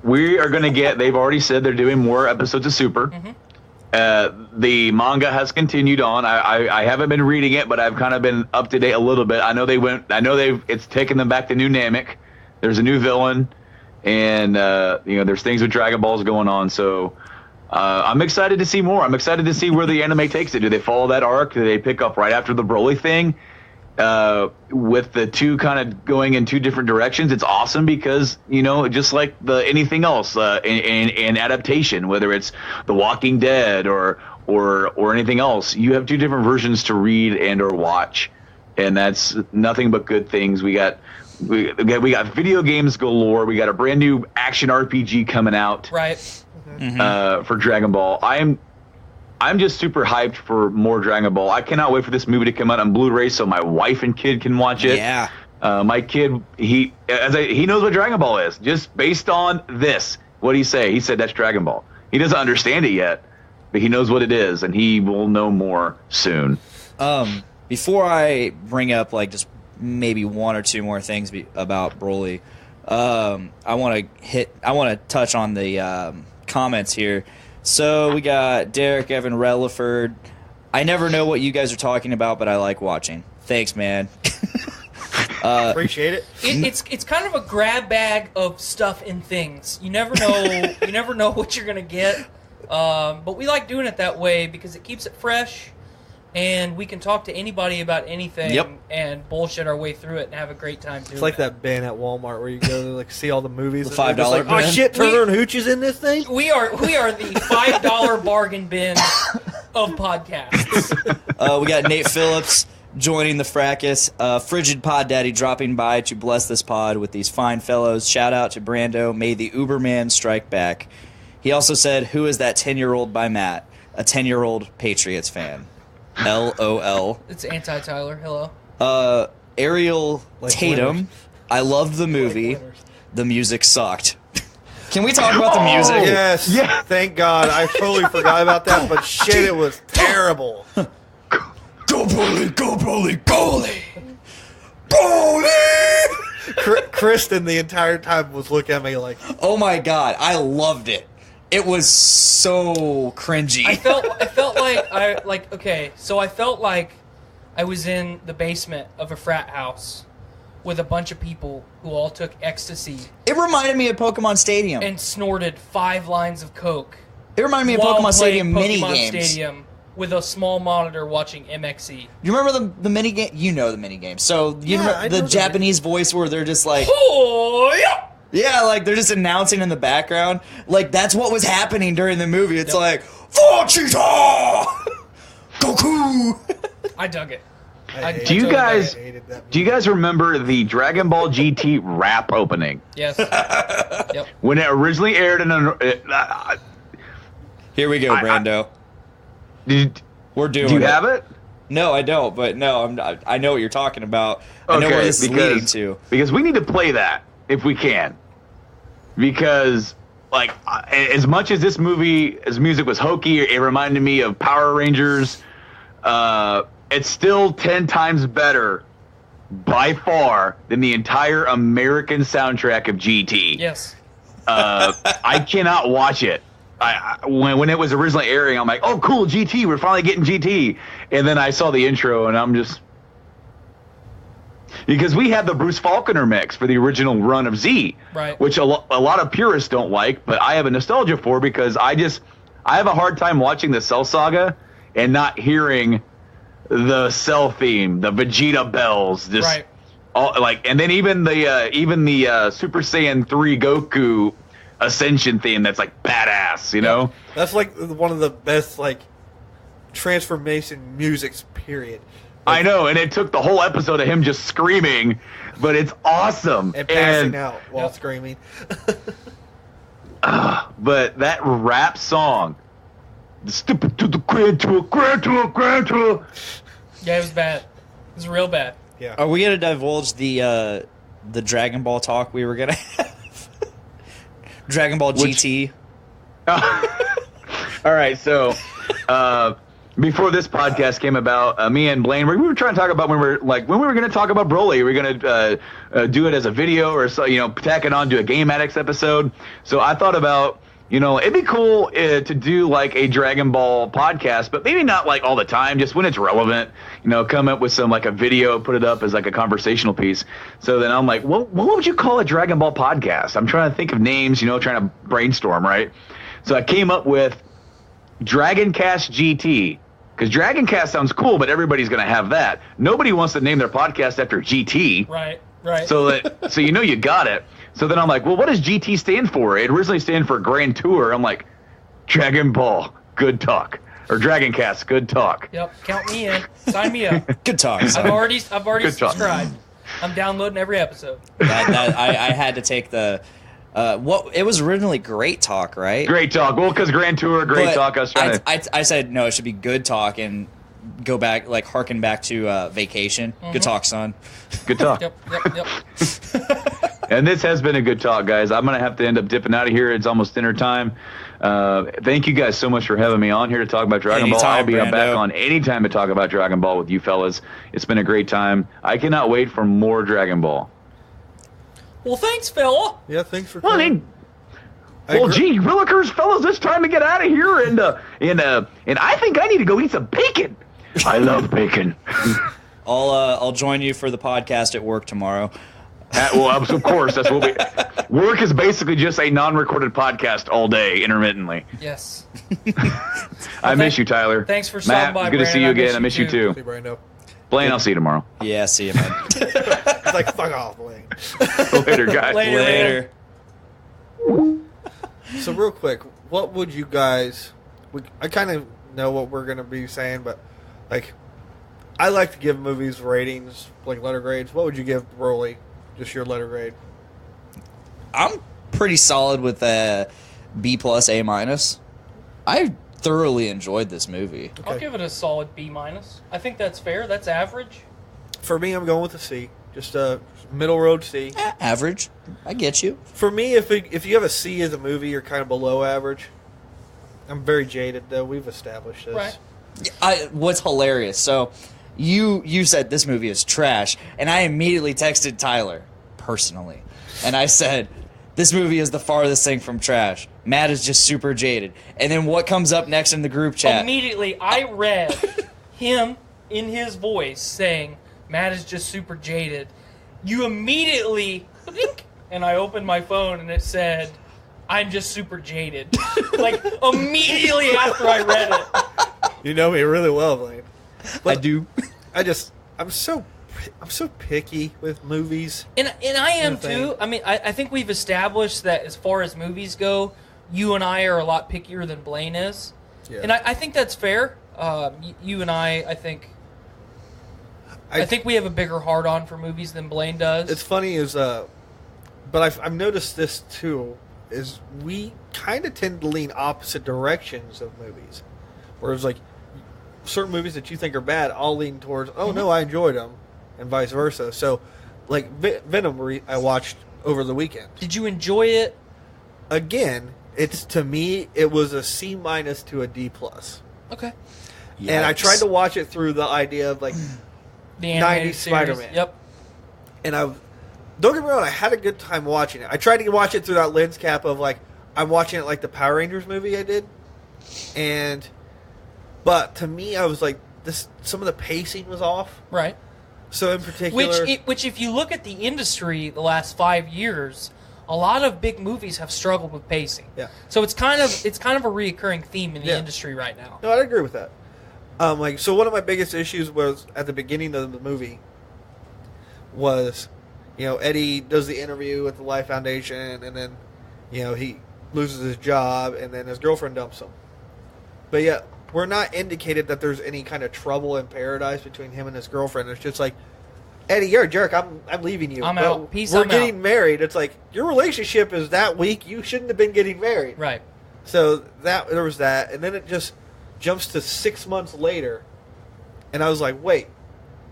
We are going to get, they've already said they're doing more episodes of Super. Mm-hmm. The manga has continued on. I haven't been reading it, but I've kind of been up to date a little bit. It's taken them back to New Namek. There's a new villain, and there's things with Dragon Balls going on. So I'm excited to see more. I'm excited to see where the anime takes it. Do they follow that arc? Do they pick up right after the Broly thing? With the two kind of going in two different directions, it's awesome because just like anything else in adaptation, whether it's The Walking Dead or or anything else. You have 2 different versions to read and or watch, and that's nothing but good things. We got video games galore. We got a brand new action RPG coming out, right? For Dragon Ball. I'm just super hyped for more Dragon Ball. I cannot wait for this movie to come out on Blu-ray so my wife and kid can watch it. Yeah. My kid, he knows what Dragon Ball is just based on this. What did he say? He said that's Dragon Ball. He doesn't understand it yet, but he knows what it is, and he will know more soon. Before I bring up like just maybe 1 or 2 more things about Broly, I want to touch on the comments here. So we got Derek Evan Relaford. I never know what you guys are talking about, but I like watching. Thanks, man. Appreciate it. It's kind of a grab bag of stuff and things. You never know. You never know what you're gonna get. But we like doing it that way because it keeps it fresh, and we can talk to anybody about anything and bullshit our way through it and have a great time doing it. It's like that bin at Walmart where you go to like see all the movies. The $5 like, bin. oh shit, Turner and Hooch is in this thing. We are the $5 bargain bin of podcasts. We got Nate Phillips joining the fracas. Frigid Pod Daddy dropping by to bless this pod with these fine fellows. Shout out to Brando. May the Uberman strike back. He also said, "Who is that 10-year-old by Matt? A 10-year-old Patriots fan." LOL. It's anti-Tyler. Hello. Ariel Like Tatum. winners. I loved the movie. The music sucked. Can we talk about the music? Yes. Yeah. Thank God. I totally forgot about that, but shit, it was terrible. Go Broly, go Broly, Broly! Kristen the entire time was looking at me like, oh my God, I loved it. It was so cringy. I felt like I was in the basement of a frat house with a bunch of people who all took ecstasy. It reminded me of Pokemon Stadium. And snorted 5 lines of coke. It reminded me of while Pokemon Stadium playing mini Pokemon games. Stadium with a small monitor watching MXE. You remember the mini game? You know the mini games. So you remember the Japanese voice where they're just like, oh yeah. Yeah, like they're just announcing in the background. Like that's what was happening during the movie. It's like, Vegeta! Goku! I dug it. Do you guys remember the Dragon Ball GT rap opening? Yes. Yep. When it originally aired in Here we go, Brando. We're doing it. Do you have it? No, I don't. But no, I know what you're talking about. I know where this is leading to. Because we need to play that if we can. Because like as much as this music was hokey, it reminded me of Power Rangers. It's still 10 times better by far than the entire American soundtrack of GT. Yes. I cannot watch it. When it was originally airing, I'm like, oh, cool, GT, we're finally getting GT. And then I saw the intro, and I'm just... Because we had the Bruce Faulconer mix for the original run of Z, right? Which a lot of purists don't like, but I have a nostalgia for because I have a hard time watching the Cell Saga and not hearing the Cell theme, the Vegeta bells, just right. And then even the Super Saiyan 3 Goku Ascension theme that's like badass, you know? That's like one of the best like transformation musics, period. I know, and it took the whole episode of him just screaming, but it's awesome. And passing out while screaming. But that rap song, step it to the grand tour. Yeah, it was bad. It was real bad. Yeah. Are we gonna divulge the Dragon Ball talk we were gonna have? Dragon Ball GT. All right, so before this podcast came about, me and Blaine, we were trying to talk about when we were going to talk about Broly. We're going to do it as a video or so, tack it on to a Game Addicts episode. So I thought about, it'd be cool to do like a Dragon Ball podcast, but maybe not like all the time, just when it's relevant. Come up with some like a video, put it up as like a conversational piece. So then I'm like, what would you call a Dragon Ball podcast? I'm trying to think of names, trying to brainstorm, right? So I came up with Dragoncast GT, because Dragoncast sounds cool, but everybody's going to have that. Nobody wants to name their podcast after GT. Right. So you got it. So then I'm like, well, what does GT stand for? It originally stand for Grand Tour. I'm like, Dragon Ball, good talk. or Dragoncast. Good talk. Yep, count me in. Sign me up. Good talk. I've already Good talk. subscribed. I'm downloading every episode. I had to take the. It was originally Great Talk, right? Great talk. Well, because Grand Tour, Great Talk. I was trying to. I said no. It should be Good Talk and go back, like harken back to Vacation. Mm-hmm. Good talk, son. Good talk. Yep. And this has been a good talk, guys. I'm going to have to end up dipping out of here. It's almost dinner time. Thank you guys so much for having me on here to talk about Dragon Ball. I'll be back on anytime to talk about Dragon Ball with you fellas. It's been a great time. I cannot wait for more Dragon Ball. Well, thanks, fella. Yeah, thanks for coming. Well, gee, Willikers, fellas, it's time to get out of here, and I think I need to go eat some bacon. I love bacon. I'll join you for the podcast at work tomorrow. Well, of course, that's what we. Work is basically just a non-recorded podcast all day, intermittently. Yes. I miss you, Tyler. Thanks for stopping by, Good to see you again. I miss you too. See you, Brando. Blaine, I'll see you tomorrow. Yeah, see you, man. It's like, fuck off, Blaine. Later, guys. Later. So real quick, what would you guys... I kind of know what we're going to be saying, but like, I like to give movies ratings, like letter grades. What would you give Broly? Just your letter grade. I'm pretty solid with a B+, A-. I thoroughly enjoyed this movie. I'll give it a solid B-. I think that's fair. That's average. For me, I'm going with a C. Just a middle road C. Average. I get you. For me, if you have a C as a movie, you're kind of below average. I'm very jaded, though. We've established this. Right. What's hilarious, so you said this movie is trash, and I immediately texted Tyler personally, and I said, this movie is the farthest thing from trash. Matt is just super jaded. And then what comes up next in the group chat? Immediately, I read him in his voice saying, Matt is just super jaded. You immediately, and I opened my phone and it said, I'm just super jaded. Like, immediately after I read it. You know me really well, Blaine. But I do. I'm so picky with movies. And I am too. I mean, I think we've established that as far as movies go, you and I are a lot pickier than Blaine is. Yeah. And I think that's fair. You and I think we have a bigger hard-on for movies than Blaine does. It's funny but I've noticed this too, is we kind of tend to lean opposite directions of movies. Whereas like certain movies that you think are bad, I'll lean towards, no, I enjoyed them, and vice versa. So like Venom, I watched over the weekend. Did you enjoy it? Again, to me, it was a C- to a D+. Okay. Yikes. And I tried to watch it through the idea of like the 90s Spider-Man. Yep. And don't get me wrong, I had a good time watching it. I tried to watch it through that lens cap of like, I'm watching it like the Power Rangers movie I did. But to me, I was like, some of the pacing was off. Right. So in particular... Which if you look at the industry the last 5 years, a lot of big movies have struggled with pacing. Yeah. So it's kind of a reoccurring theme in the industry right now. No, I agree with that. So one of my biggest issues was at the beginning of the movie was, Eddie does the interview with the Life Foundation, and then, he loses his job, and then his girlfriend dumps him. But yet, we're not indicated that there's any kind of trouble in paradise between him and his girlfriend. It's just like, Eddie, you're a jerk. I'm leaving you. I'm out. Peace. We're getting married. It's like, your relationship is that weak. You shouldn't have been getting married. Right. So there was that, and then it just jumps to 6 months later, and I was like, wait,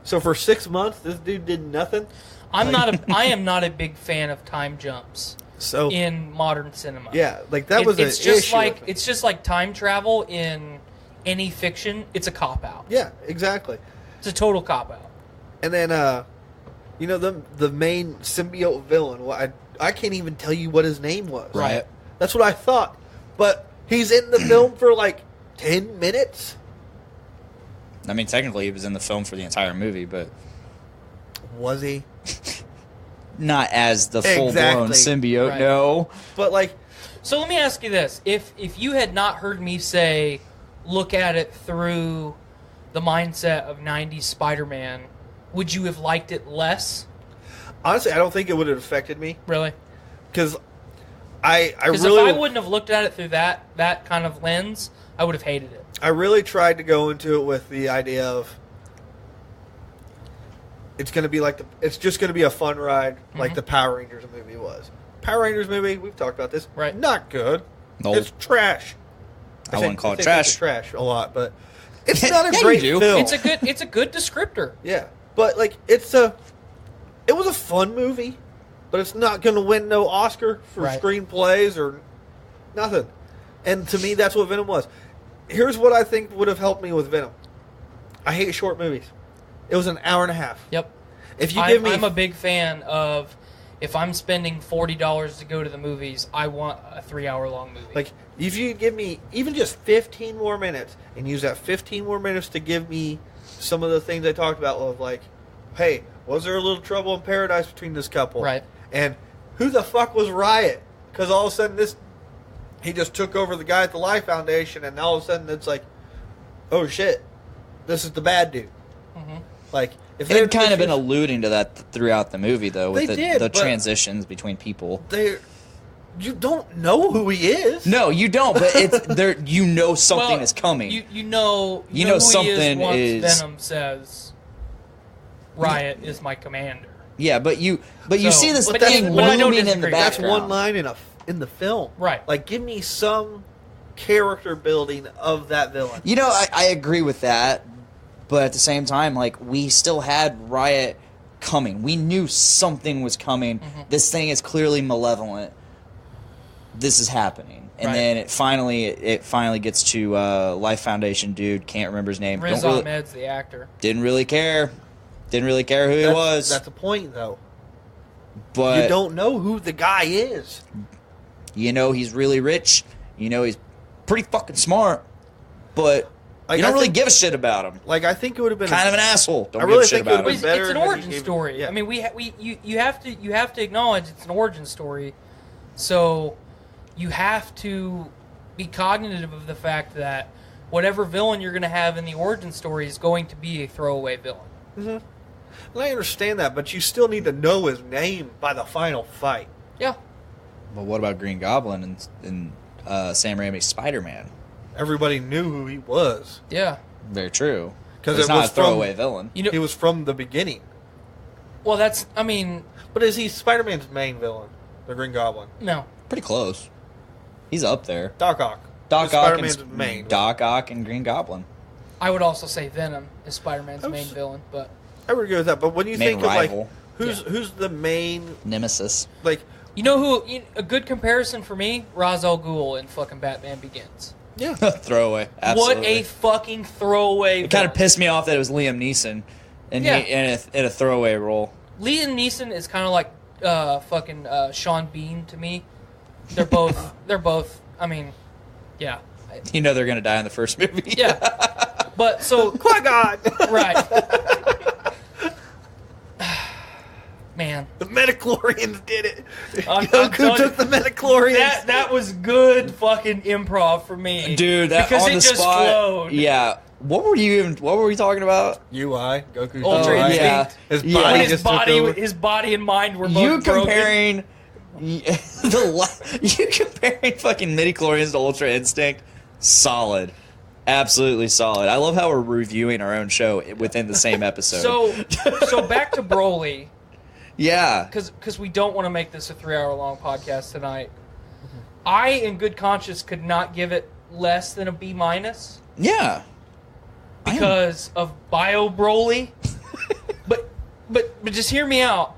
so for 6 months this dude did nothing? I am not a big fan of time jumps. So in modern cinema. Yeah, like that was an issue. It's just like time travel in any fiction. It's a cop out. Yeah, exactly. It's a total cop out. And then the main symbiote villain, I can't even tell you what his name was. Right. That's what I thought. But he's in the film for like 10 minutes. I mean, technically he was in the film for the entire movie, but was he? Not as the full-blown symbiote, right. No. But like, so let me ask you this: if you had not heard me say, look at it through the mindset of '90s Spider-Man, would you have liked it less? Honestly, I don't think it would have affected me. Really? Because if I wouldn't have looked at it through that kind of lens, I would have hated it. I really tried to go into it with the idea of it's going to be like it's just going to be a fun ride, like the Power Rangers movie was. Power Rangers movie, we've talked about this. Right. Not good. Nope. It's trash. I wouldn't call it it's trash. Trash a lot, but it's not a great film. It's a good descriptor. Yeah, but like it was a fun movie, but it's not going to win no Oscar for screenplays or nothing. And to me, that's what Venom was. Here's what I think would have helped me with Venom. I hate short movies. It was an hour and a half. Yep. If you give me, I'm a big fan of. If I'm spending $40 to go to the movies, I want a 3-hour long movie. Like, if you give me even just 15 more minutes and use that 15 more minutes to give me some of the things I talked about, of like, hey, was there a little trouble in paradise between this couple? Right. And who the fuck was Riot? Because all of a sudden he just took over the guy at the Life Foundation, and all of a sudden it's like, oh shit, this is the bad dude. Mm-hmm. Like, if they've kind of been alluding to that throughout the movie, though, with the transitions between people. You don't know who he is. No, you don't. But it's there. You know something is coming. You know who something is. Venom says, "Riot is my commander." Yeah, but you see this thing looming in the background. That's one line in the film, right? Like, give me some character building of that villain. You know, I agree with that. But at the same time, like, we still had Riot coming. We knew something was coming. Mm-hmm. This thing is clearly malevolent. This is happening. And then it finally gets to Life Foundation dude. Can't remember his name. Riz Ahmed's the actor. Didn't really care. Didn't really care who he was. That's the point, though. But you don't know who the guy is. You know he's really rich. You know he's pretty fucking smart. But... Like, you don't really give a shit about him. Like, I think it would have been kind of an asshole. Don't I really give a shit about him. It's an origin story. Yeah. I mean, you have to acknowledge it's an origin story. So you have to be cognitive of the fact that whatever villain you're going to have in the origin story is going to be a throwaway villain. Mm-hmm. And I understand that, but you still need to know his name by the final fight. Yeah. But what about Green Goblin and Sam Raimi's Spider-Man? Everybody knew who he was. Yeah. Very true. Because it's not a throwaway villain. You know, he was from the beginning. Well, but is he Spider-Man's main villain, the Green Goblin? No. Pretty close. He's up there. Doc Ock. Spider-Man's main. Doc Ock and Green Goblin. I would also say Venom is Spider-Man's main villain, but I would agree with that. But when you think rival. of like who's the main nemesis? Like, you know who? A good comparison for me: Ra's al Ghul in fucking Batman Begins. Yeah. Throwaway. Absolutely. What a fucking throwaway. It kind of pissed me off that it was Liam Neeson in a throwaway role. Liam Neeson is kind of like fucking Sean Bean to me. They're both, I mean, yeah. You know they're going to die in the first movie. Yeah. But so... Qui-Gon! Right. Man. The Metachlorians did it. Goku took the Metachlorians. That was good fucking improv for me. Dude, that because on it the just spot, flowed. Yeah. What were we talking about? UI, Goku's Ultra Instinct. Yeah. His body His body and mind were both you broken. comparing you comparing fucking midichlorians to Ultra Instinct, solid. Absolutely solid. I love how we're reviewing our own show within the same episode. So back to Broly. Yeah. Because we don't want to make this a 3-hour long podcast tonight. I, in good conscience, could not give it less than a B-. Yeah. Because of Bio Broly. but just hear me out.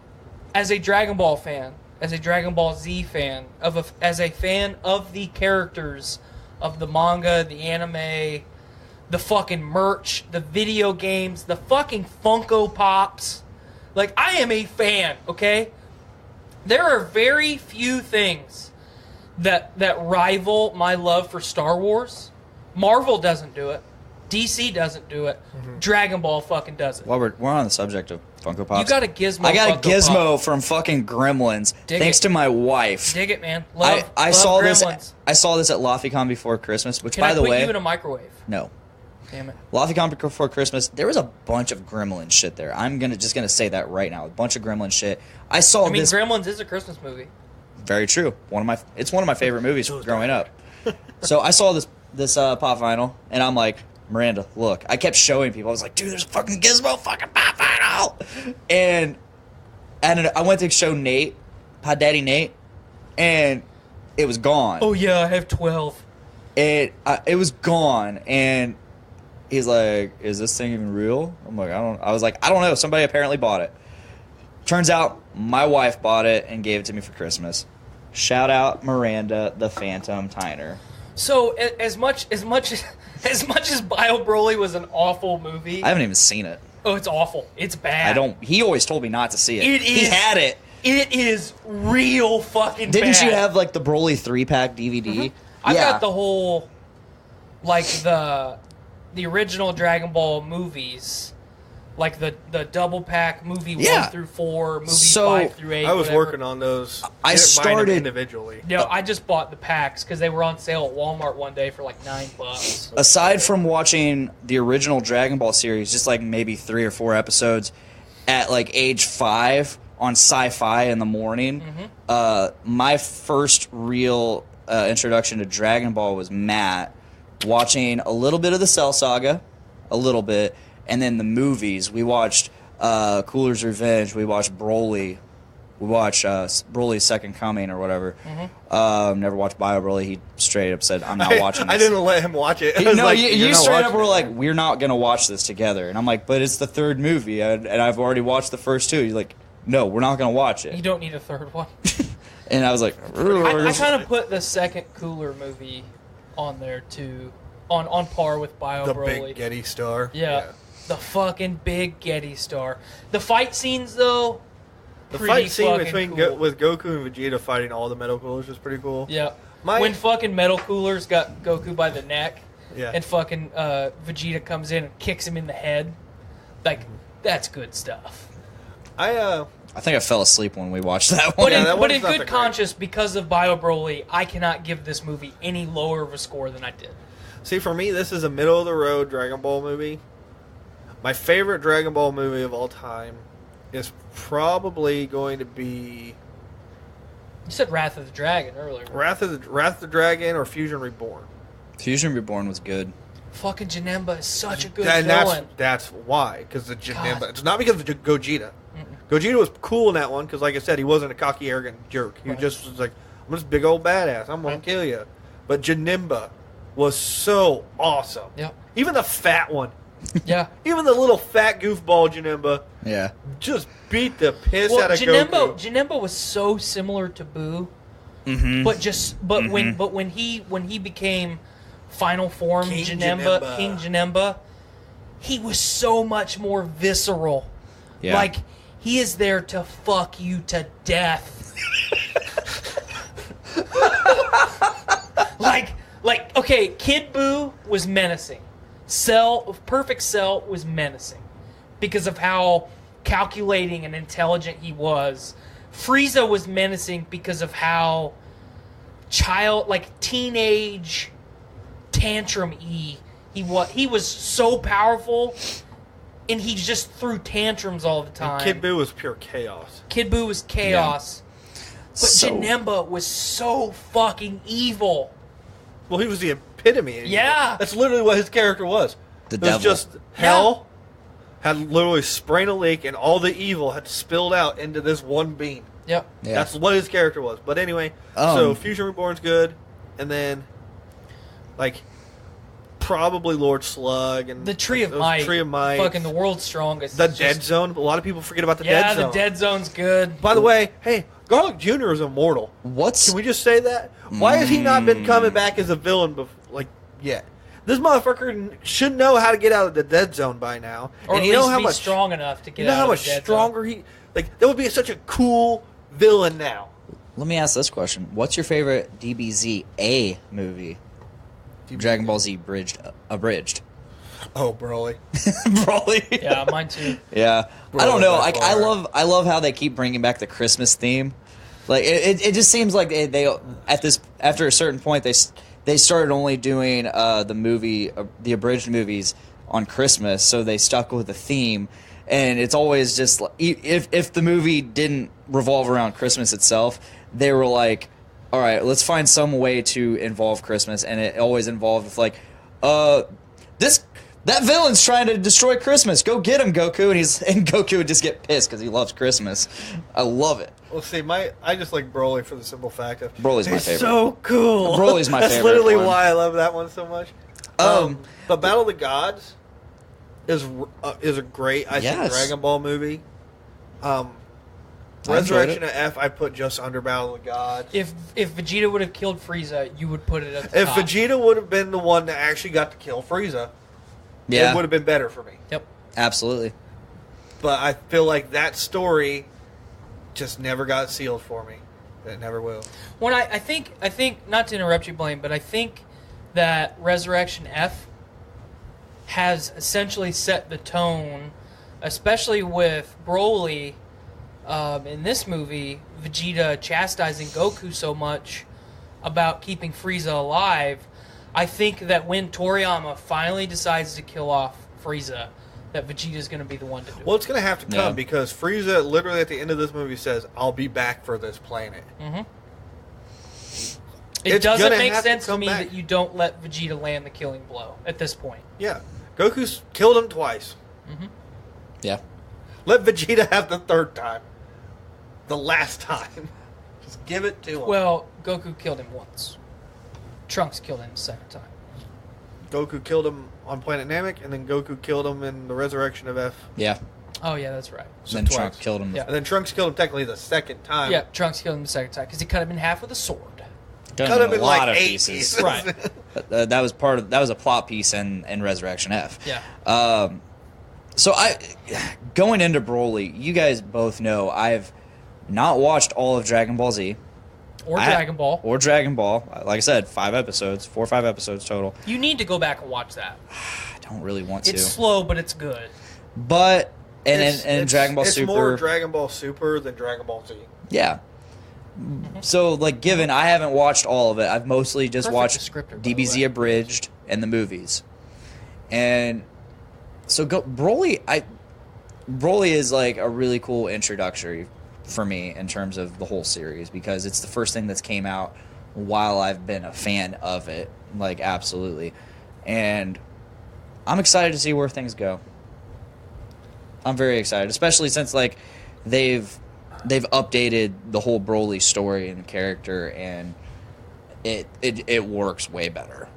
As a Dragon Ball fan, as a Dragon Ball Z fan, as a fan of the characters of the manga, the anime, the fucking merch, the video games, the fucking Funko Pops. Like, I am a fan, okay? There are very few things that rival my love for Star Wars. Marvel doesn't do it. DC doesn't do it. Mm-hmm. Dragon Ball fucking does it. Well, we're on the subject of Funko Pops. You got a Gizmo. I got Funko a Gizmo Pop. From fucking Gremlins. Thanks to my wife. Dig it, man. I saw Gremlins. I saw this at LaFiCon before Christmas, which, Can by I the put way, you in a microwave? No. Damn it. LaFiCon before Christmas, there was a bunch of Gremlin shit there. I'm just gonna say that right now. A bunch of Gremlin shit. Gremlins is a Christmas movie. Very true. It's one of my favorite movies growing up. So I saw this this pop vinyl, and I'm like, Miranda, look. I kept showing people. I was like, dude, there's a fucking Gizmo fucking pop vinyl. And I went to show Nate, Pod Daddy Nate, and it was gone. Oh yeah, I have 12. It was gone, and he's like, "Is this thing even real?" I'm like, I was like, I don't know. Somebody apparently bought it. Turns out my wife bought it and gave it to me for Christmas. Shout out Miranda the Phantom Tyner. So as much as Bio Broly was an awful movie, I haven't even seen it. Oh, it's awful. It's bad. He always told me not to see it. He had it. It is real fucking bad. Didn't you have like the Broly 3-pack DVD? Mm-hmm. I got the whole, like the original Dragon Ball movies, like the double pack movie 1 through 4, movie 5 through 8. I was whatever. working on those. I started individually. No, I just bought the packs because they were on sale at Walmart one day for like $9. Aside from watching the original Dragon Ball series, just like maybe 3 or 4 episodes at like age 5 on Sci-Fi in the morning, my first real introduction to Dragon Ball was Matt watching a little bit of the Cell Saga, a little bit, and then the movies. We watched Cooler's Revenge. We watched Broly. We watched Broly's Second Coming or whatever. Never watched Bio Broly. He straight up said, "I'm not watching this." I didn't let him watch it. You straight up were like, "We're not going to watch this together." And I'm like, "But it's the third movie, and I've already watched the first 2. You're like, "No, we're not going to watch it." You don't need a third one. And I was like, I kind of put the second Cooler movie on there too, on par with Bio The Broly. big Getty Star. Yeah, the fucking big Getty Star. The fight scenes though, The pretty fight scene fucking between cool. with Goku and Vegeta fighting all the Metal Coolers was pretty cool. Yeah, when fucking Metal Coolers got Goku by the neck, and fucking Vegeta comes in and kicks him in the head, like that's good stuff. I think I fell asleep when we watched that one. But in good conscience, because of Bio Broly, I cannot give this movie any lower of a score than I did. See, for me, this is a middle-of-the-road Dragon Ball movie. My favorite Dragon Ball movie of all time is probably going to be... You said Wrath of the Dragon earlier. Wrath of the Dragon or Fusion Reborn. Fusion Reborn was good. Fucking Janemba is such a good villain. That's why, because the Janemba... It's not because of Gogeta. Gogeta was cool in that one because, like I said, he wasn't a cocky, arrogant jerk. He just was like, I'm this big old badass. I'm going to kill you. But Janemba was so awesome. Yeah. Even the fat one. Yeah. Even the little fat goofball Janemba. Yeah. Just beat the piss out of Goku. Janemba was so similar to Boo. But when he became final form King Janemba, he was so much more visceral. Yeah. Like, he is there to fuck you to death. like, okay, Kid Buu was menacing. Perfect Cell was menacing because of how calculating and intelligent he was. Frieza was menacing because of how teenage tantrum-y he was. He was so powerful. And he just threw tantrums all the time. And Kid Buu was pure chaos. Kid Buu was chaos. Yeah. But Janemba was so fucking evil. Well, he was the epitome of evil. Yeah. That's literally what his character was. It was just hell, had literally sprayed a leak, and all the evil had spilled out into this one beam. Yep. Yeah. That's what his character was. But anyway, so Fusion Reborn's good. And then, probably Lord Slug and the Tree of Might. Fucking the world's strongest. The Dead Zone. A lot of people forget about the Dead Zone. Yeah, the Dead Zone's good. By the way, hey, Garlic Jr. is immortal. Can we just say that? Why has he not been coming back as a villain yet? This motherfucker should know how to get out of the Dead Zone by now. Or and at you know least how be much strong enough to get out of the Dead Zone. You know how much stronger he... that would be such a cool villain now. Let me ask this question. What's your favorite DBZ movie? Dragon Ball Z abridged. Oh, Broly. Broly. Yeah, mine too. Yeah. Broly, I don't know. I love how they keep bringing back the Christmas theme. Like it just seems like they after a certain point they started only doing the abridged movies on Christmas, so they stuck with the theme. And it's always just if the movie didn't revolve around Christmas itself, they were like, all right, let's find some way to involve Christmas, and it always involved like, that villain's trying to destroy Christmas. Go get him, Goku. And Goku would just get pissed because he loves Christmas. I love it. Well, see, I just like Broly for the simple fact of Broly's my favorite. So cool. Broly's my favorite. That's literally one. why I love that one so much. But Battle of the Gods is a great, I think, Dragon Ball movie. Resurrection of F, I put just under Battle of the Gods. If Vegeta would have killed Frieza, you would put it at the If top. Vegeta would have been the one that actually got to kill Frieza, it would have been better for me. Yep. Absolutely. But I feel like that story just never got sealed for me. It never will. When I think not to interrupt you, Blaine, but I think that Resurrection F has essentially set the tone, especially with Broly in this movie, Vegeta chastising Goku so much about keeping Frieza alive. I think that when Toriyama finally decides to kill off Frieza, that Vegeta's going to be the one to do it. Well, it's going to have to come because Frieza literally at the end of this movie says, "I'll be back for this planet." Mm-hmm. It doesn't make sense to me that you don't let Vegeta land the killing blow at this point. Yeah. Goku's killed him twice. Mm-hmm. Yeah. Let Vegeta have the third time. The last time. Just give it to him. Well, Goku killed him once. Trunks killed him the second time. Goku killed him on Planet Namek, and then Goku killed him in the Resurrection of F. Yeah. Oh, yeah, that's right. So then Trunks killed him. Yeah. And then Trunks killed him technically the second time. Yeah, Trunks killed him the second time because he cut him in half with a sword. Cut him in a lot like of 8 pieces. Right. That was a plot piece in Resurrection F. Yeah. So going into Broly, you guys both know I've not watched all of Dragon Ball Z. Or Dragon Ball. Or Dragon Ball. Like I said, 4 or 5 episodes total. You need to go back and watch that. I don't really want to. It's slow, but it's good. But and Dragon Ball Super. It's more Dragon Ball Super than Dragon Ball Z. Yeah. So, like, given I haven't watched all of it, I've mostly just watched DBZ Abridged and the movies. And so Broly is like a really cool introductory for me in terms of the whole series because it's the first thing that's came out while I've been a fan of it, like absolutely. And I'm excited to see where things go. I'm very excited, especially since like they've updated the whole Broly story and character, and it works way better.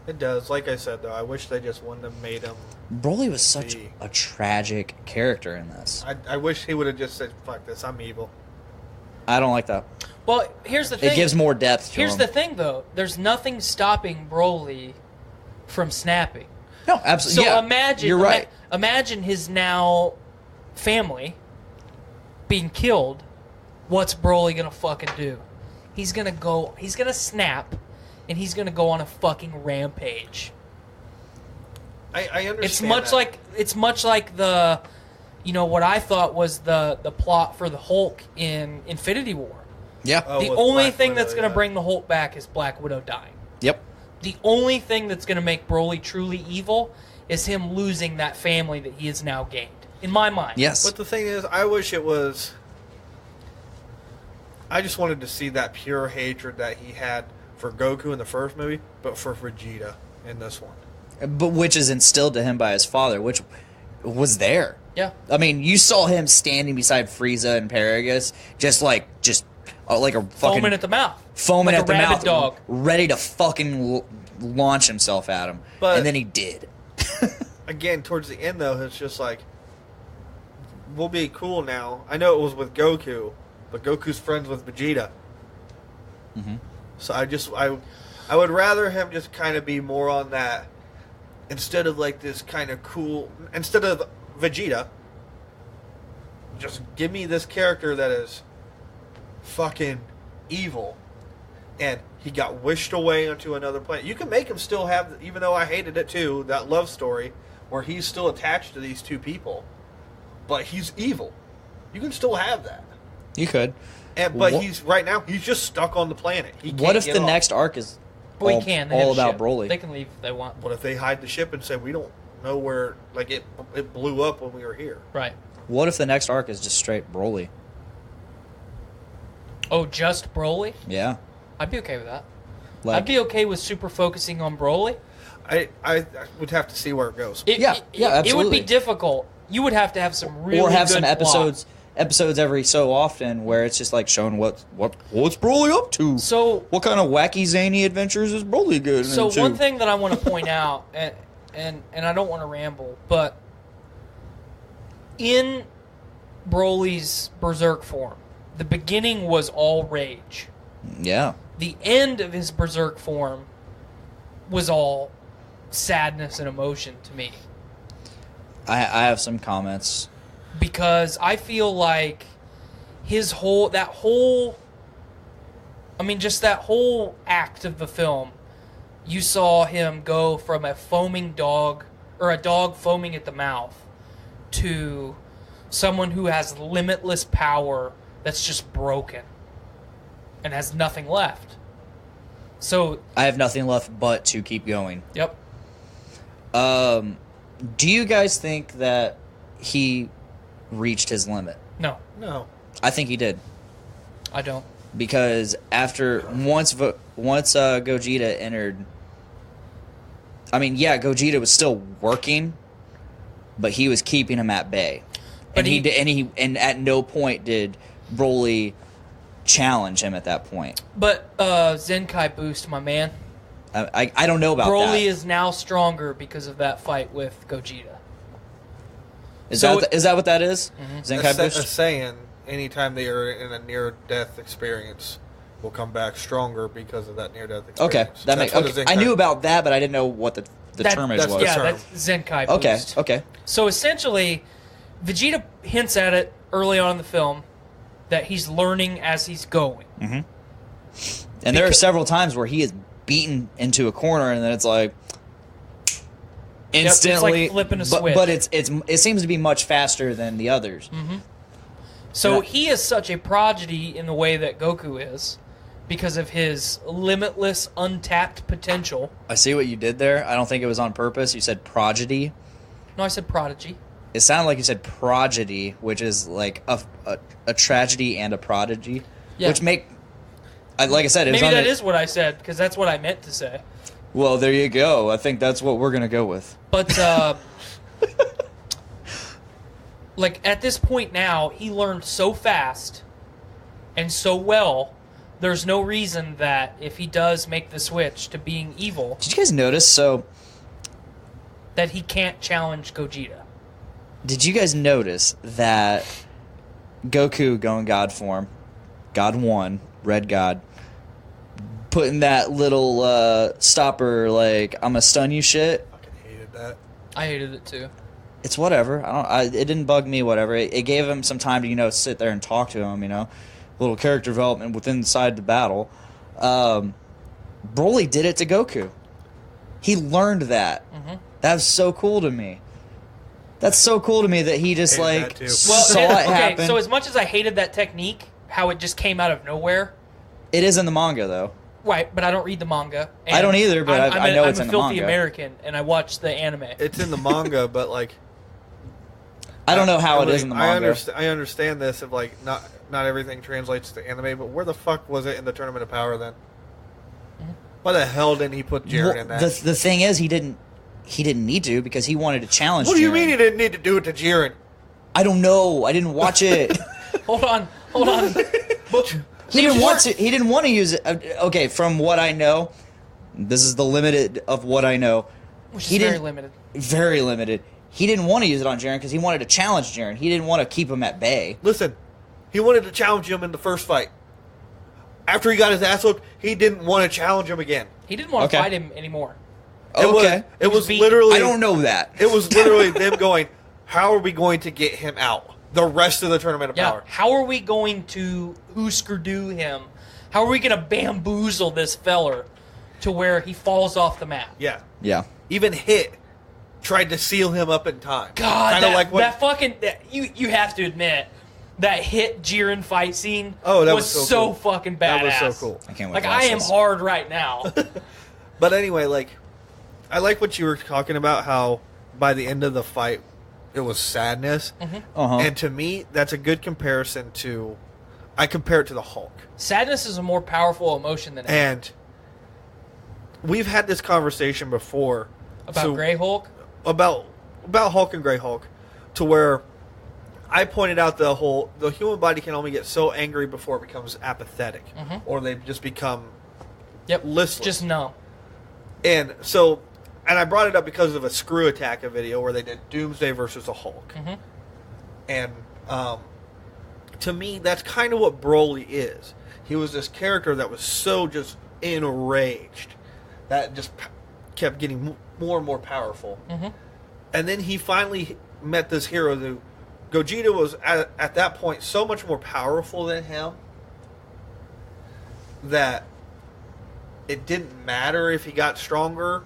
It does. Like I said, though, I wish they just wouldn't have made him. Broly was such a tragic character in this. I wish he would have just said, "Fuck this, I'm evil." I don't like that. Well, here's the thing. It gives more depth to Here's him. the thing, though. There's nothing stopping Broly from snapping. No, absolutely. So yeah, imagine, you're right. Imagine his now family being killed. What's Broly gonna fucking do? He's gonna snap, and he's gonna go on a fucking rampage. I understand. It's much like the, what I thought was the plot for the Hulk in Infinity War. Yeah. The only thing that's gonna bring the Hulk back is Black Widow dying. Yep. The only thing that's gonna make Broly truly evil is him losing that family that he has now gained. In my mind. Yes. But the thing is, I wish it was. I just wanted to see that pure hatred that he had for Goku in the first movie, but for Vegeta in this one. But which is instilled to him by his father, which was there. Yeah. I mean, you saw him standing beside Frieza and Paragus, just like a fucking foaming at the mouth, foaming like at the a mouth, rabid dog, ready to fucking launch himself at him. But and then he did. Again, towards the end though, it's just like, we'll be cool now. I know it was with Goku, but Goku's friends with Vegeta. Mm-hmm. So I would rather him just kind of be more on that, instead of like this kind of cool, instead of Vegeta, just give me this character that is fucking evil, and he got wished away onto another planet. You can make him still have, even though I hated it too, that love story where he's still attached to these two people, but he's evil. You can still have that. You could. But he's right now, he's just stuck on the planet. He can't what if get the off. next arc is They all have about ship. Broly? They can leave if they want. What if they hide the ship and say, we don't know where, like, it blew up when we were here? Right. What if the next arc is just straight Broly? Oh, just Broly? Yeah. I'd be okay with that. Like, I'd be okay with super focusing on Broly. I would have to see where it goes. Absolutely. It would be difficult. You would have to have some really or have good some plot. episodes every so often where it's just like showing what's Broly up to. So what kind of wacky zany adventures is Broly good So into? one thing that I want to point out, and I don't want to ramble, but in Broly's Berserk form, the beginning was all rage. Yeah. The end of his Berserk form was all sadness and emotion to me. I have some comments. Because I feel like that whole act of the film, you saw him go from a foaming dog, or a dog foaming at the mouth, to someone who has limitless power that's just broken and has nothing left. So I have nothing left but to keep going. Yep. Do you guys think that he reached his limit? No. I think he did. I don't. Because once Gogeta entered, I mean, yeah, Gogeta was still working, but he was keeping him at bay. But and at no point did Broly challenge him at that point. But Zenkai boost, my man. I don't know about Broly that. is now stronger because of that fight with Gogeta. Is that what that is? Mm-hmm. Zenkai boost? A saying, anytime they are in a near-death experience, will come back stronger because of that near-death experience. Okay, I knew about that, but I didn't know what the termage was. Yeah, that's Zenkai boost. Okay. So essentially, Vegeta hints at it early on in the film that he's learning as he's going. Mm-hmm. And there are several times where he is beaten into a corner, and then it's like instantly, it's like flipping a switch. But it seems to be much faster than the others. Mm-hmm. So he is such a prodigy in the way that Goku is, because of his limitless, untapped potential. I see what you did there. I don't think it was on purpose. You said prodigy. No, I said prodigy. It sounded like you said prodigy, which is like a tragedy and a prodigy. Yeah. Which like I said, maybe that is what I said, because that's what I meant to say. Well, there you go. I think that's what we're gonna go with. But like at this point now, he learned so fast and so well. There's no reason that if he does make the switch to being evil, did you guys notice? That he can't challenge Gogeta. Did you guys notice that Goku going God form, God 1, Red God, putting that little stopper like I'm gonna stun you shit? I fucking hated that. I hated it too. It's whatever. It didn't bug me. Whatever. It gave him some time to sit there and talk to him. Little character development within inside the battle. Broly did it to Goku. He learned that. Mm-hmm. That's so cool to me. That's so cool to me that he just saw it happen. So as much as I hated that technique, how it just came out of nowhere. It is in the manga though. Right, but I don't read the manga. I don't either, but I know it's in the manga. I'm a filthy American, and I watch the anime. It's in the manga, but I don't know how it is in the manga. I understand this of not everything translates to anime, but where the fuck was it in the Tournament of Power then? Mm-hmm. Why the hell didn't he put Jiren in that? The thing is, he didn't need to because he wanted to challenge. What do you Jiren. mean he didn't need to do it to Jiren? I don't know. I didn't watch it. Hold on. He didn't want to. He didn't want to use it. Okay, from what I know, this is the limited of what I know. Which is very limited. Very limited. He didn't want to use it on Jiren because he wanted to challenge Jiren. He didn't want to keep him at bay. Listen, he wanted to challenge him in the first fight. After he got his ass whooped, he didn't want to challenge him again. He didn't want to fight him anymore. It was literally... I don't know that. It was literally them going, how are we going to get him out? The rest of the Tournament of Power. How are we going to Husker-Du him? How are we going to bamboozle this feller to where he falls off the map? Yeah. Yeah. Even Hit tried to seal him up in time. God, you have to admit, that Hit Jiren fight scene was so cool. fucking badass. That was so cool. I can't wait to I am hard right now. But anyway, I like what you were talking about, how by the end of the fight, it was sadness. Mm-hmm. Uh-huh. And to me, that's a good comparison to I compare it to the Hulk. Sadness is a more powerful emotion than And we've had this conversation before. About Grey Hulk? About Hulk and Grey Hulk, to where I pointed out the human body can only get so angry before it becomes apathetic, or they just become listless. Just numb. And I brought it up because of a Screw Attack video where they did Doomsday versus the Hulk. And to me, that's kind of what Broly is. He was this character that was so just enraged that just kept getting more and more powerful. And then he finally met this hero who, Gogeta was at that point so much more powerful than him that it didn't matter if he got stronger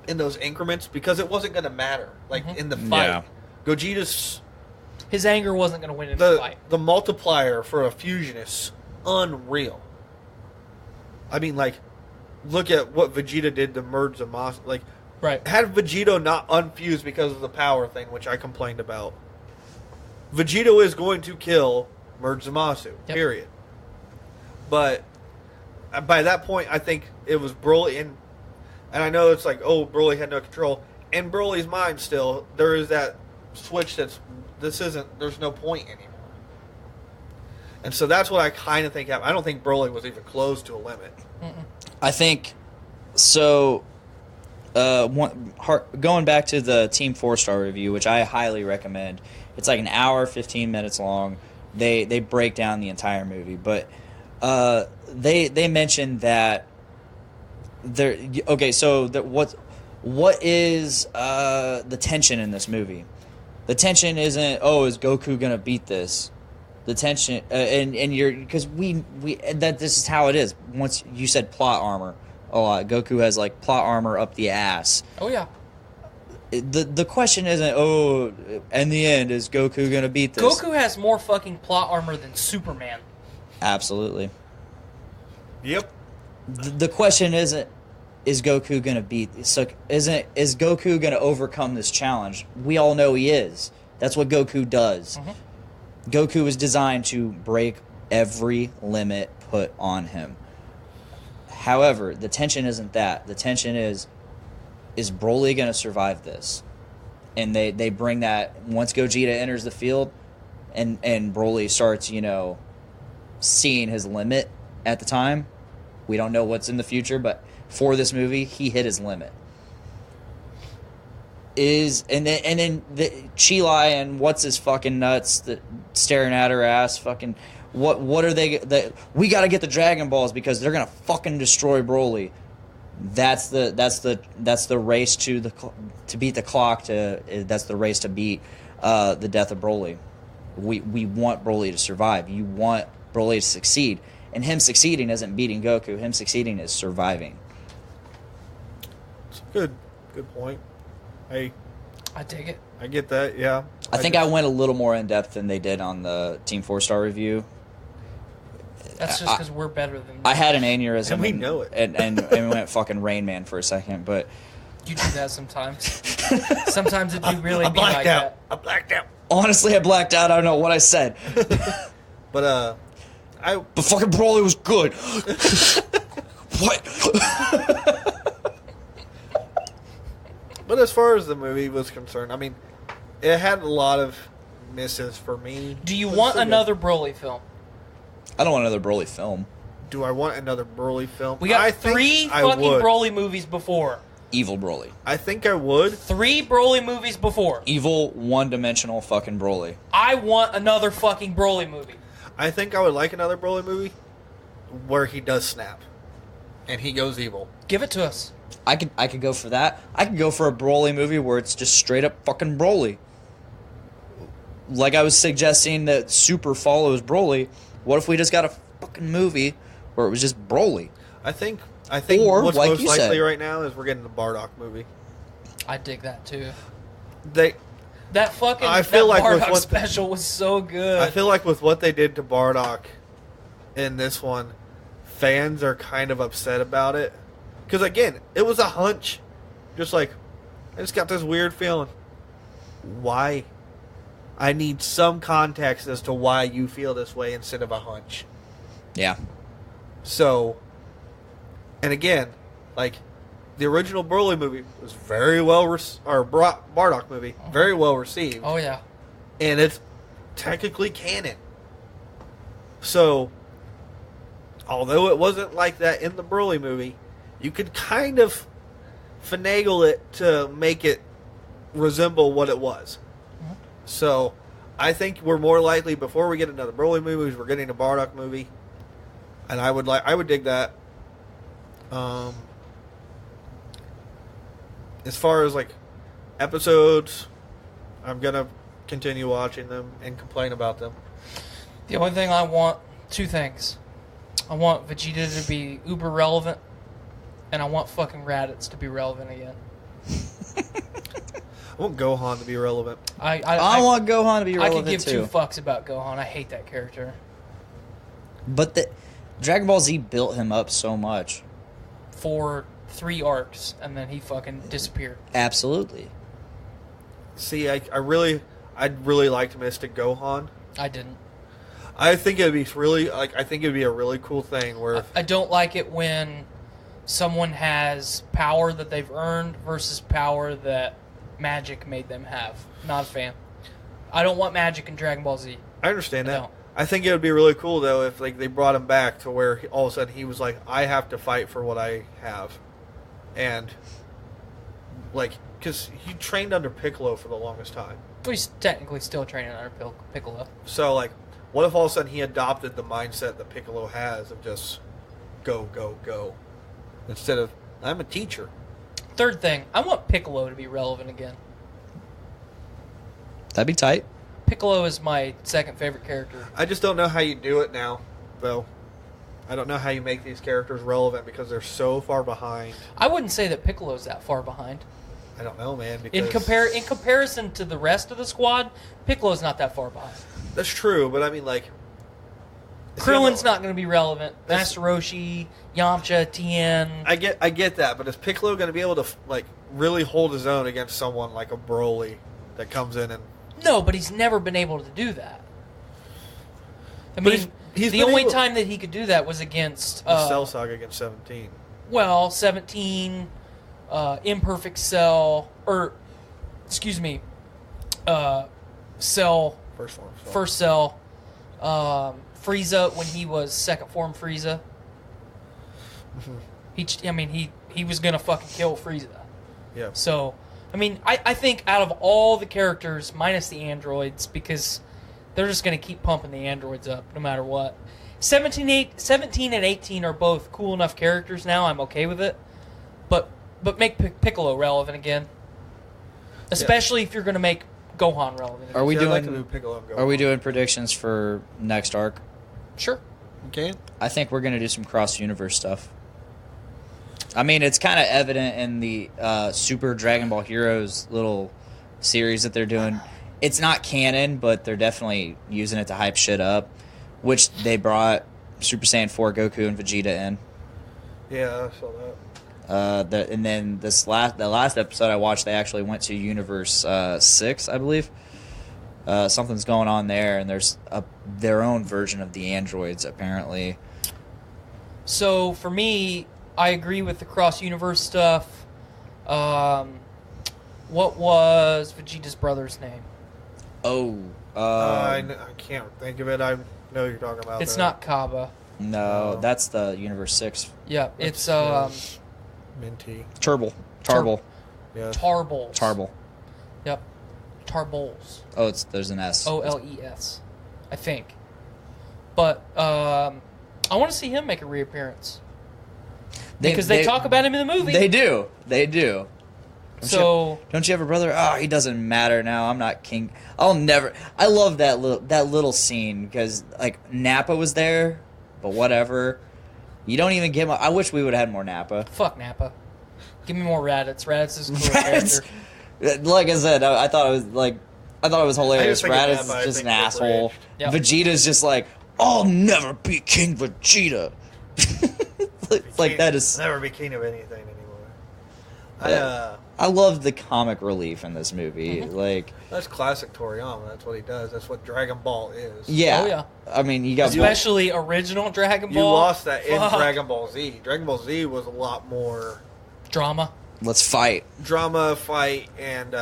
in those increments because it wasn't going to matter. Like in the fight, Gogeta's... His anger wasn't going to win in the fight. The multiplier for a fusion is unreal. I mean, like, look at what Vegeta did to merge Zamasu. Like, had Vegeta not unfused because of the power thing, which I complained about, Vegeta is going to kill Merge Zamasu, period. But by that point, I think it was Broly, and I know it's like, oh, Broly had no control. In Broly's mind still, there is that switch there's no point anymore. And so that's what I kind of think happened. I don't think Broly was even close to a limit. I think, so, going back to the Team 4-Star review, which I highly recommend, it's like an hour, 15 minutes long. They break down the entire movie. But they mentioned that what is the tension in this movie? The tension isn't, is Goku gonna beat this? The tension, because this is how it is. Once you said plot armor a lot, Goku has like plot armor up the ass. Oh yeah. The question isn't, in the end, is Goku gonna beat this? Goku has more fucking plot armor than Superman. Absolutely. Yep. The question isn't, is Goku going to beat... So is Goku going to overcome this challenge? We all know he is. That's what Goku does. Goku is designed to break every limit put on him. However, the tension isn't that. The tension is Broly going to survive this? And they bring that... Once Gogeta enters the field and Broly starts, seeing his limit at the time, we don't know what's in the future, but... For this movie, he hit his limit. And then the Chi-Lai and what's his fucking nuts staring at her ass, fucking what are they? We got to get the Dragon Balls because they're gonna fucking destroy Broly. That's the race to beat the clock. That's the race to beat the death of Broly. We want Broly to survive. You want Broly to succeed, and him succeeding isn't beating Goku. Him succeeding is surviving. Good point. I take it. I get that, yeah. I think I went a little more in depth than they did on the Team 4-Star review. That's just because we're better than them. I had an aneurysm. And we know it. And we went fucking Rain Man for a second, but... You do that sometimes. Sometimes it do really be like that. I blacked out. Honestly, I blacked out. I don't know what I said. But fucking Broly was good. What? But as far as the movie was concerned, I mean, it had a lot of misses for me. Do you want another Broly film? I don't want another Broly film. Do I want another Broly film? We got 3 fucking Broly movies before. Evil Broly. I think I would. 3 Broly movies before. Evil, one-dimensional fucking Broly. I want another fucking Broly movie. I think I would like another Broly movie where he does snap. And he goes evil. Give it to us. I could go for that. I could go for a Broly movie where it's just straight up fucking Broly. Like I was suggesting that Super follows Broly. What if we just got a fucking movie where it was just Broly? I think or, what's like most you likely said, right now is we're getting the Bardock movie. I dig that too. That fucking Bardock special was so good. I feel like with what they did to Bardock in this one, fans are kind of upset about it. Because, again, it was a hunch. Just like, I just got this weird feeling. Why? I need some context as to why you feel this way instead of a hunch. Yeah. So, and again, like, the original Broly movie was very well, Bardock movie, very well received. Oh, yeah. And it's technically canon. So, although it wasn't like that in the Broly movie, you could kind of finagle it to make it resemble what it was. Mm-hmm. So, I think we're more likely, before we get another Broly movie, we're getting a Bardock movie. And I would dig that. As far as, like, episodes, I'm going to continue watching them and complain about them. The only thing I want, two things. I want Vegeta to be uber relevant, and I want fucking Raditz to be relevant again. I want Gohan to be relevant. I want Gohan to be relevant, I could give too. two fucks about Gohan. I hate that character. But Dragon Ball Z built him up so much. For 3 arcs, and then he fucking disappeared. Absolutely. See, I'd really liked Mystic Gohan. I didn't. I think it'd be a really cool thing where I don't like it when someone has power that they've earned versus power that magic made them have. Not a fan. I don't want magic in Dragon Ball Z. I understand that. I think it would be really cool though if like they brought him back to where all of a sudden he was like, I have to fight for what I have, and like because he trained under Piccolo for the longest time. Well, he's technically still training under Piccolo. So like, what if all of a sudden he adopted the mindset that Piccolo has of just go, go, go, instead of I'm a teacher. Third thing, I want Piccolo to be relevant again. That'd be tight. Piccolo is my second favorite character. I just don't know how you do it now, though. I don't know how you make these characters relevant because they're so far behind. I wouldn't say that Piccolo's that far behind. I don't know, man. In comparison to the rest of the squad, Piccolo's not that far behind. That's true, but I mean, like... Krillin's not going to be relevant. Master Roshi, Yamcha, Tien... I get that, but is Piccolo going to be able to, like, really hold his own against someone like a Broly that comes in and... No, but he's never been able to do that. I mean, the only time that he could do that was against... the Cell Saga against 17. Well, 17, Imperfect Cell, or, excuse me, Cell... First Cell. Frieza, when he was second form Frieza. He was going to fucking kill Frieza. Yeah. So... I mean, I think out of all the characters, minus the androids, because they're just going to keep pumping the androids up no matter what. 17 and 18 are both cool enough characters now. I'm okay with it. But make Piccolo relevant again. Especially if you're going to make Gohan relevant again. Are we doing predictions for next arc? Sure. Okay. I think we're going to do some cross-universe stuff. I mean, it's kind of evident in the Super Dragon Ball Heroes little series that they're doing. It's not canon, but they're definitely using it to hype shit up, which they brought Super Saiyan 4 Goku and Vegeta in. Yeah, I saw that. And then the last episode I watched, they actually went to Universe 6, I believe. Something's going on there, and there's their own version of the androids, apparently. So, for me... I agree with the cross-universe stuff. What was Vegeta's brother's name? I can't think of it. I know you're talking about. It's not Kaba. No, that's the Universe 6. Yeah, it's Minty. Tarbal. Yes. Tarbal. Yep. Tarbols. Oh, there's an S. OLES, I think. But I want to see him make a reappearance. Because they talk about him in the movie. They do. Don't you have a brother? Oh, he doesn't matter now. I'm not king. I love that little scene because like Nappa was there, but whatever. You don't even give him. I wish we would have had more Nappa. Fuck Nappa. Give me more Raditz. Raditz is a cool character. Like I said, I thought it was hilarious. Raditz is just an asshole. Yep. Vegeta's just like, I'll never be King Vegeta. Like that is never be king of anything anymore. I love the comic relief in this movie. Like, that's classic Toriyama. That's what he does. That's what Dragon Ball is. yeah. Oh, yeah. I mean, you got Especially original Dragon Ball. You lost that in Fuck. Dragon Ball Z. Dragon Ball Z was a lot more Drama. let's fight. drama, fight, and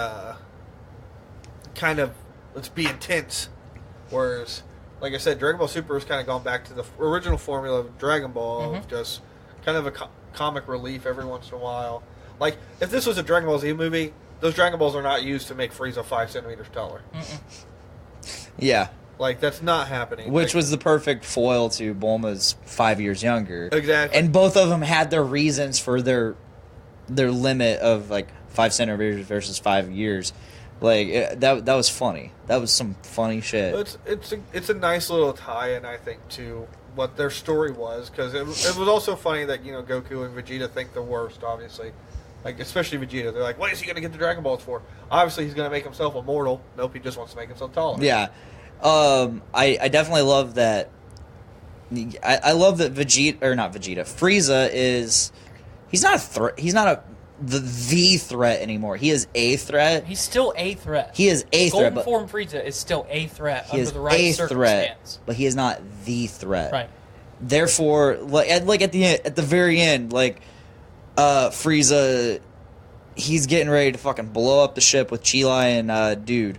kind of let's be intense. Whereas, like I said, Dragon Ball Super has kind of gone back to the original formula of Dragon Ball, of just kind of a comic relief every once in a while. Like, if this was a Dragon Ball Z movie, those Dragon Balls are not used to make Frieza 5 centimeters taller. Yeah. Like, that's not happening. Which was the perfect foil to Bulma's 5 years younger. Exactly. And both of them had their reasons for their limit of, like, 5 centimeters versus 5 years. Like, that was funny. That was some funny shit. It's a nice little tie-in, I think, to what their story was. Because it was also funny that, you know, Goku and Vegeta think the worst, obviously. Like, especially Vegeta. They're like, what is he going to get the Dragon Balls for? Obviously, he's going to make himself immortal. Nope, he just wants to make himself taller. Yeah. I definitely love that. I love that Frieza is... He's not a threat. He's not the threat anymore. He is a threat. He's still a threat. He is a threat. Golden Form Frieza is still a threat He under is the right a circumstance. threat, but he is not the threat. Right. Therefore, like at the very end, like Frieza, he's getting ready to fucking blow up the ship with Chilai and Dude,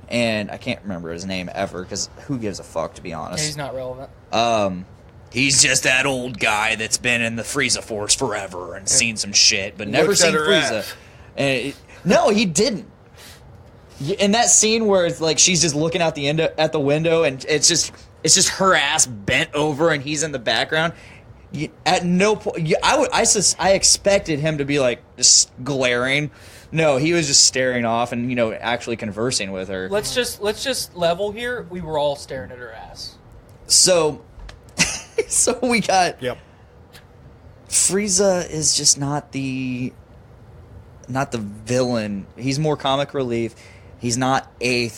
and I can't remember his name ever because who gives a fuck, to be honest. Yeah, he's not relevant. He's just that old guy that's been in the Frieza Force forever and seen some shit, but never Looks seen at her Frieza. ass. And no, he didn't. In that scene where it's like she's just looking out at the window, and it's just her ass bent over, and he's in the background. At no point, I expected him to be like just glaring. No, he was just staring off and actually conversing with her. Let's just level here. We were all staring at her ass. So we got. Yep. Frieza is just not the villain. He's more comic relief. He's not the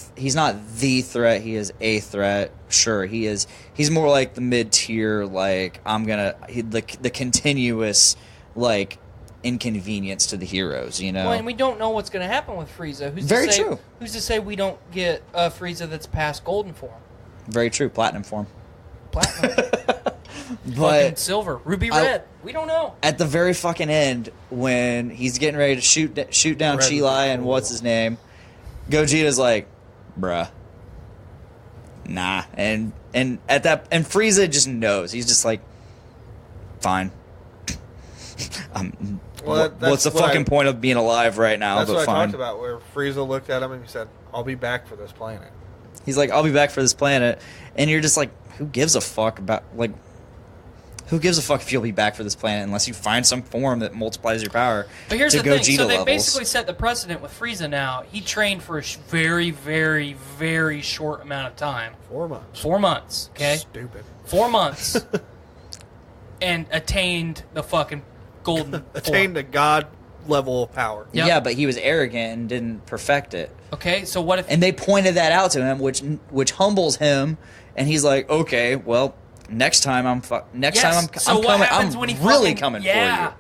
threat. He is a threat. Sure, he is. He's more like the mid-tier, like the continuous, like, inconvenience to the heroes, Well, and we don't know what's going to happen with Frieza. Very true. Who's to say we don't get a Frieza that's past Golden Form? Very true. Platinum form. Platinum. But fucking silver. Ruby red. We don't know. At the very fucking end, when he's getting ready to shoot down Chilai and what's his name, Gogeta's like, bruh. Nah. And Frieza just knows. He's just like, fine. What's the fucking point of being alive right now? That's but what fine. I talked about, where Frieza looked at him and he said, I'll be back for this planet. He's like, I'll be back for this planet. And you're just like, who gives a fuck about, like, who gives a fuck if you'll be back for this planet unless you find some form that multiplies your power But here's to the thing. Gogeta So they levels. basically set the precedent with Frieza now. He trained for a very, very, very short amount of time. 4 months. 4 months, okay? Stupid. 4 months. And attained the fucking golden Attained form. the god level of power. Yep. Yeah, but he was arrogant and didn't perfect it. Okay, so what if... And they pointed that out to him, which humbles him, and he's like, okay, well, next time I'm So coming. what happens I'm when he really fucking- coming yeah. for you.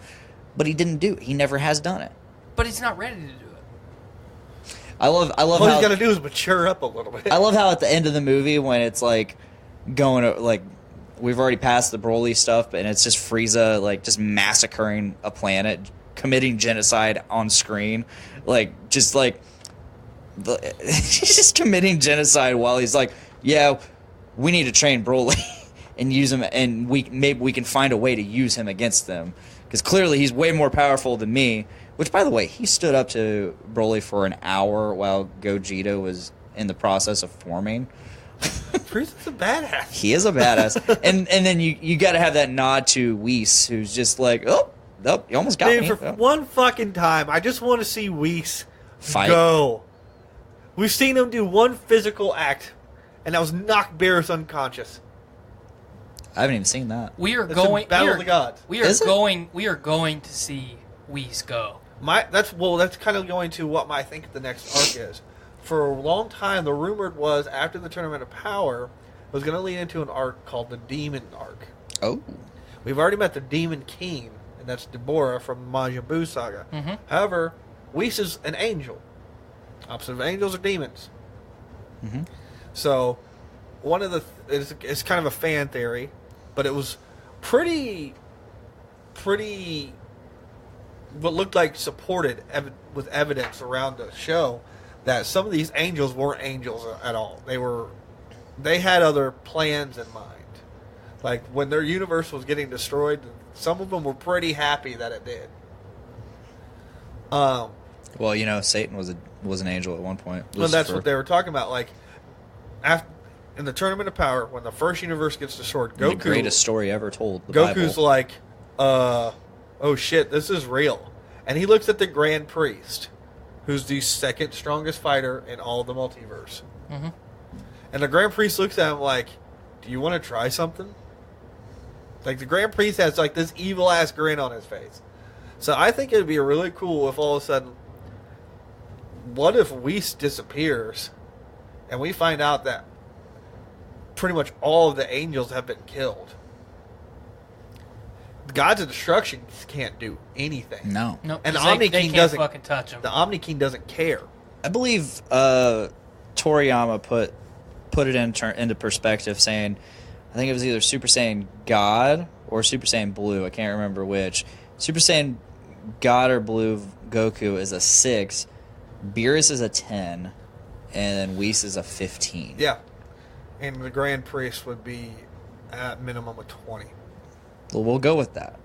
But he didn't do it. He never has done it. But he's not ready to do it. I love All how he's got to do is mature up a little bit. I love how at the end of the movie when it's like going like we've already passed the Broly stuff, and it's just Frieza like just massacring a planet, committing genocide on screen, he's just committing genocide while he's like, yeah, we need to train Broly and use him, and maybe we can find a way to use him against them because clearly he's way more powerful than me. Which, by the way, he stood up to Broly for an hour while Gogeta was in the process of forming. Frieza's a badass. He is a badass. and then you got to have that nod to Whis, who's just like, oh, you almost got Dude, me. for one fucking time, I just want to see Whis Fight. go. We've seen him do one physical act, and that was knock Beerus unconscious. I haven't even seen that. We are That's going... in Battle of the Gods. We are going to see Whis go. That's kind of going to what I think the next arc is. For a long time, the rumored was after the Tournament of Power, it was going to lead into an arc called the Demon Arc. Oh. We've already met the Demon King, and that's Deborah from Majin Buu Saga. Mm-hmm. However, Whis is an angel. Opposite of angels are demons. Mm-hmm. So, one of the it's kind of a fan theory, but it was pretty what looked like supported with evidence around the show that some of these angels weren't angels at all. They had other plans in mind. Like when their universe was getting destroyed, some of them were pretty happy that it did. Well, Satan was an angel at one point. Well, that's what they were talking about. Like in the Tournament of Power, when the first universe gets destroyed, Goku, the greatest story ever told. Goku's Bible. like, oh shit, this is real. And he looks at the Grand Priest, who's the second strongest fighter in all of the multiverse. Mm-hmm. And the Grand Priest looks at him like, do you want to try something? Like, the Grand Priest has like this evil ass grin on his face. So I think it'd be really cool if all of a sudden, what if Whis disappears and we find out that pretty much all of the angels have been killed? The gods of destruction can't do anything. No. And the they Omni King can't doesn't fucking touch him. The Omni King doesn't care. I believe Toriyama put it into perspective, saying, I think it was either Super Saiyan God or Super Saiyan Blue. I can't remember which. Super Saiyan God or Blue Goku is a 6, Beerus is a 10, and then Whis is a 15. Yeah. And the Grand Priest would be at minimum a 20. Well, we'll go with that.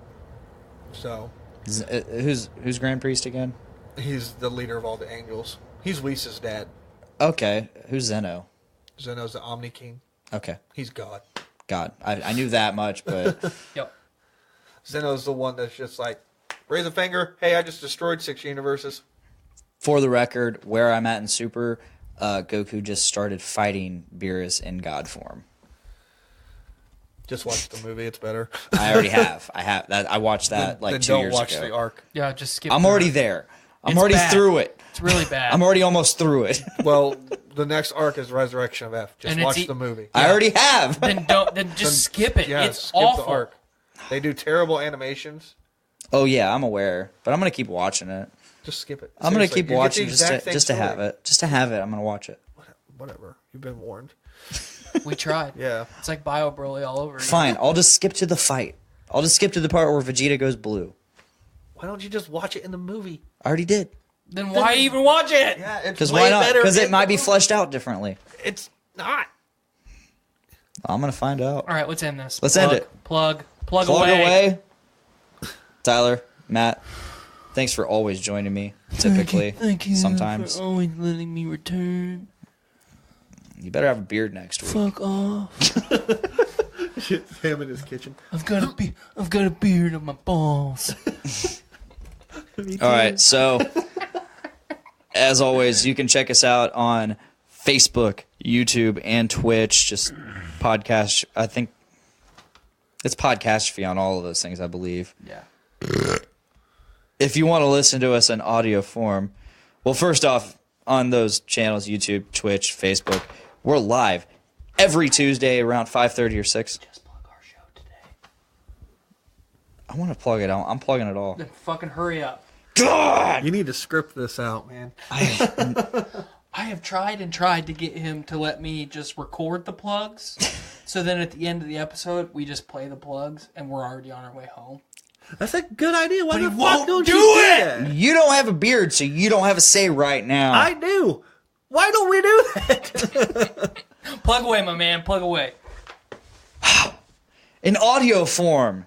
So who's Grand Priest again? he's the leader of all the angels. He's Whis' dad. Okay. Who's Zeno? Zeno's the Omni King. Okay. He's God. God. I knew that much, but... Yep. Zeno's the one that's just like, raise a finger, hey, I just destroyed 6 universes. For the record, where I'm at in Super, Goku just started fighting Beerus in God form. Just watch the movie, it's better. I already have. I watched that then 2 years ago. Don't watch the arc. Yeah, just skip. I'm already there. I'm It's already bad. through it. It's really bad. I'm already almost through it. Well, the next arc is Resurrection of F. Just And it's watch the movie. I already have. Then just skip it. Yeah, It's skip awful. the arc. They do terrible animations. Oh yeah, I'm aware, but I'm gonna keep watching it. Just skip it. I'm gonna Seriously, keep you get watching the just exact same to have story. it. Just to have it, I'm gonna watch it. Whatever. You've been warned. We tried. Yeah. It's like Bio Broly all over again. Fine, I'll just skip to the fight. I'll just skip to the part where Vegeta goes blue. Why don't you just watch it in the movie? I already did. Then why even watch it? Yeah, it's Because way why not? better Because it in might the be movie. fleshed out differently. It's not. I'm gonna find out. All right, let's end this. Let's end it. Plug Plug away. Tyler, Matt, thanks for always joining me. Typically, Thank you sometimes for always letting me return. you better have a beard next week. Fuck off. Him in his kitchen. I've got a beard on my balls. All right, so as always, you can check us out on Facebook, YouTube, and Twitch. Just podcast. I think it's Podcastrophe on all of those things, I believe. Yeah. If you want to listen to us in audio form, well, first off, on those channels, YouTube, Twitch, Facebook, we're live every Tuesday around 5:30 or 6. Just plug our show today. I want to plug it out. I'm plugging it all. Then fucking hurry up. God! You need to script this out, man. I have tried and tried to get him to let me just record the plugs. So then at the end of the episode, we just play the plugs and we're already on our way home. That's a good idea. Why But the he fuck won't don't do you it! that? You don't have a beard, so you don't have a say right now. I do. Why don't we do that? Plug away, my man. Plug away. In audio form,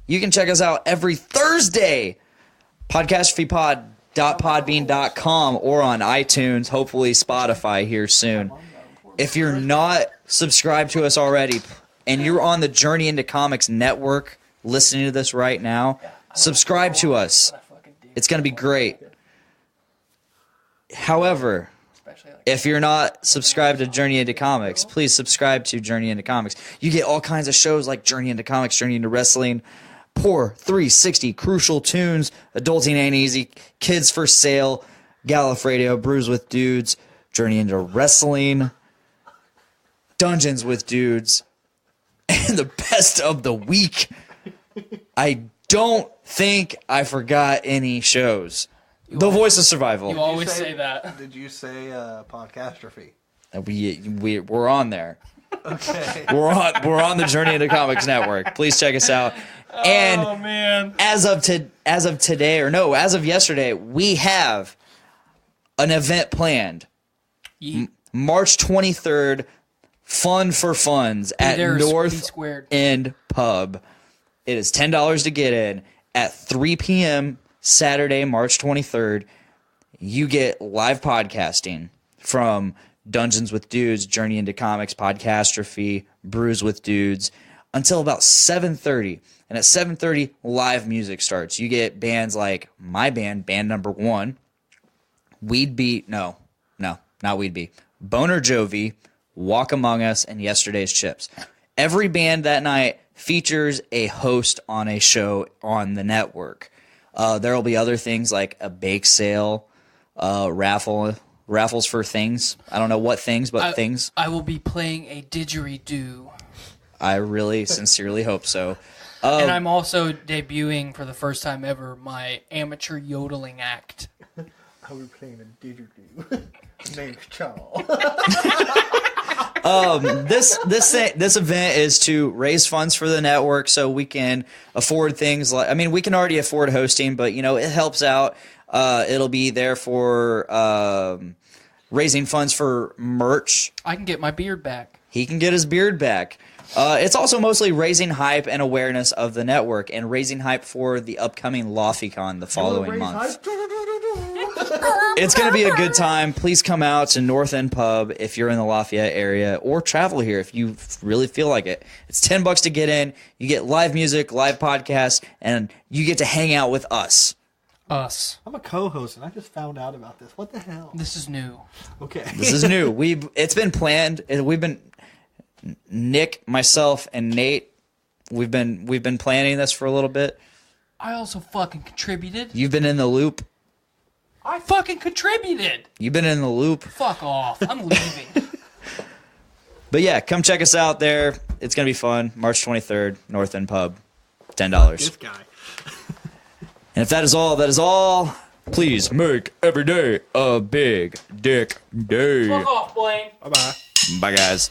you can check us out every Thursday. Podcastrophypod.podbean.com or on iTunes, hopefully Spotify here soon. If you're not subscribed to us already and you're on the Journey into Comics network listening to this right now, subscribe to us. It's going to be great. However, if you're not subscribed to Journey into Comics, please subscribe to Journey into Comics. You get all kinds of shows like Journey into Comics, Journey into Wrestling, Poor 360, Crucial Tunes, Adulting Ain't Easy, Kids for Sale, Gallif Radio, Brews with Dudes, Journey into Wrestling, Dungeons with Dudes, and the best of the week. I don't think I forgot any shows. The voice of survival. You always say that. Did you say Podcastrophe? We're on there. Okay. We're on the Journey into Comics Network. Please check us out. And Oh man. as of yesterday, we have an event planned. March 23rd, Fun for Funds at North End Pub. It is $10 to get in. At 3 p.m. Saturday, March 23rd, you get live podcasting from Dungeons with Dudes, Journey into Comics, Podcastrophe, Brews with Dudes, until about 7:30. And at 7:30, live music starts. You get bands like my band, band number 1, Weed Beat, no, not Weed Beat, Boner Jovi, Walk Among Us, and Yesterday's Chips. Every band that night features a host on a show on the network. There will be other things like a bake sale, raffles for things. I don't know what things, but things. I will be playing a didgeridoo. I really sincerely hope so. And I'm also debuting for the first time ever my amateur yodeling act. I'll be playing a didgeridoo. Name's Charles. This event is to raise funds for the network so we can afford things like, I mean, we can already afford hosting, but it helps out. It'll be there for raising funds for merch. I can get my beard back. He can get his beard back. It's also mostly raising hype and awareness of the network and raising hype for the upcoming LoftyCon the following month. It's going to be a good time. Please come out to North End Pub if you're in the Lafayette area, or travel here if you really feel like it. It's $10 to get in. You get live music, live podcasts, and you get to hang out with us. I'm a co-host, and I just found out about this. What the hell? This is new. Okay. This is new. It's been planned. Nick, myself, and Nate. We've been planning this for a little bit. I also fucking contributed. You've been in the loop. I fucking contributed. You've been in the loop. Fuck off. I'm leaving. But yeah, come check us out there. It's going to be fun. March 23rd, North End Pub. $10. This guy. And if that is all, please make every day a big dick day. Fuck off, Blaine. Bye-bye. Bye, guys.